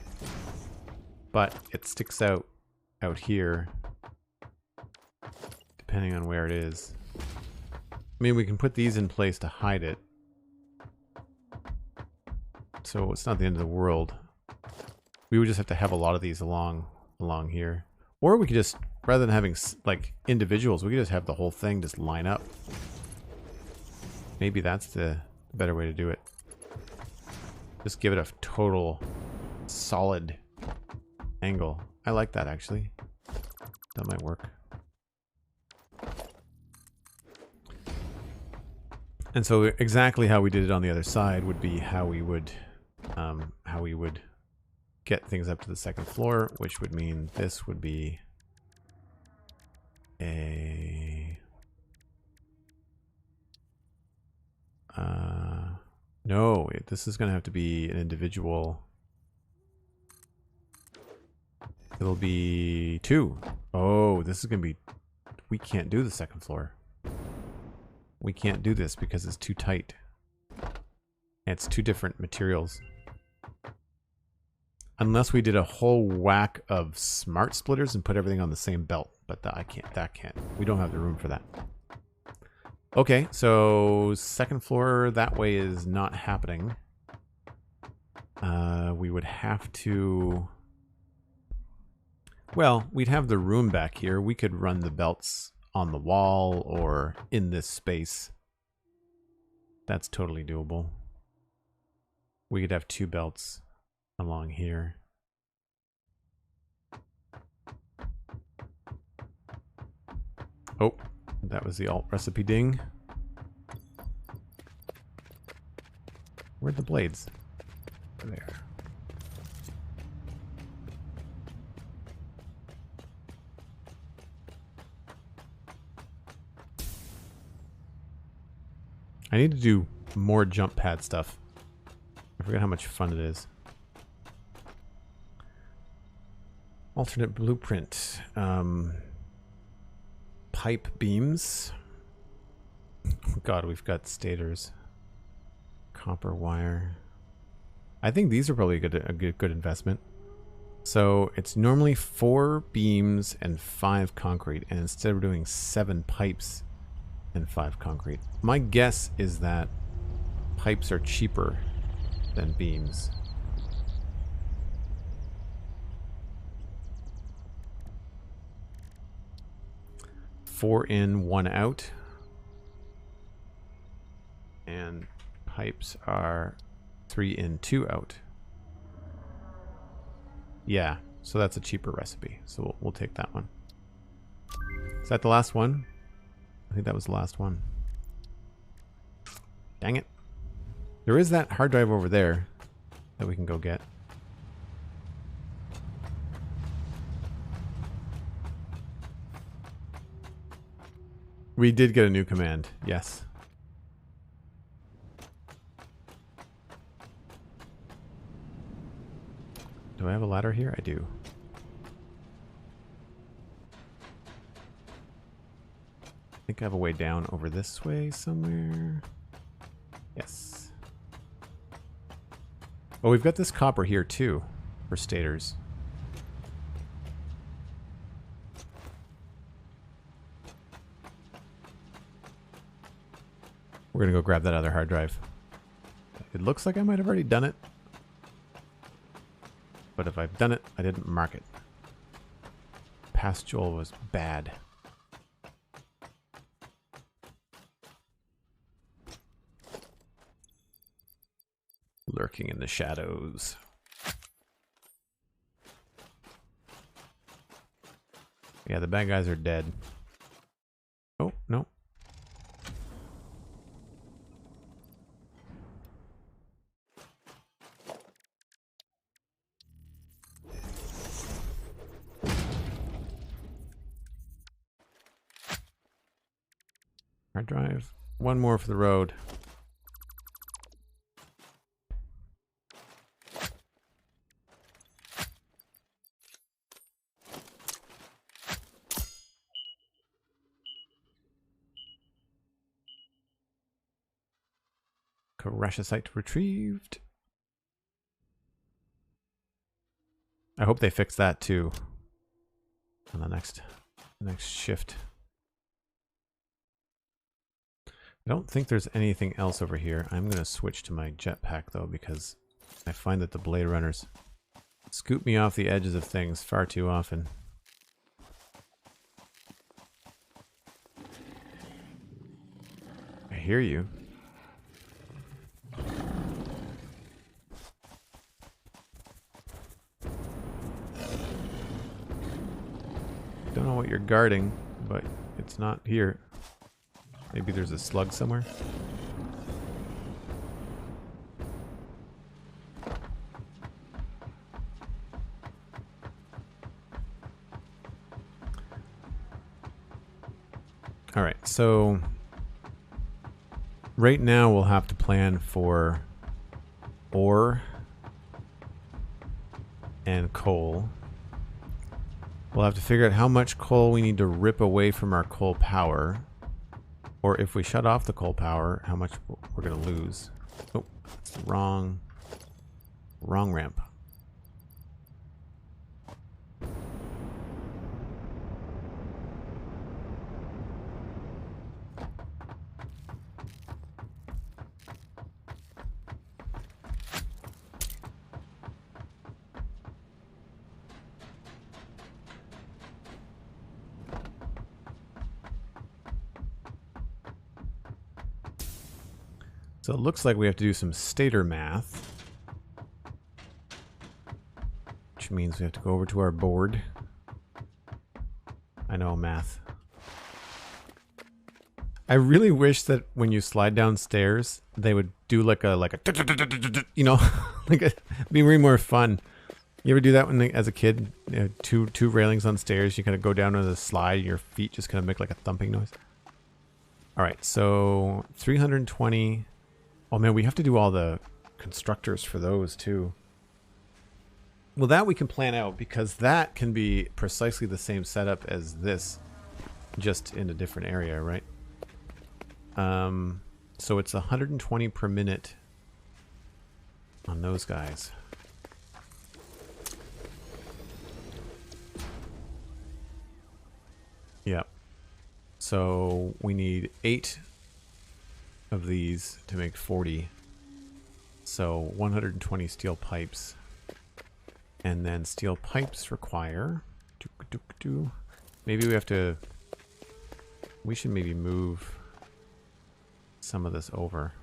S1: But it sticks out here, depending on where it is. I mean, we can put these in place to hide it. So it's not the end of the world. We would just have to have a lot of these along here. Or we could just, rather than having like individuals, we could just have the whole thing just line up. Maybe that's the better way to do it. Just give it a total solid angle. I like that, actually. That might work. And so exactly how we did it on the other side would be how we would get things up to the second floor, which would mean this would be a No, this is going to have to be an individual. It'll be 2. Oh, this is going to be... We can't do the second floor. We can't do this because it's too tight. It's 2 different materials. Unless we did a whole whack of smart splitters and put everything on the same belt. But I can't. That can't. We don't have the room for that. Okay, so second floor that way is not happening. We would have to... Well, we'd have the room back here. We could run the belts on the wall or in this space. That's totally doable. We could have 2 belts along here. Oh, that was the alt recipe ding. Where'd the blades? There. I need to do more jump pad stuff. I forget how much fun it is. Alternate blueprint. Pipe beams. Oh God, we've got stators. Copper wire. I think these are probably a good investment. So it's normally 4 beams and 5 concrete, and instead we're doing 7 pipes and 5 concrete. My guess is that pipes are cheaper than beams. Four in, 1 out. And pipes are 3 in, 2 out. Yeah, so that's a cheaper recipe. So we'll take that one. Is that the last one? I think that was the last one. Dang it. There is that hard drive over there that we can go get. We did get a new command, yes. Do I have a ladder here? I do. I think I have a way down over this way somewhere. Yes. Oh, we've got this copper here too for stators. We're gonna go grab that other hard drive. It looks like I might have already done it. But if I've done it, I didn't mark it. Past Joel was bad. Lurking in the shadows. Yeah, the bad guys are dead. Oh, no. Hard drive. 1 more for the road. Site retrieved. I hope they fix that too on the next shift. I don't think there's anything else over here. I'm going to switch to my jetpack though, because I find that the Blade Runners scoop me off the edges of things far too often. I hear you. Don't know what you're guarding, but it's not here. Maybe there's a slug somewhere. All right, so right now we'll have to plan for ore and coal. We'll have to figure out how much coal we need to rip away from our coal power. Or if we shut off the coal power, how much we're going to lose. Oh, that's the wrong ramp. So it looks like we have to do some stator math, which means we have to go over to our board. I know math. I really wish that when you slide downstairs, they would do like a you know, be way more fun. You ever do that when as a kid? You know, two railings on stairs, you kind of go down on the slide, and your feet just kind of make like a thumping noise. All right, so 320. Oh man, we have to do all the constructors for those too. Well, that we can plan out because that can be precisely the same setup as this, just in a different area, right? So it's 120 per minute on those guys. Yep. So we need 8 of these to make 40. So 120 steel pipes. And then steel pipes require... Maybe we have to... We should maybe move some of this over.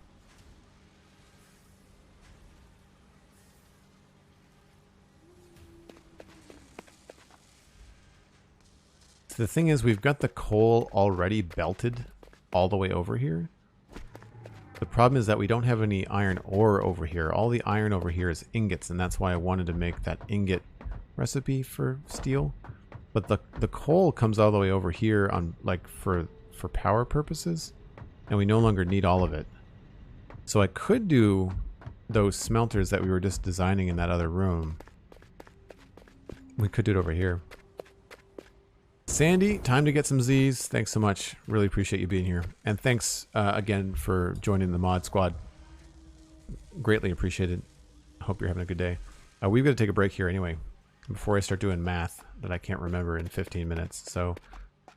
S1: So the thing is, we've got the coal already belted all the way over here. The problem is that we don't have any iron ore over here. All the iron over here is ingots, and that's why I wanted to make that ingot recipe for steel. But the coal comes all the way over here on like for power purposes, and we no longer need all of it. So I could do those smelters that we were just designing in that other room. We could do it over here. Sandy, time to get some Z's. Thanks so much. Really appreciate you being here. And thanks again for joining the mod squad. Greatly appreciated. Hope you're having a good day. We've got to take a break here anyway, before I start doing math that I can't remember in 15 minutes. So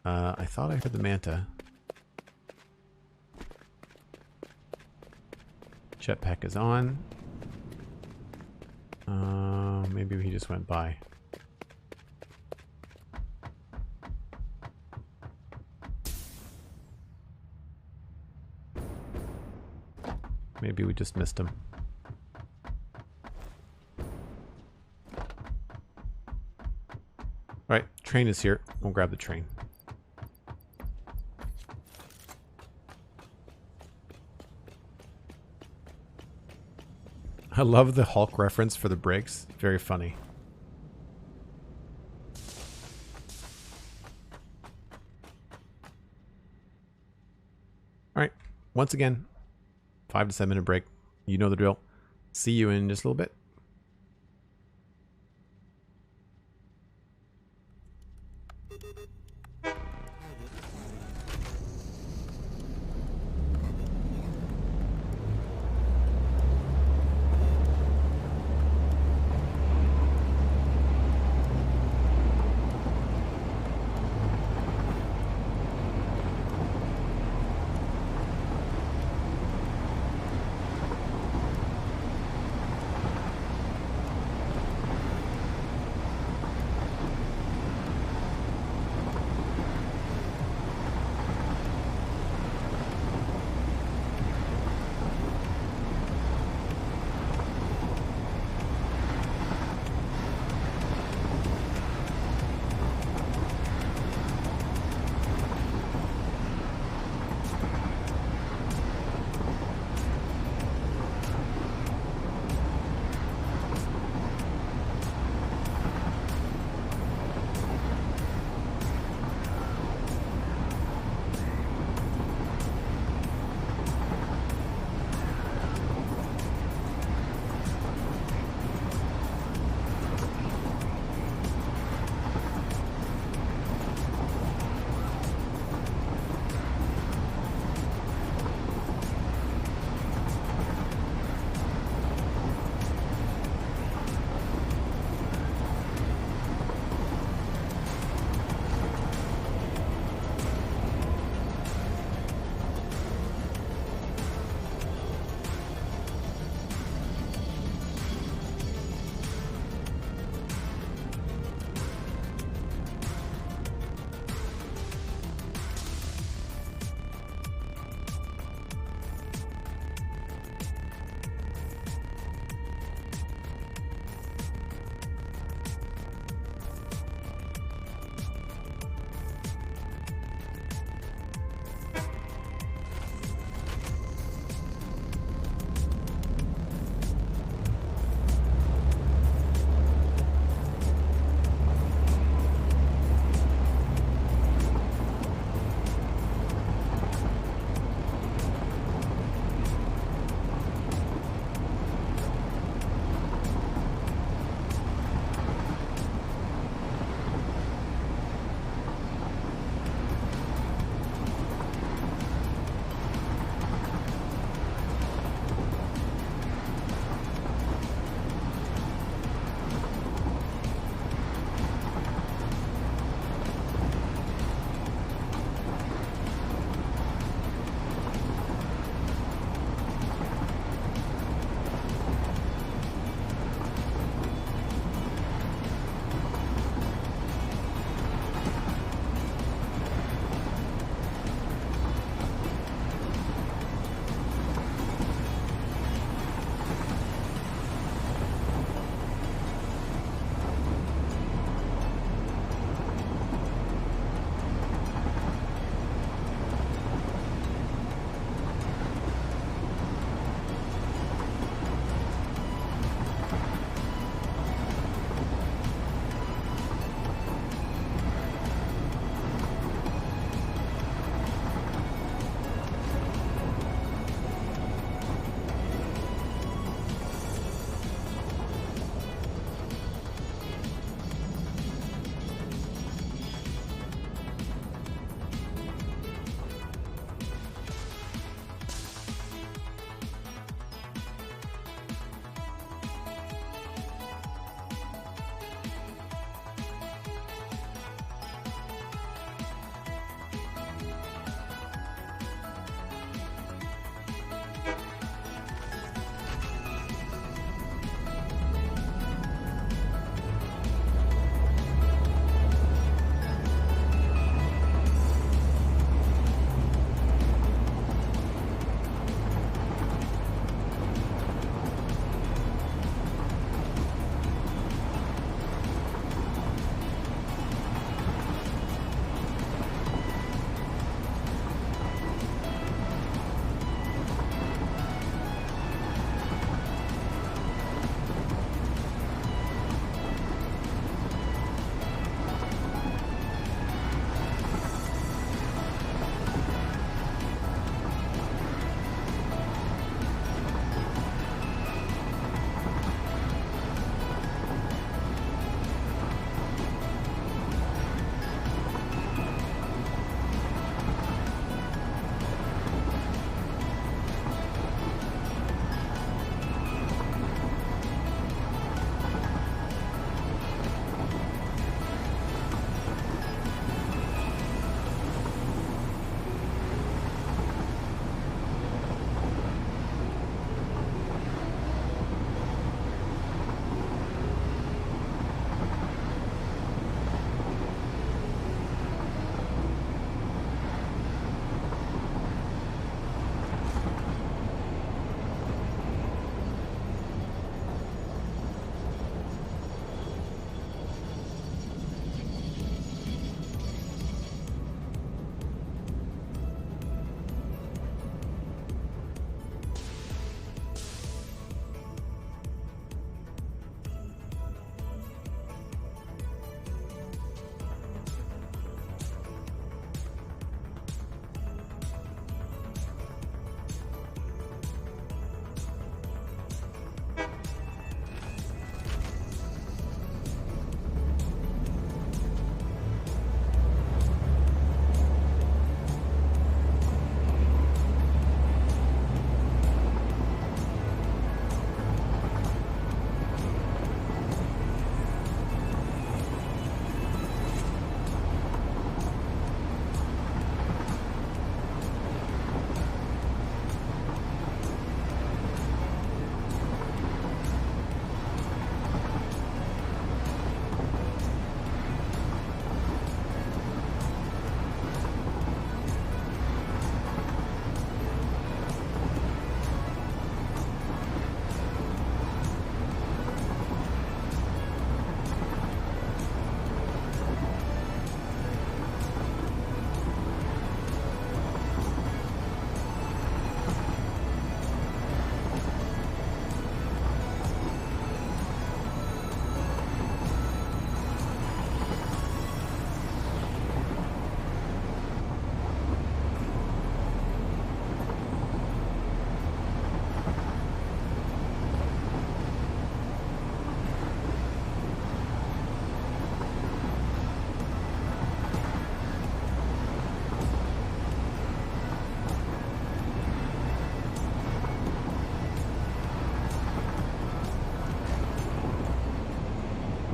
S1: I thought I heard the manta. Jetpack is on. Maybe he just went by. Maybe we just missed him. Alright, train is here. We'll grab the train. I love the Hulk reference for the brakes. Very funny. Alright, once again, 5 to 7 minute break. You know the drill. See you in just a little bit.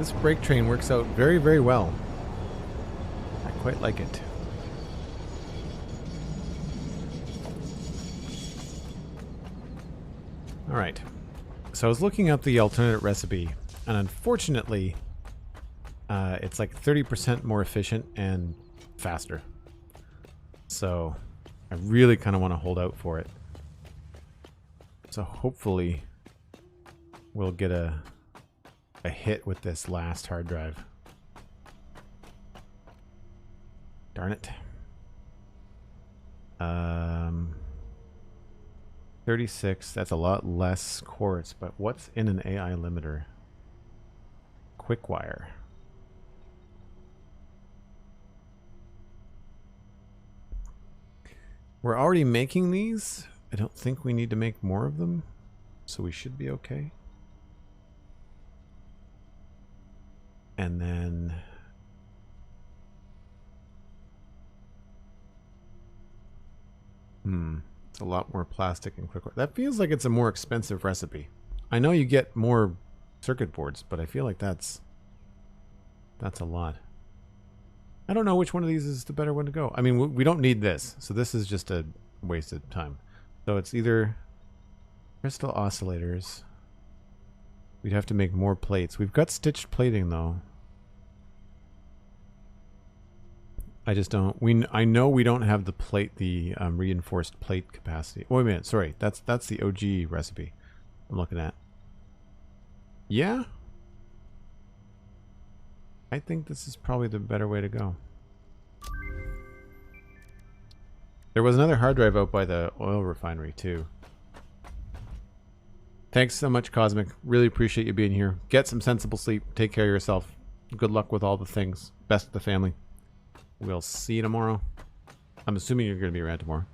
S1: This brake train works out very, very well. I quite like it. Alright. So I was looking up the alternate recipe, and unfortunately, it's like 30% more efficient and faster. So I really kind of want to hold out for it. So hopefully we'll get a hit with this last hard drive. Darn it. 36, that's a lot less quartz, but what's in an AI limiter? Quick wire. We're already making these. I don't think we need to make more of them, so we should be okay. And then it's a lot more plastic and quick. That feels like it's a more expensive recipe. I know you get more circuit boards, but I feel like that's a lot. I don't know which one of these is the better one to go. I mean, we don't need this, so this is just a waste of time. So it's either crystal oscillators. We'd have to make more plates. We've got stitched plating though. I just don't. I know we don't have the plate, the reinforced plate capacity. Wait a minute, sorry. That's the OG recipe I'm looking at. Yeah. I think this is probably the better way to go. There was another hard drive out by the oil refinery too. Thanks so much, Cosmic. Really appreciate you being here. Get some sensible sleep. Take care of yourself. Good luck with all the things. Best of the family. We'll see you tomorrow. I'm assuming you're going to be around tomorrow.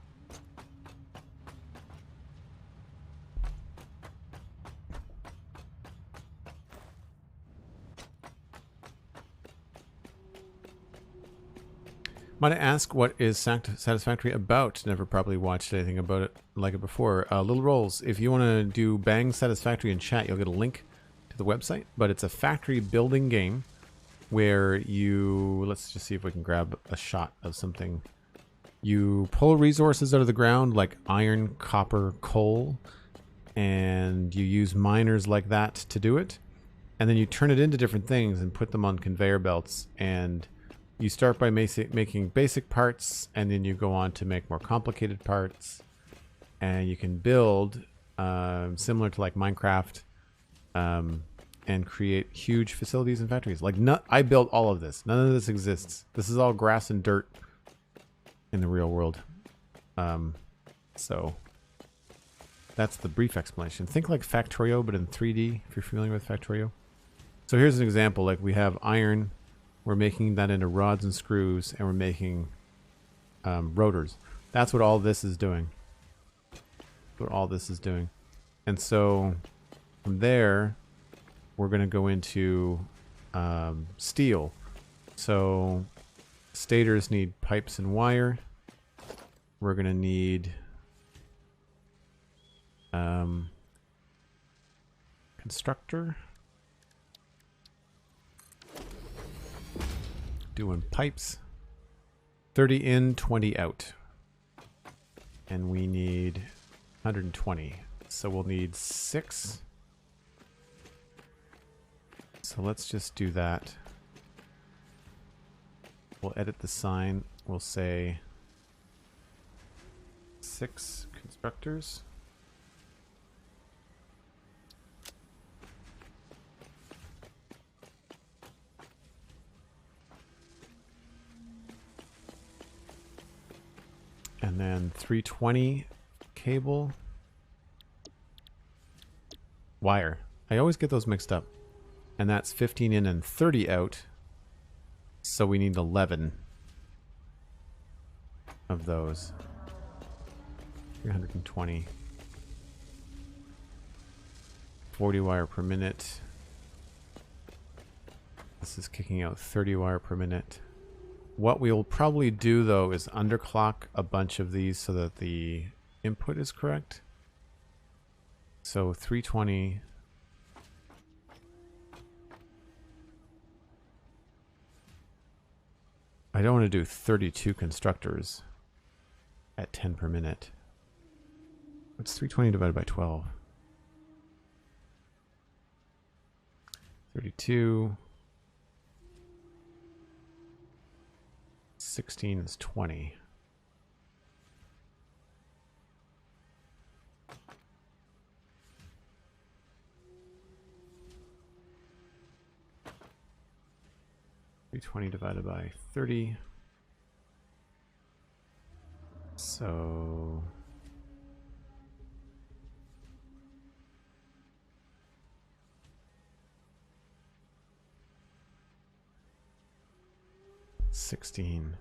S1: Might I ask what is Satisfactory about? Never probably watched anything about it like it before. Little Rolls, if you want to do Bang Satisfactory in chat, you'll get a link to the website. But it's a factory building game where you, let's just see if we can grab a shot of something. You pull resources out of the ground like iron, copper, coal, and you use miners like that to do it. And then you turn it into different things and put them on conveyor belts. And you start by making basic parts, and then you go on to make more complicated parts. And you can build, similar to like Minecraft, and create huge facilities and factories. Like, I built all of this. None of this exists. This is all grass and dirt in the real world. So that's the brief explanation. Think like Factorio, but in 3D, if you're familiar with Factorio. So here's an example. Like, we have iron. We're making that into rods and screws, and we're making rotors. That's what all this is doing. What all this is doing. And so from there, we're going to go into steel. So stators need pipes and wire. We're going to need constructor. Doing pipes. 30 in, 20 out. And we need 120. So we'll need 6. So let's just do that. We'll edit the sign. We'll say 6 constructors. And then 320 cable. Wire. I always get those mixed up. And that's 15 in and 30 out. So we need 11 of those. 320. 40 wire per minute. This is kicking out 30 wire per minute. What we'll probably do though is underclock a bunch of these so that the input is correct. So 320. I don't want to do 32 constructors at 10 per minute. What's 320 divided by 12? 32. 16 is 20. $320 divided by 30. So 16.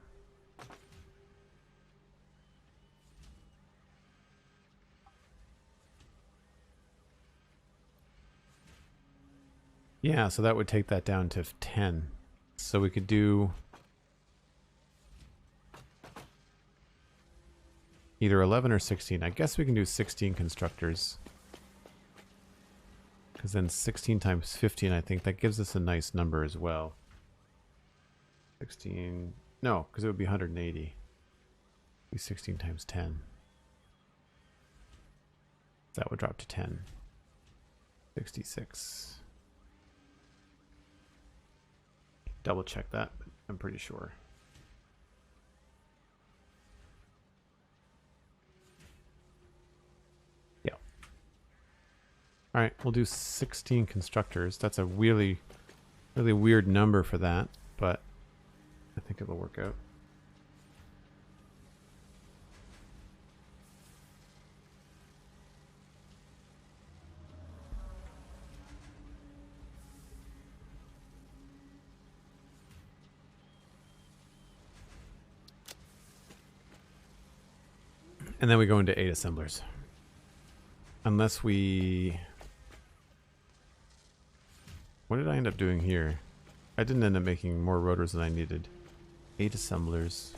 S1: Yeah, so that would take that down to 10. So we could do either 11 or 16. I guess we can do 16 constructors. Because then 16 times 15, I think that gives us a nice number as well. 16, no, because it would be 180. Be 16 times 10. That would drop to 10. 66. Double check that, but I'm pretty sure. Yeah. All right, we'll do 16 constructors. That's a really, really weird number for that, but I think it'll work out. And then we go into 8 assemblers. Unless we... What did I end up doing here? I didn't end up making more rotors than I needed. 8 assemblers.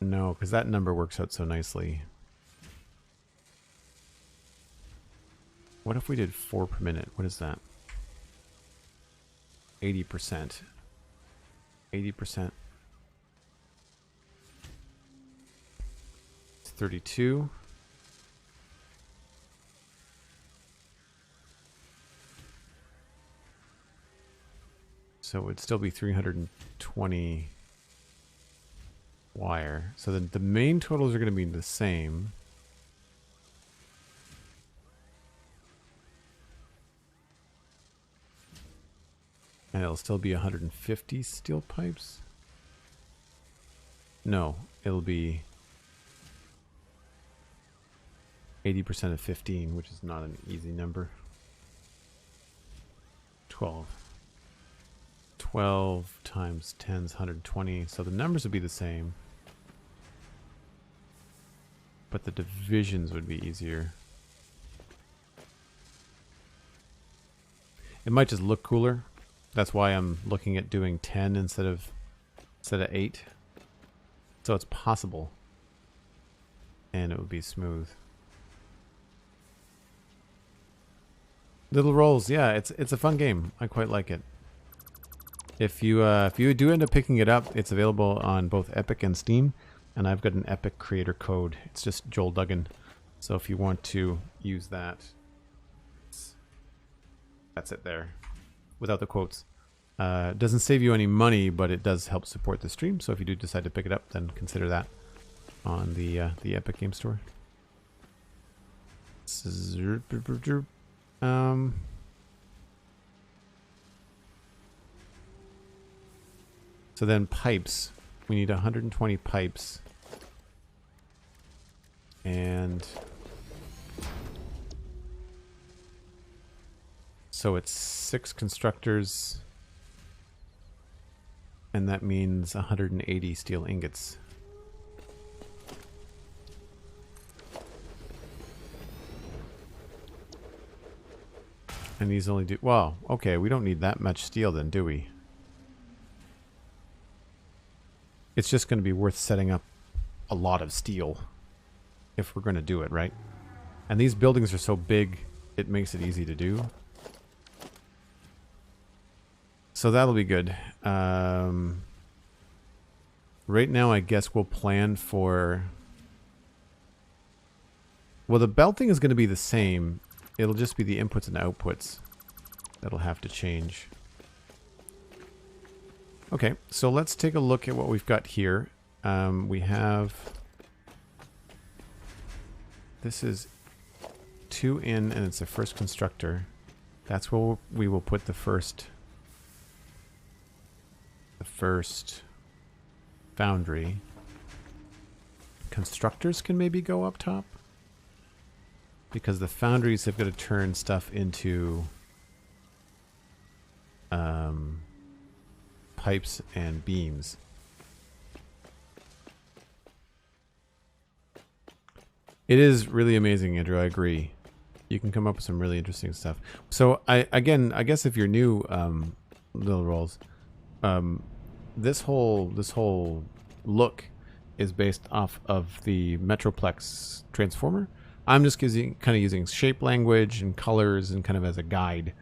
S1: No, because that number works out so nicely. What if we did 4 per minute? What is that? 80%. 80%. 32. So it would still be 320 wire. So the main totals are going to be the same. And it'll still be 150 steel pipes. No, it'll be 80% of 15, which is not an easy number. 12. 12 times 10 is 120, so the numbers would be the same. But the divisions would be easier. It might just look cooler. That's why I'm looking at doing 10 instead of 8. So it's possible. And it would be smooth. Little rolls, yeah, it's a fun game. I quite like it. If you do end up picking it up, it's available on both Epic and Steam, and I've got an Epic creator code. It's just Joel Duggan. So if you want to use that, that's it there, without the quotes. It doesn't save you any money, but it does help support the stream. So if you do decide to pick it up, then consider that on the Epic Game Store. So then pipes, we need 120 pipes, and so it's 6 constructors, and that means 180 steel ingots. And these only do, well, okay, we don't need that much steel then, do we? It's just going to be worth setting up a lot of steel if we're going to do it, right? And these buildings are so big, it makes it easy to do. So that'll be good. Right now, I guess we'll plan for... Well, the belting is going to be the same. It'll just be the inputs and outputs that'll have to change. Okay, so let's take a look at what we've got here. We have... This is 2 in, and it's the first constructor. That's where we will put the first foundry. Constructors can maybe go up top, because the foundries have got to turn stuff into pipes and beams. It is really amazing, Andrew. I agree. You can come up with some really interesting stuff. So I guess if you're new, Little Rolls, this whole look is based off of the Metroplex Transformer. I'm just kind of using shape language and colors and kind of as a guide.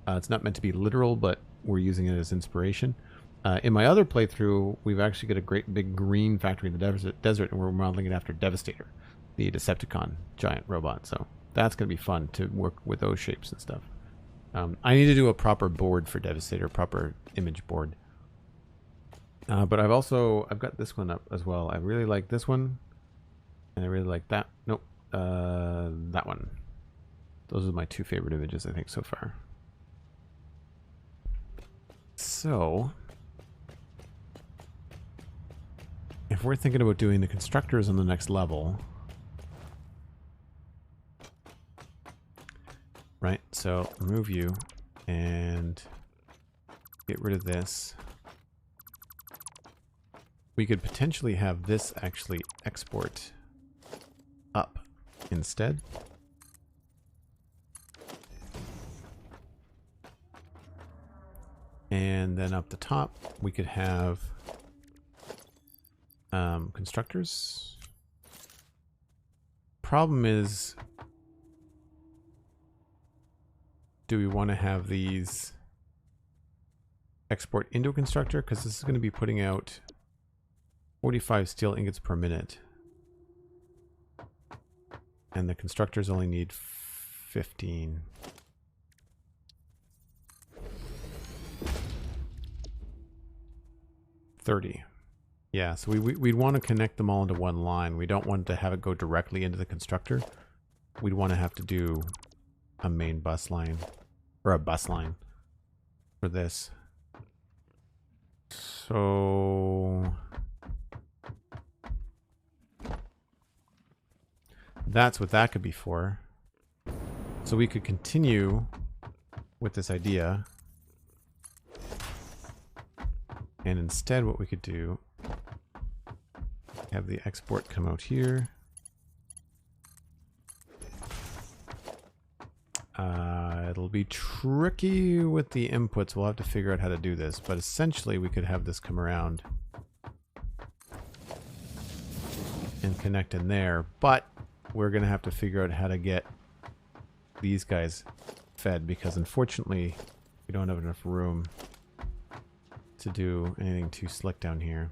S1: It's not meant to be literal, but we're using it as inspiration. In my other playthrough, we've actually got a great big green factory in the desert, and we're modeling it after Devastator, the Decepticon giant robot. So that's going to be fun to work with those shapes and stuff. I need to do a proper board for Devastator, proper image board. But I've got this one up as well. I really like this one, and I really like that. Nope, that one. Those are my two favorite images, I think, so far. So, if we're thinking about doing the constructors on the next level, right? So remove you and get rid of this. We could potentially have this actually export up instead. And then up the top, we could have constructors. Problem is, do we want to have these export into a constructor? Because this is going to be putting out 45 steel ingots per minute. And the constructors only need 15. $30. Yeah, so we'd want to connect them all into one line. We don't want to have it go directly into the constructor. We'd want to have to do a main bus line, or a bus line for this. So that's what that could be for. So we could continue with this idea. And instead what we could do, have the export come out here. It'll be tricky with the inputs. We'll have to figure out how to do this. But essentially we could have this come around and connect in there. But we're going to have to figure out how to get these guys fed, because unfortunately we don't have enough room to do anything too slick down here.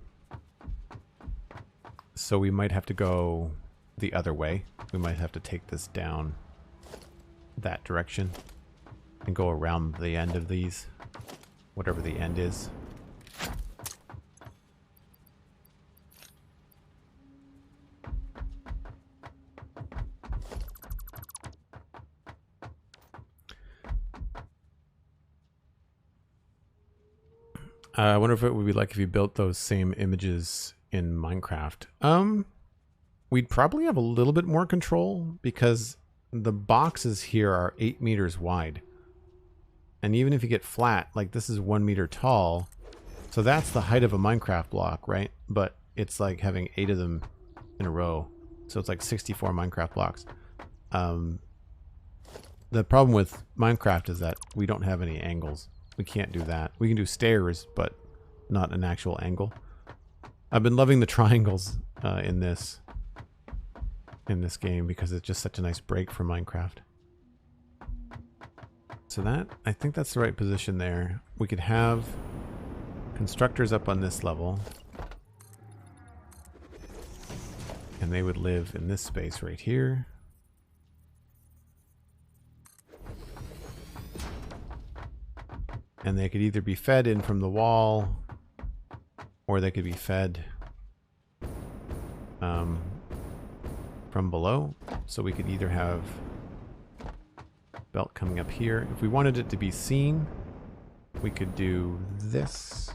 S1: So we might have to go the other way. We might have to take this down that direction and go around the end of these, whatever the end is. I wonder if it would be like if you built those same images in Minecraft. We'd probably have a little bit more control, because the boxes here are 8 meters wide. And even if you get flat, like this is 1 meter tall, so that's the height of a Minecraft block, right? But it's like having 8 of them in a row. So it's like 64 Minecraft blocks. The problem with Minecraft is that we don't have any angles. We can't do that. We can do stairs, but not an actual angle. I've been loving the triangles in this game, because it's just such a nice break from Minecraft. So that, I think that's the right position there. We could have constructors up on this level. And they would live in this space right here. And they could either be fed in from the wall, or they could be fed from below. So we could either have belt coming up here. If we wanted it to be seen, we could do this.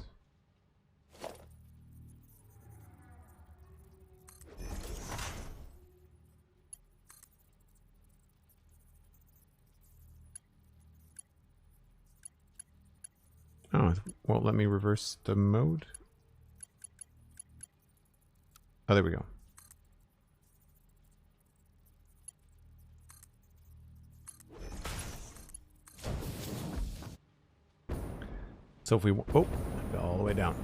S1: Oh, it won't let me reverse the mode. Oh, there we go. So if we, oh, go all the way down.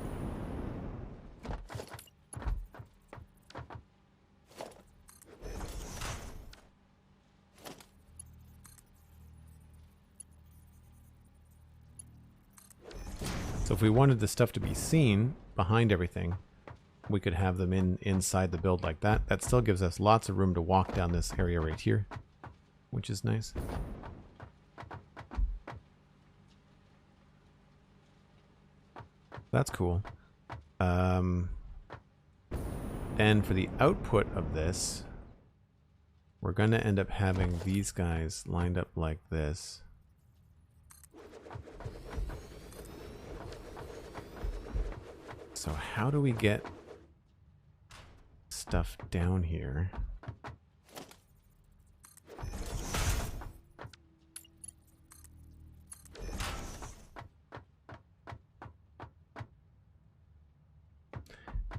S1: So if we wanted the stuff to be seen behind everything, we could have them inside the build like that. That still gives us lots of room to walk down this area right here, which is nice. That's cool. And for the output of this, we're going to end up having these guys lined up like this. So how do we get stuff down here?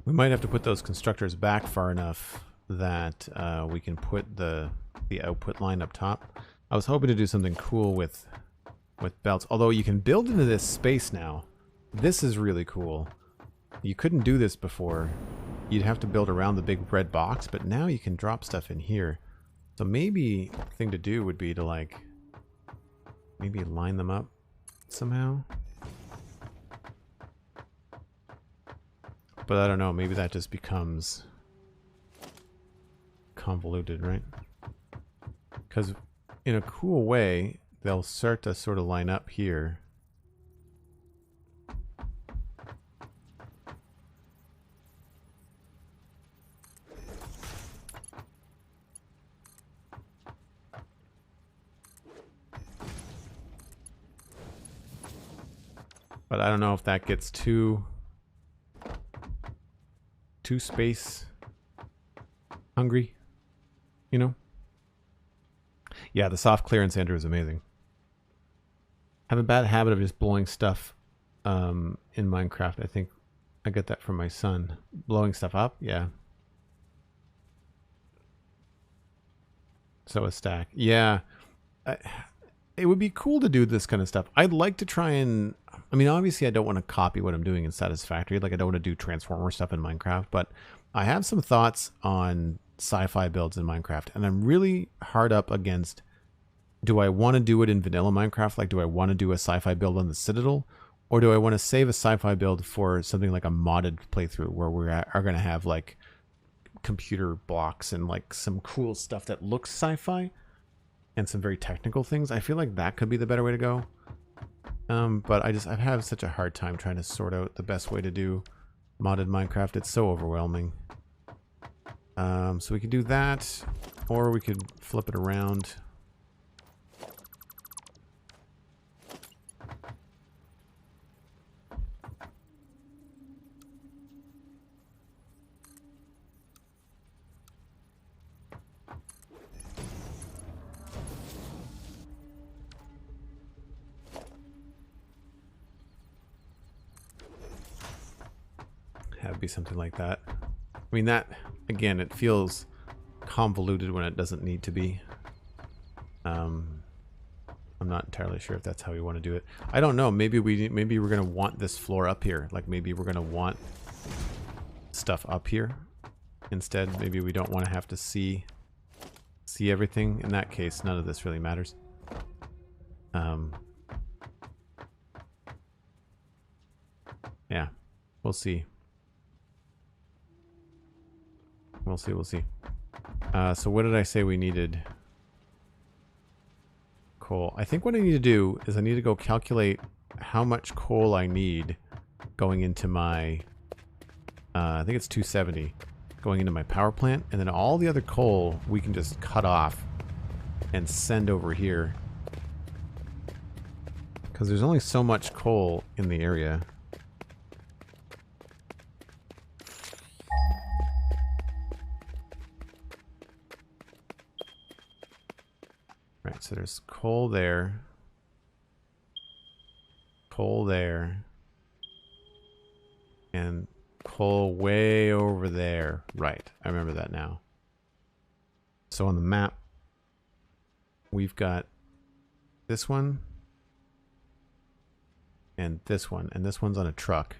S1: We might have to put those constructors back far enough that we can put the output line up top. I was hoping to do something cool with belts, although you can build into this space now. This is really cool. You couldn't do this before. You'd have to build around the big red box, but now you can drop stuff in here. So maybe the thing to do would be to like maybe line them up somehow. But I don't know, maybe that just becomes convoluted, right? Because in a cool way, they'll start to sort of line up here. But I don't know if that gets too space hungry, you know? Yeah, the soft clearance ender is amazing. I have a bad habit of just blowing stuff in Minecraft. I think I get that from my son. Blowing stuff up, yeah. So a stack. Yeah. It would be cool to do this kind of stuff. I'd like to try and... I mean, obviously I don't want to copy what I'm doing in Satisfactory. Like, I don't want to do Transformer stuff in Minecraft. But I have some thoughts on sci-fi builds in Minecraft. And I'm really hard up against... Do I want to do it in vanilla Minecraft? Like, do I want to do a sci-fi build on the Citadel? Or do I want to save a sci-fi build for something like a modded playthrough where we are going to have, like, computer blocks and, like, some cool stuff that looks sci-fi? And some very technical things. I feel like that could be the better way to go. But I've had such a hard time trying to sort out the best way to do modded Minecraft. It's so overwhelming. So we could do that, or we could flip it around. Have be something like that. I mean, that, again, it feels convoluted when it doesn't need to be. I'm not entirely sure if that's how we want to do it. I don't know. Maybe we're going to want this floor up here. Like, maybe we're going to want stuff up here instead. Maybe we don't want to have to see everything. In that case, none of this really matters. Yeah, we'll see. We'll see. So what did I say we needed? Coal. I think what I need to do is I need to go calculate how much coal I need going into my, I think it's 270, going into my power plant, and then all the other coal we can just cut off and send over here. Because there's only so much coal in the area. Right, so there's coal there, and coal way over there. Right, I remember that now. So on the map, we've got this one, and this one's on a truck.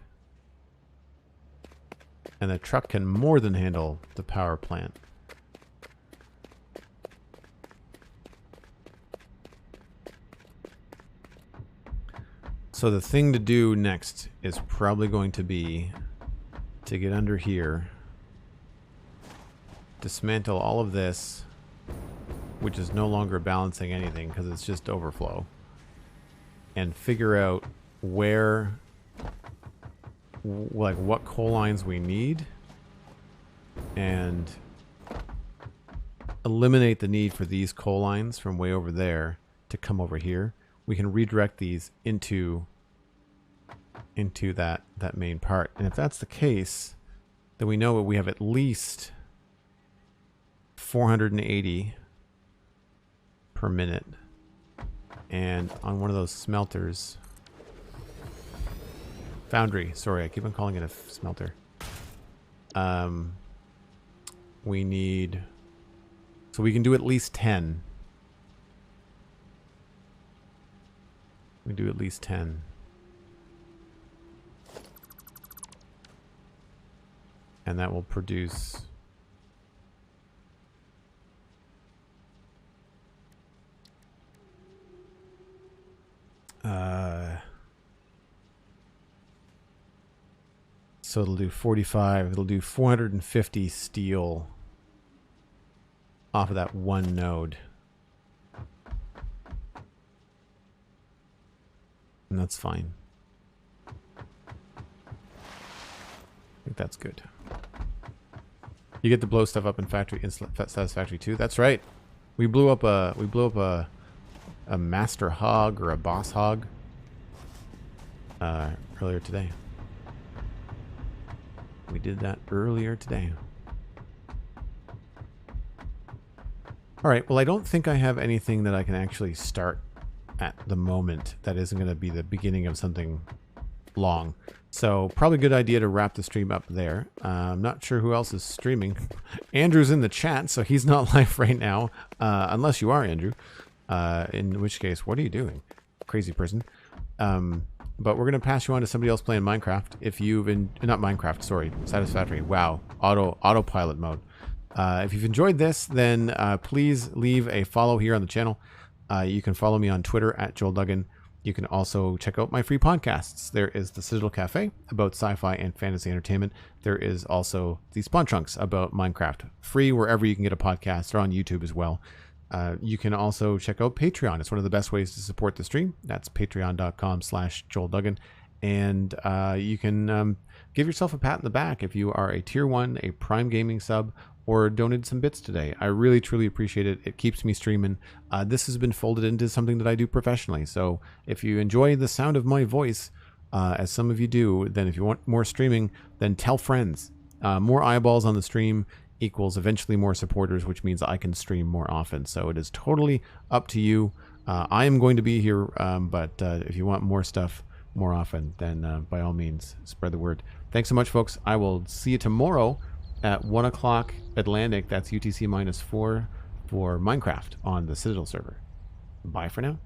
S1: And the truck can more than handle the power plant. So the thing to do next is probably going to be to get under here, dismantle all of this, which is no longer balancing anything because it's just overflow, and figure out where, like, what coal lines we need, and eliminate the need for these coal lines from way over there to come over here. We can redirect these into that main part. And if that's the case, then we know we have at least 480 per minute. And on one of those smelters, foundry, sorry, I keep on calling it a smelter. We need, so we can do at least 10. We do at least 10. And that will produce so it'll do 45, it'll do 450 steel off of that one node. And that's fine. I think that's good. You get to blow stuff up in factory in Satisfactory too. That's right. We blew up a master hog or a boss hog earlier today. We did that earlier today. All right. Well, I don't think I have anything that I can actually start at the moment that isn't going to be the beginning of something long. So probably a good idea to wrap the stream up there. I'm not sure who else is streaming. Andrew's in the chat, so he's not live right now, unless you are, Andrew. In which case, what are you doing? Crazy person. But we're going to pass you on to somebody else playing Minecraft. If you've not Minecraft, sorry, Satisfactory. Wow, autopilot mode. If you've enjoyed this, then please leave a follow here on the channel. You can follow me on Twitter at Joel Duggan. You can also check out my free podcasts. There is the Citadel Cafe about sci-fi and fantasy entertainment. There is also the Spawn Trunks about Minecraft. Free wherever you can get a podcast. They're on YouTube as well. You can also check out Patreon. It's one of the best ways to support the stream. That's patreon.com/JoelDuggan. And you can give yourself a pat in the back if you are a Tier 1, a Prime Gaming sub, or donated some bits today. I really, truly appreciate it. It keeps me streaming. This has been folded into something that I do professionally. So if you enjoy the sound of my voice, as some of you do, then if you want more streaming, then tell friends. More eyeballs on the stream equals eventually more supporters, which means I can stream more often. So it is totally up to you. I am going to be here, but if you want more stuff more often, then by all means, spread the word. Thanks so much, folks. I will see you tomorrow at 1 o'clock Atlantic. That's UTC -4 for Minecraft on the Citadel server. Bye for now.